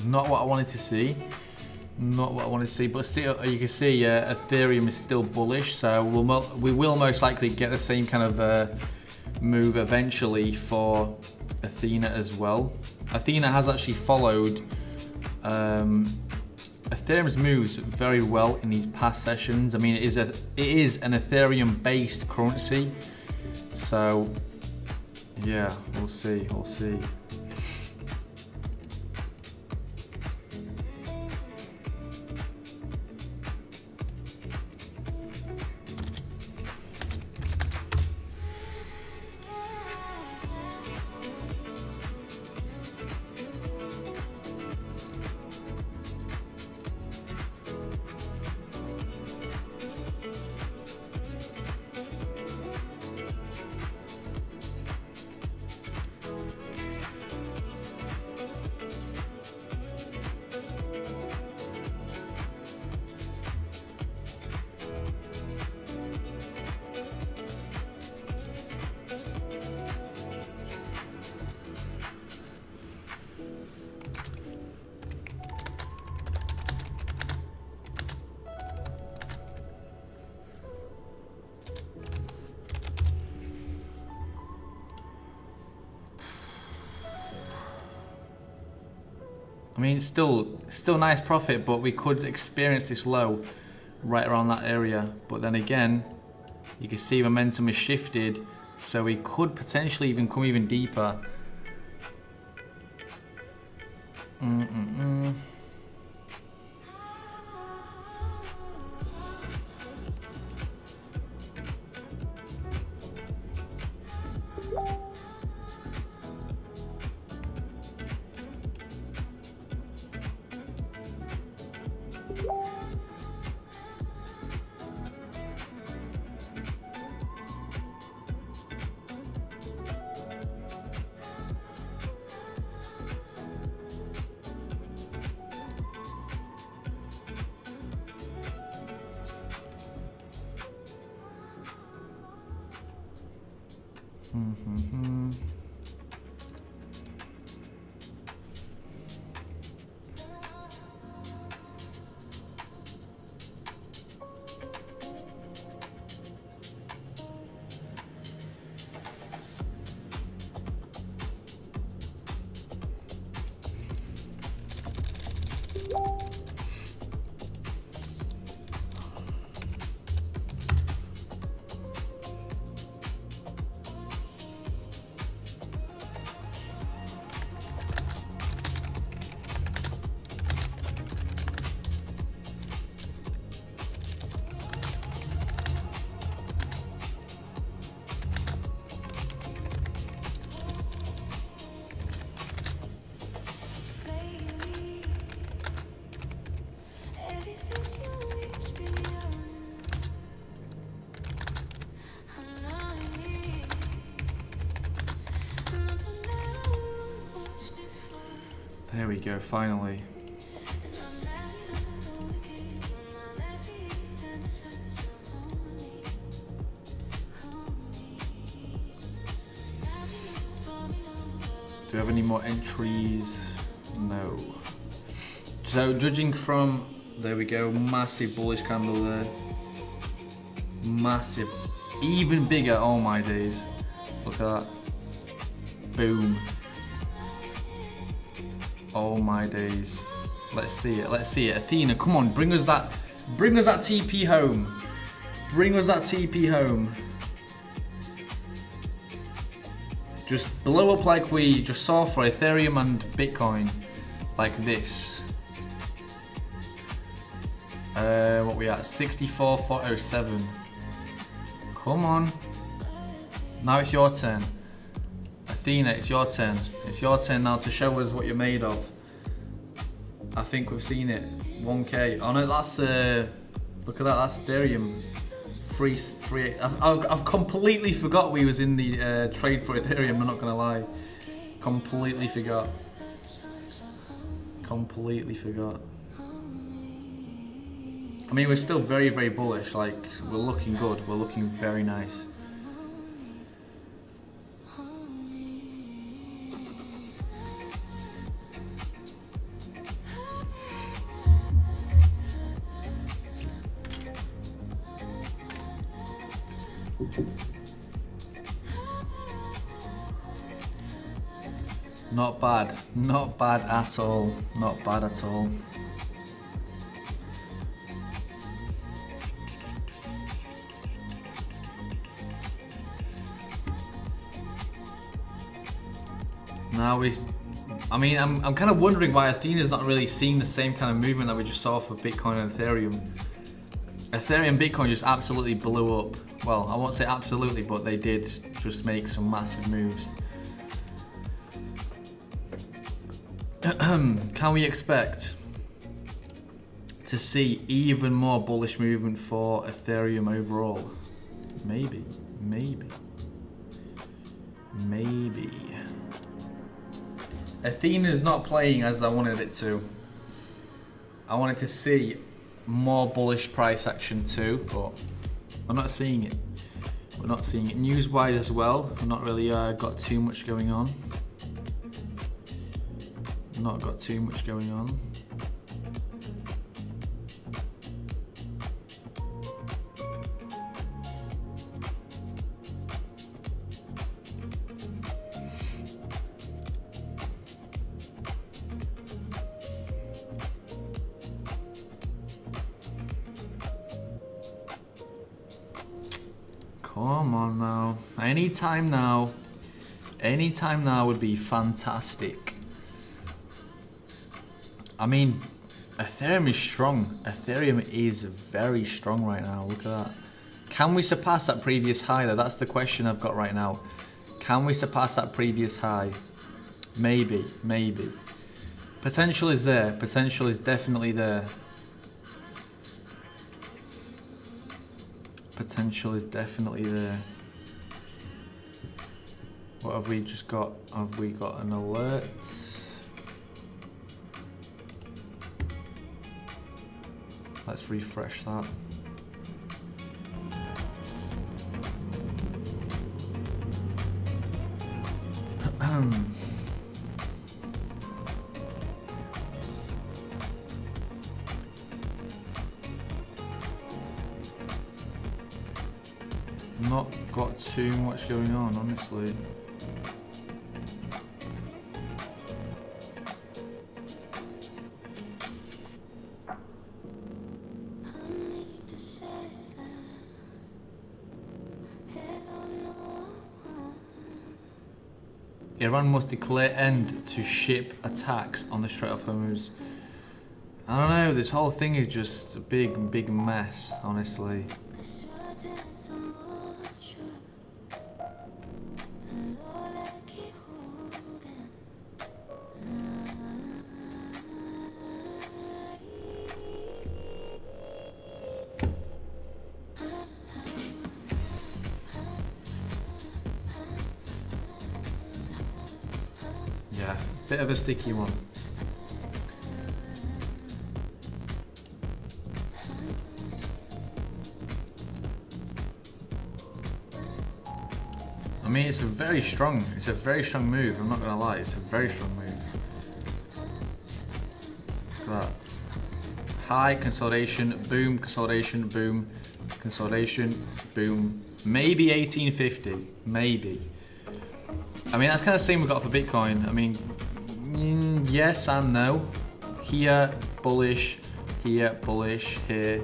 S1: Not what I wanted to see. But still, you can see Ethereum is still bullish, so we will most likely get the same kind of move eventually for Athena as well. Athena has actually followed Ethereum's moves very well in these past sessions. I mean, it is an Ethereum-based currency, so yeah, we'll see. I mean, still nice profit, but we could experience this low right around that area. But then again, you can see momentum has shifted, so we could potentially even come even deeper. There we go, finally. Do we have any more entries? No. So judging from, there we go, massive bullish candle there. Massive, even bigger, oh my days. Look at that. Boom. Oh my days. Let's see it, let's see it. Athena, come on, bring us that TP home. Bring us that TP home. Just blow up like we just saw for Ethereum and Bitcoin. Like this. What we at? 64,407. Come on. Now it's your turn. Athena, it's your turn. It's your turn now to show us what you're made of. I think we've seen it. 1K. Oh no, that's look at that, that's Ethereum. Free. I've completely forgot we was in the trade for Ethereum, I'm not gonna lie. Completely forgot. Completely forgot. I mean, we're still very, very bullish. Like, we're looking good. We're looking very nice. Not bad. Not bad at all. Not bad at all. Now I'm kind of wondering why Athena's not really seeing the same kind of movement that we just saw for Bitcoin and Ethereum. Ethereum and Bitcoin just absolutely blew up. Well, I won't say absolutely, but they did just make some massive moves. Can we expect to see even more bullish movement for Ethereum overall? Maybe. Athena's not playing as I wanted it to. I wanted to see more bullish price action too, but I'm not seeing it. We're not seeing it. News-wise as well, we've not really got too much going on. Not got too much going on. Come on now. Anytime now would be fantastic. I mean, Ethereum is strong. Ethereum is very strong right now. Look at that. Can we surpass that previous high though? That's the question I've got right now. Can we surpass that previous high? Maybe. Potential is there. Potential is definitely there. Potential is definitely there. What have we just got? Have we got an alert? Let's refresh that. Not got too much going on, honestly. Iran must declare end to ship attacks on the Strait of Hormuz. I don't know, this whole thing is just a big mess, honestly. Yeah, bit of a sticky one. mean, it's a very strong move. I'm not gonna lie, it's a very strong move. Look at that. High consolidation, boom, consolidation, boom, consolidation, boom. Maybe 1850, maybe. I mean, that's kind of the same we got for Bitcoin. I mean, yes and no. Here, bullish. Here, bullish. Here,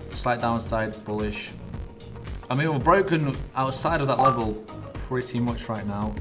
S1: slight downside, bullish. I mean, we're broken outside of that level pretty much right now.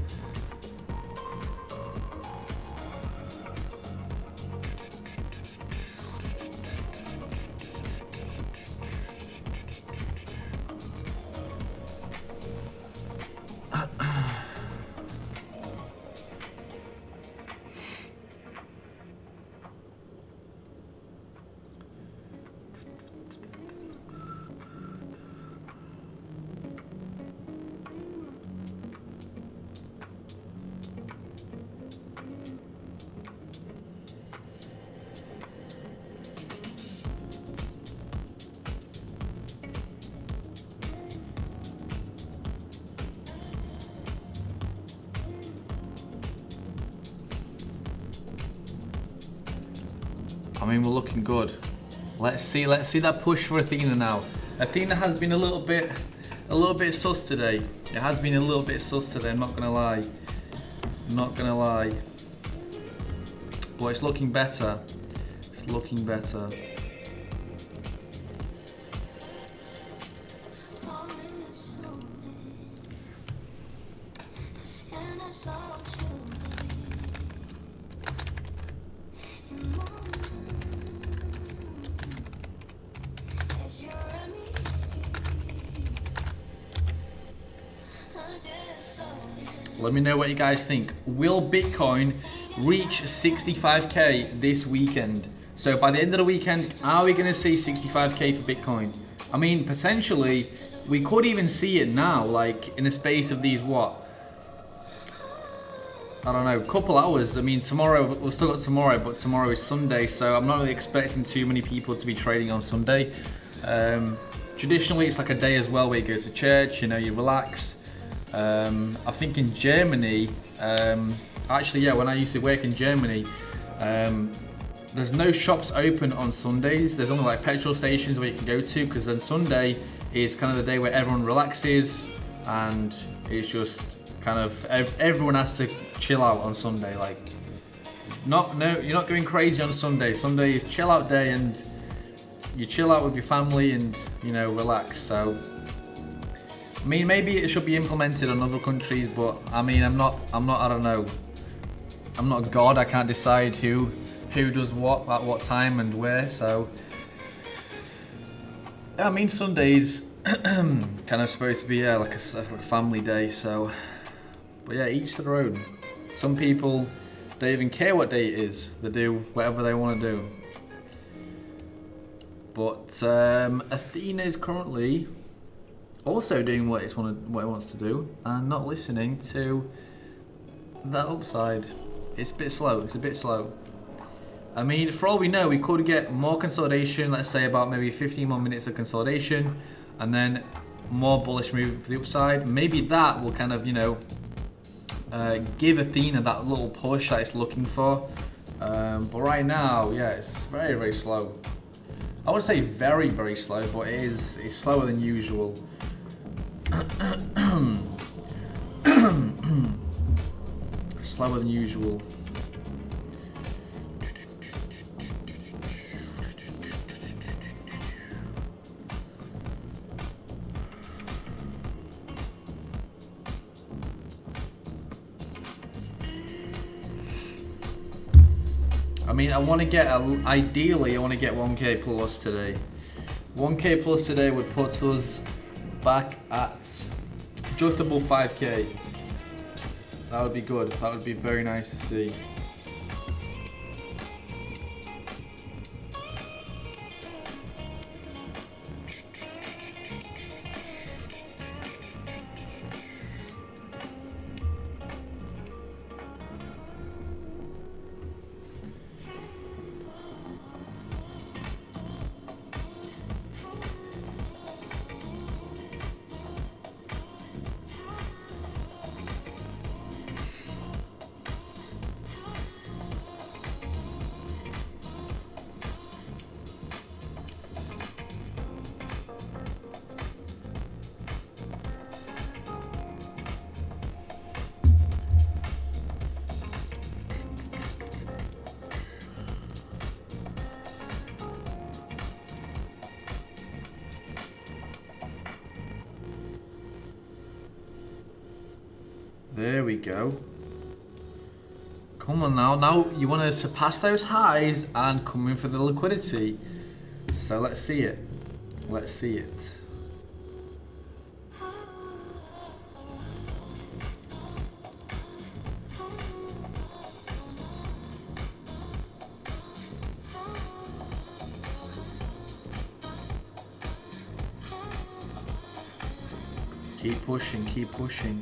S1: I mean, we're looking good. Let's see that push for Athena now. Athena has been a little bit sus today. It has been a little bit sus today, I'm not gonna lie. Not gonna lie. But it's looking better. It's looking better. Let me know what you guys think. Will Bitcoin reach 65k this weekend? So by the end of the weekend, are we going to see 65k for Bitcoin? I mean, potentially, we could even see it now, like in the space of these, what? I don't know, couple hours. I mean, tomorrow, we've still got tomorrow, but tomorrow is Sunday, so I'm not really expecting too many people to be trading on Sunday. Traditionally, it's like a day as well where you go to church, you know, you relax. I think in Germany, actually, yeah, when I used to work in Germany, there's no shops open on Sundays. There's only like petrol stations where you can go to, because then Sunday is kind of the day where everyone relaxes, and it's just kind of everyone has to chill out on Sunday. Like, you're not going crazy on Sunday. Sunday is chill out day, and you chill out with your family and, you know, relax. So I mean, maybe it should be implemented on other countries, but I mean, I don't know. I'm not God. I can't decide who does what at what time and where. So I mean, Sunday's kind of supposed to be like a family day. So, but yeah, each to their own. Some people don't even care what day it is. They do whatever they want to do. But Athena is currently also doing what it wants to do and not listening to that upside. It's a bit slow. It's a bit slow. I mean, for all we know, we could get more consolidation. Let's say about maybe 15 more minutes of consolidation, and then more bullish move for the upside. Maybe that will kind of, you know, give Athena that little push that it's looking for. But right now, yeah, it's very, very slow. I would say very, very slow, but it's slower than usual. Slower than usual. I mean, I want to get, ideally, I want to get 1k plus today. 1k plus today would put us back at just above 5k. That would be good. That would be very nice to see. There we go. Come on now. Now you want to surpass those highs and come in for the liquidity. So let's see it. Let's see it. Keep pushing, keep pushing.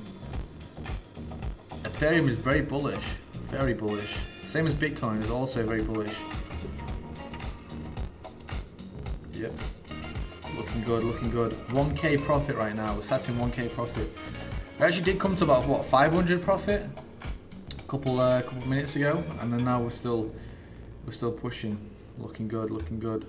S1: Ethereum is very bullish, very bullish. Same as Bitcoin is also very bullish. Yep. Looking good, looking good. 1k profit right now. We're sat in 1k profit. We actually did come to about what, 500 profit a couple minutes ago, and then now we're still pushing. Looking good, looking good.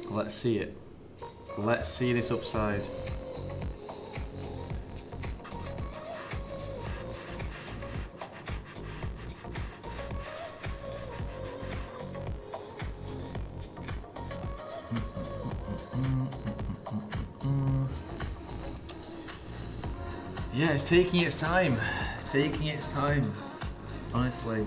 S1: Let's see it. Let's see this upside. Yeah, it's taking its time. It's taking its time, honestly.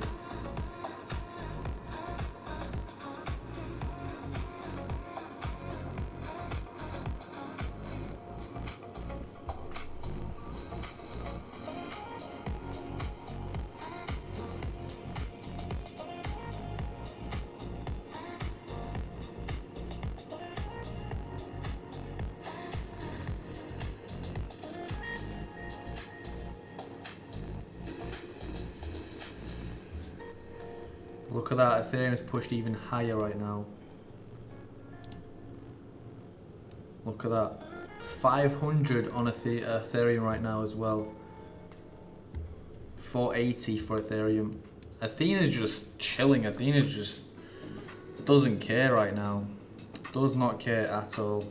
S1: Look at that, Ethereum's pushed even higher right now. Look at that. 500 on Ethereum right now as well. 480 for Ethereum. Athena's just chilling. Athena just doesn't care right now. Does not care at all.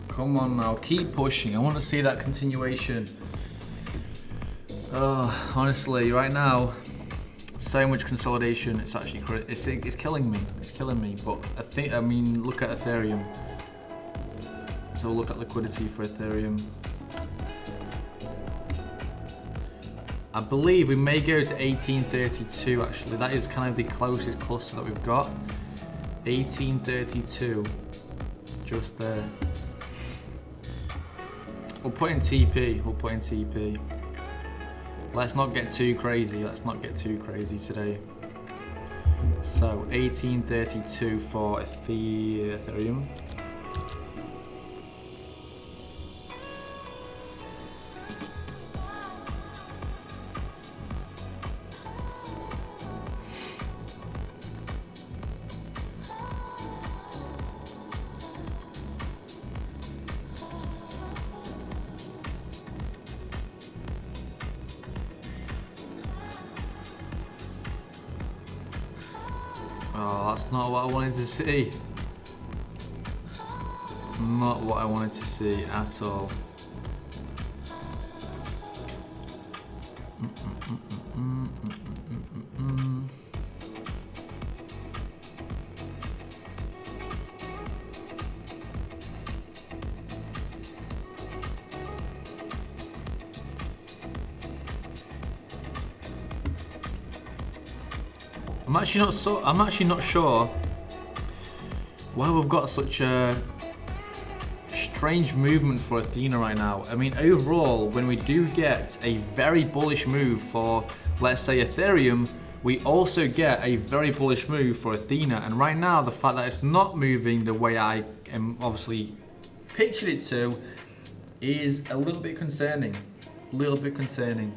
S1: Come on now, keep pushing. I want to see that continuation. Oh, honestly, right now, so much consolidation. It's actually it's killing me. It's killing me. But I mean, look at Ethereum. So look at liquidity for Ethereum. I believe we may go to 1832. Actually, that is kind of the closest cluster that we've got. 1832, just there. We'll put in TP. We'll put in TP. Let's not get too crazy. Let's not get too crazy today. So 1832 for Ethereum. Oh, that's not what I wanted to see. Not what I wanted to see at all. I'm actually not sure why we've got such a strange movement for Athena right now. I mean, overall, when we do get a very bullish move for, let's say, Ethereum, we also get a very bullish move for Athena. And right now, the fact that it's not moving the way I am obviously pictured it to is a little bit concerning. A little bit concerning.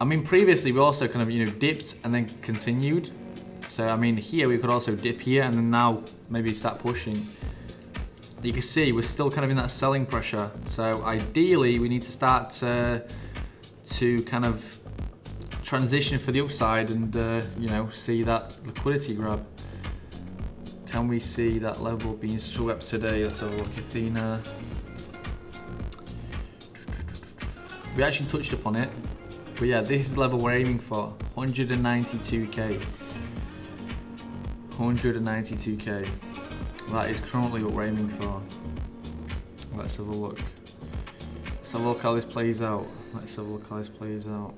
S1: I mean, previously we also kind of, dipped and then continued. So, I mean, here we could also dip here and then now maybe start pushing. You can see we're still kind of in that selling pressure. So, ideally, we need to start to kind of transition for the upside and, see that liquidity grab. Can we see that level being swept today? Let's have a look. Athena. We actually touched upon it. But yeah, this is the level we're aiming for, 192k. 192k. That is currently what we're aiming for. Let's have a look. Let's have a look how this plays out. Let's have a look how this plays out.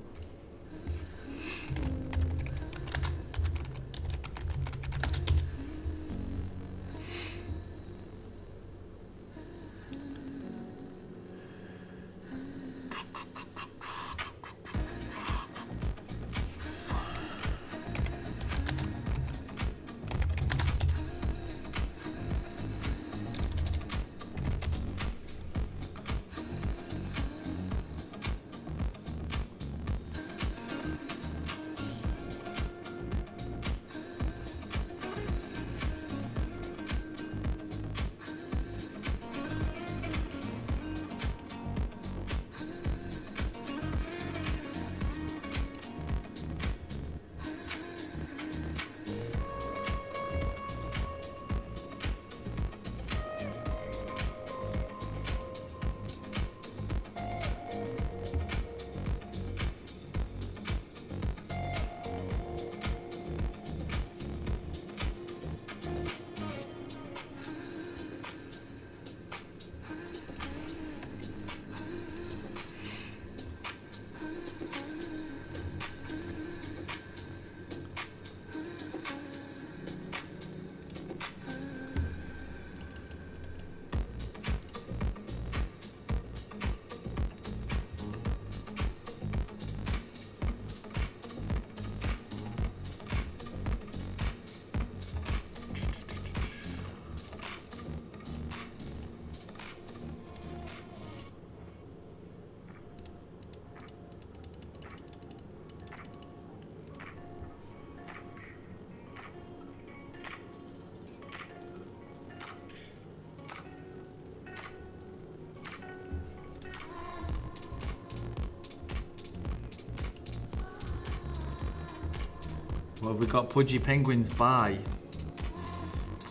S1: Well, we've got Pudgy Penguins buy.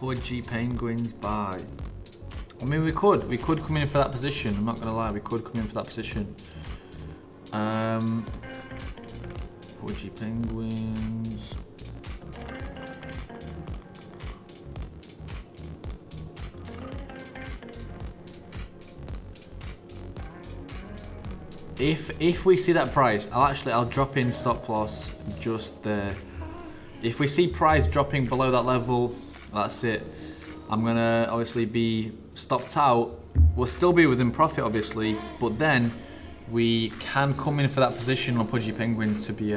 S1: Pudgy Penguins buy. I mean, we could come in for that position. I'm not gonna lie, we could come in for that position. Pudgy Penguins. If we see that price, I'll drop in stop loss just there. If we see price dropping below that level, that's it. I'm gonna obviously be stopped out. We'll still be within profit, obviously, but then we can come in for that position on Pudgy Penguins to be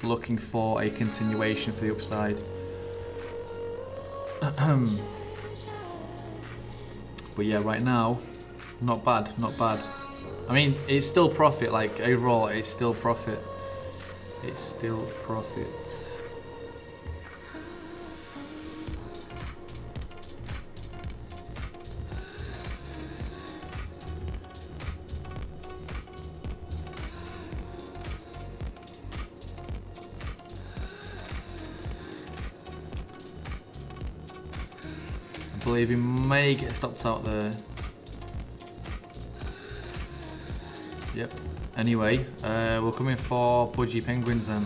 S1: looking for a continuation for the upside. But yeah, right now, not bad, not bad. I mean, it's still profit, like overall, it's still profit. It's still profit. believe he may get stopped out there. Yep. Anyway, we're coming for Pudgy Penguins then.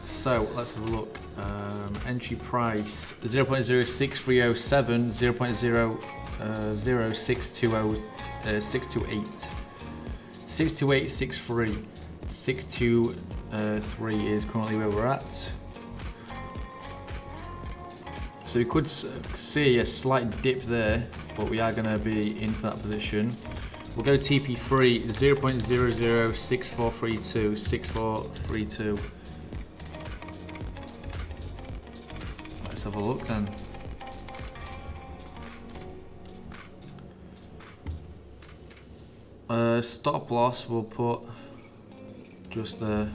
S1: So let's have a look. Entry price 0.06307, 0.00620, 628. 62863. 623 is currently where we're at. So we could see a slight dip there, but we are going to be in for that position. We'll go TP3 0.006432, 6432. Let's have a look then. Stop loss we'll put just there.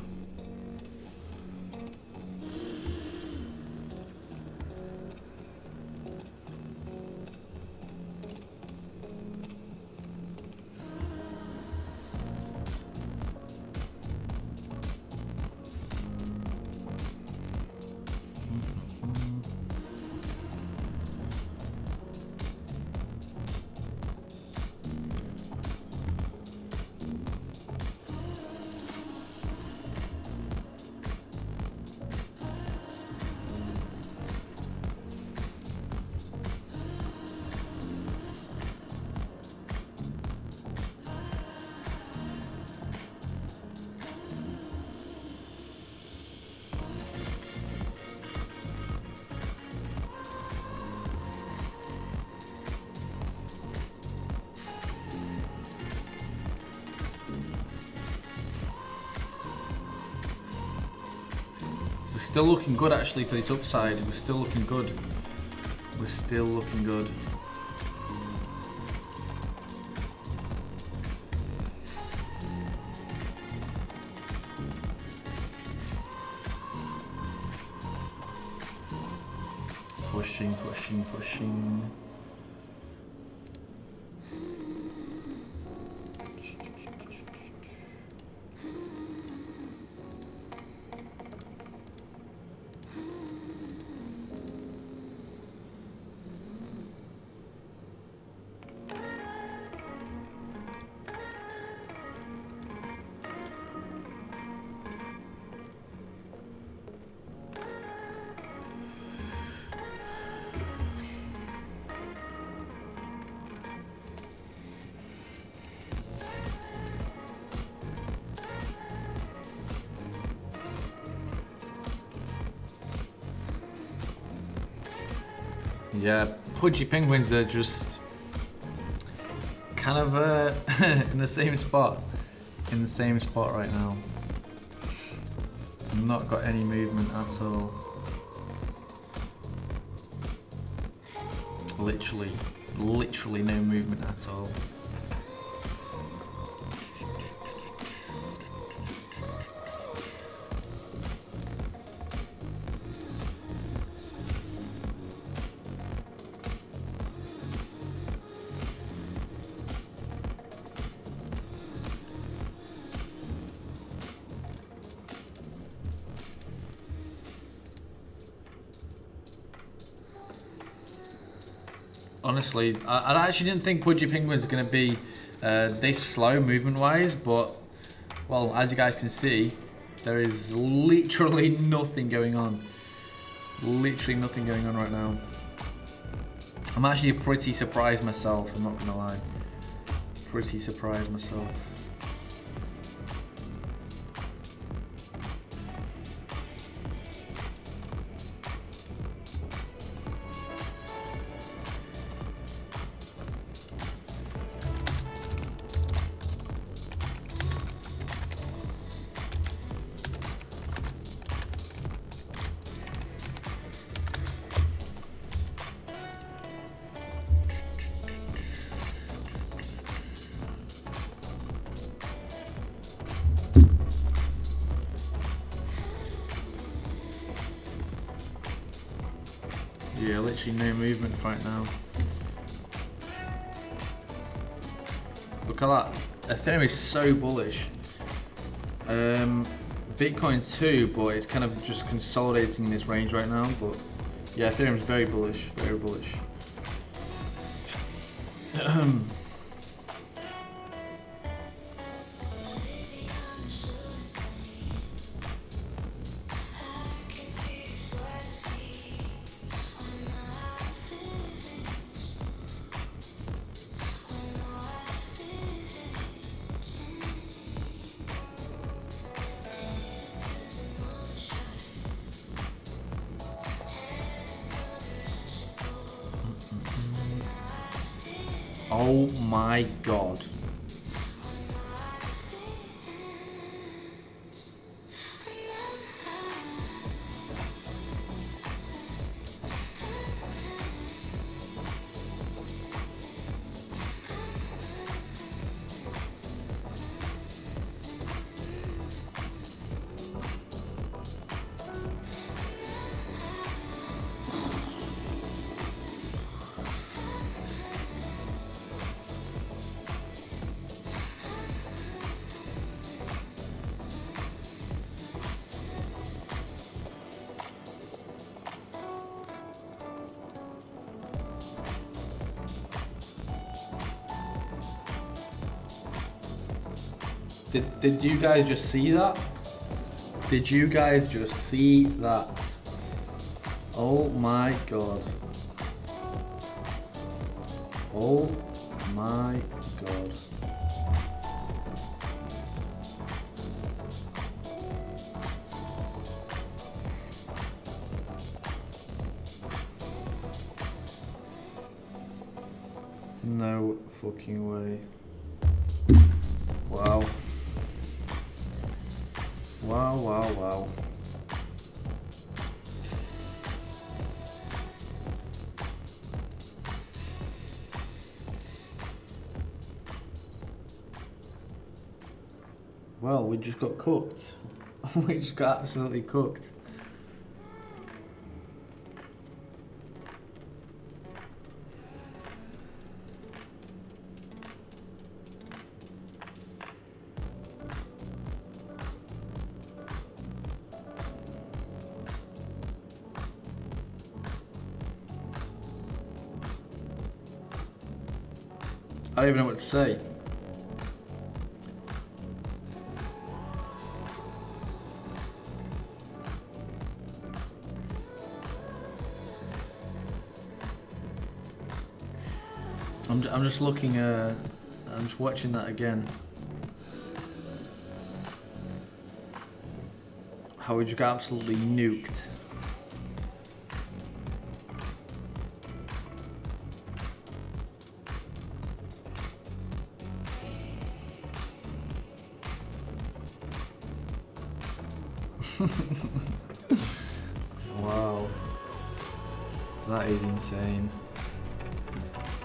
S1: Still looking good actually for this upside. We're still looking good. We're still looking good. Pushing, pushing, pushing. Yeah, Pudgy Penguins are just kind of in the same spot. In the same spot right now. Not got any movement at all. Literally no movement at all. Honestly, I actually didn't think Pudgy Penguins was going to be this slow movement-wise, but, well, as you guys can see, there is literally nothing going on. Literally nothing going on right now. I'm actually pretty surprised myself, I'm not going to lie. Pretty surprised myself. Yeah, literally no movement right now. Look at that. Ethereum is so bullish. Bitcoin too, but it's kind of just consolidating in this range right now. But yeah, Ethereum's very bullish, very bullish. Oh my god. Did you guys just see that? Did you guys just see that? Oh my god. Oh my god. No fucking way. Wow. Wow, wow, wow. Well, we just got cooked. We just got absolutely cooked. I don't even know what to say. I'm just looking, I'm just watching that again. How we just got absolutely nuked. Wow. That is insane.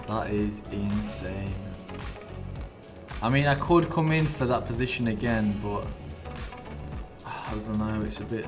S1: That is insane. I mean, I could come in for that position again, but I don't know, it's a bit...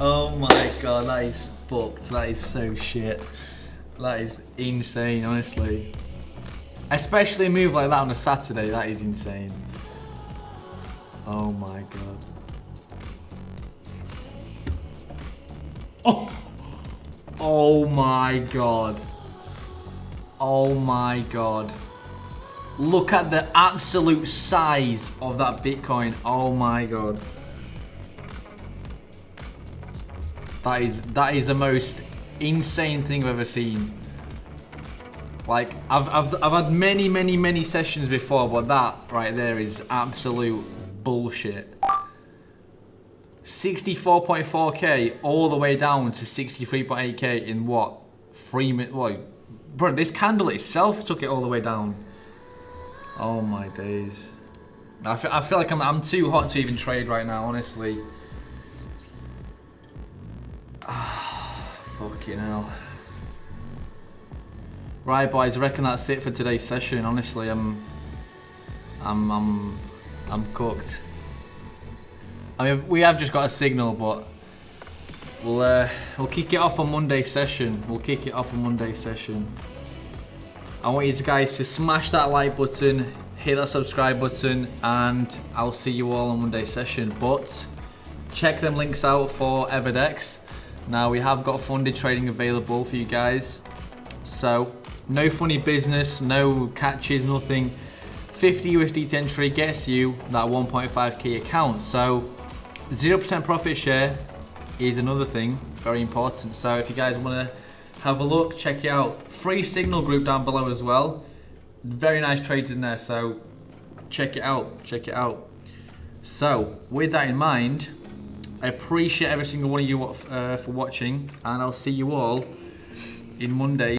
S1: Oh my god, that is fucked. That is so shit. That is insane, honestly. Especially a move like that on a Saturday, that is insane. Oh my god. Oh! Oh my god. Oh my god. Look at the absolute size of that Bitcoin. Oh my god. That is the most insane thing I've ever seen. Like I've had many sessions before, but that right there is absolute bullshit. 64.4k all the way down to 63.8k in what? 3 minutes? Well, bro, this candle itself took it all the way down. Oh my days. I feel like I'm too hot to even trade right now, honestly. Fucking hell. Right, boys, I reckon that's it for today's session. Honestly, I'm cooked. I mean, we have just got a signal, but we'll kick it off on Monday's session. I want you guys to smash that like button, hit that subscribe button, and I'll see you all on Monday's session. But check them links out for Everdex. Now we have got funded trading available for you guys. So no funny business, no catches, nothing. 50 USDT entry gets you that 1.5k account. So 0% profit share is another thing, very important. So if you guys want to have a look, check it out. Free signal group down below as well. Very nice trades in there, so check it out. So with that in mind, I appreciate every single one of you for watching, and I'll see you all in Monday.